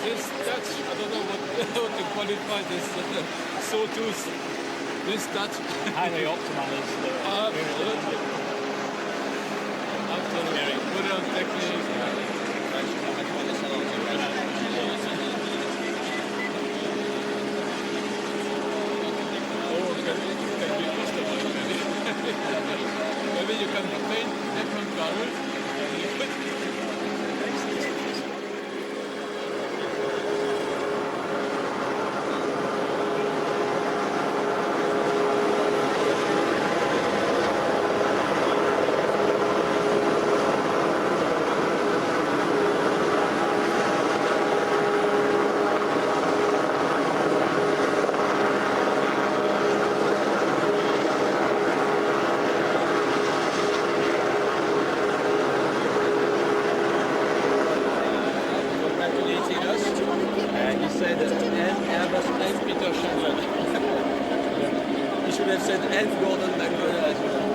This touch, I don't know what to qualify this sawtooth, this touch. Highly optimized. Absolutely. Put it on technique. Or can be customized maybe. Maybe you can paint different colors. have said and Gordon McDonald as well.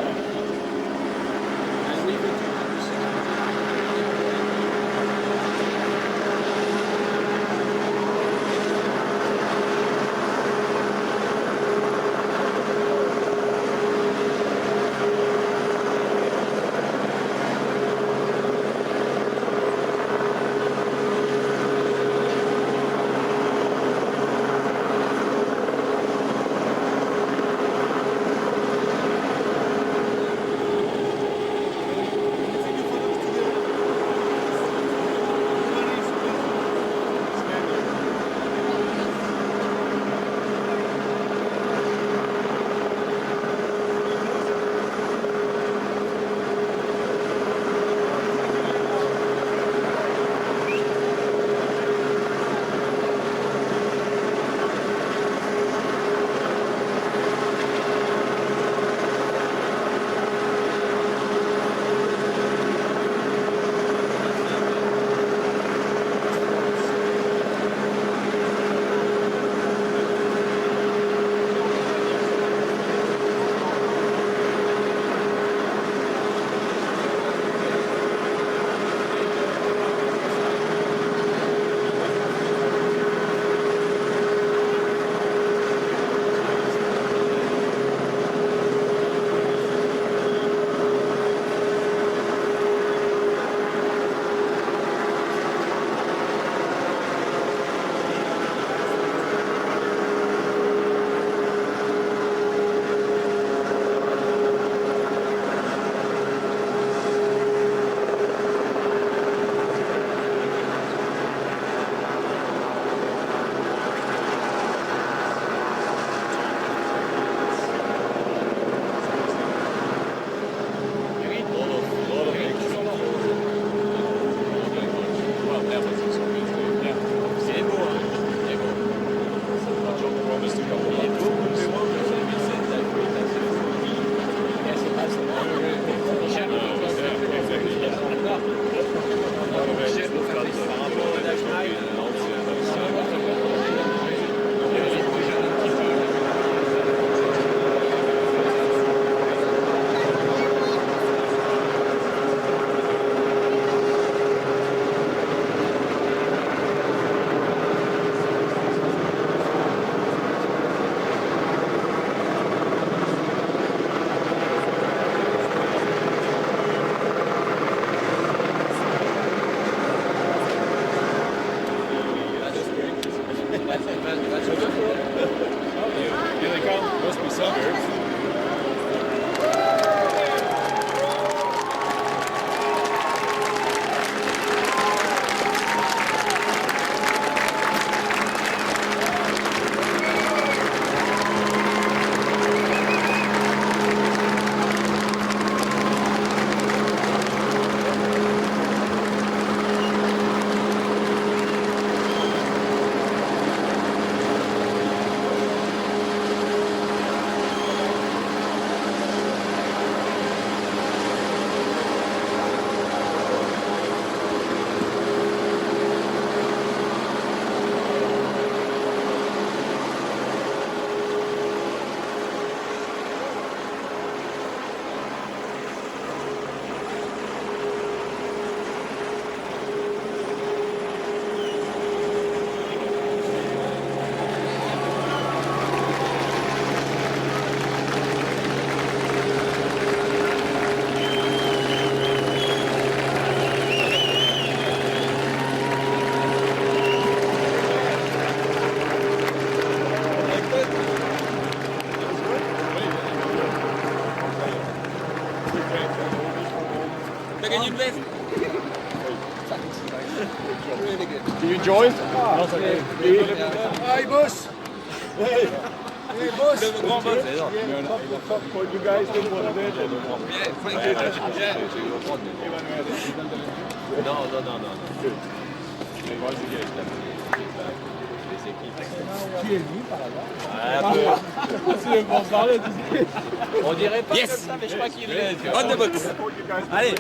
And we will Here they come. Must be suburbs. Do you enjoy? Hi, boss. Hey. Hey, boss. You guys did what I did. Non. Good. Qui est lui par là? On dirait pas comme ça, mais je crois qu'il l'est. On the box. Allez.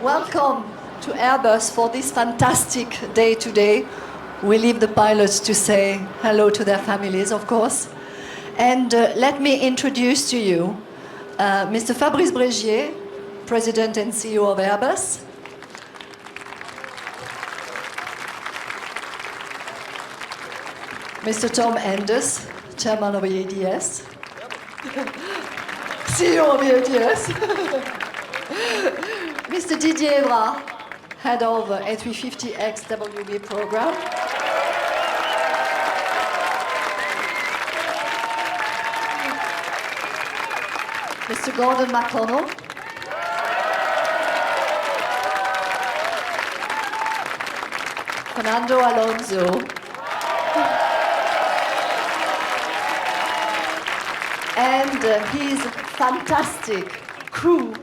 Welcome to Airbus for this fantastic day today. We leave the pilots to say hello to their families, of course. And let me introduce to you Mr. Fabrice Brégier, President and CEO of Airbus. Mr. Tom Enders, Chairman of the ADS. CEO of the ADS. Mr. Didier Evrard, Head of A350 XWB program. Mr. Gordon McConnell. Fernando Alonso. And his fantastic crew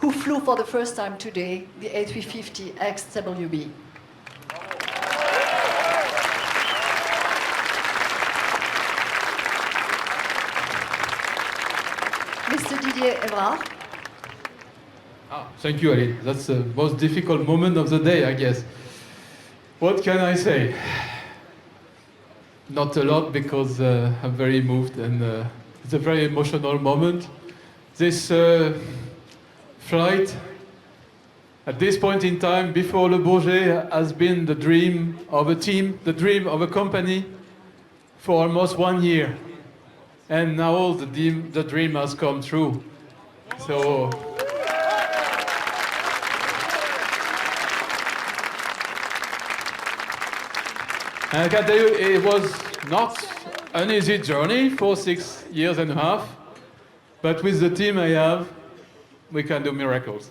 who flew for the first time today, the A350 XWB. Mr. Didier Evrard. Thank you, Ali. That's the most difficult moment of the day, I guess. What can I say? Not a lot, because I'm very moved, and it's a very emotional moment. This flight, at this point in time, before Le Bourget, has been the dream of a team, the dream of a company for almost 1 year. And now the dream has come true. So, and I can tell you, it was not an easy journey for 6 years and a half, but with the team I have, we can do miracles.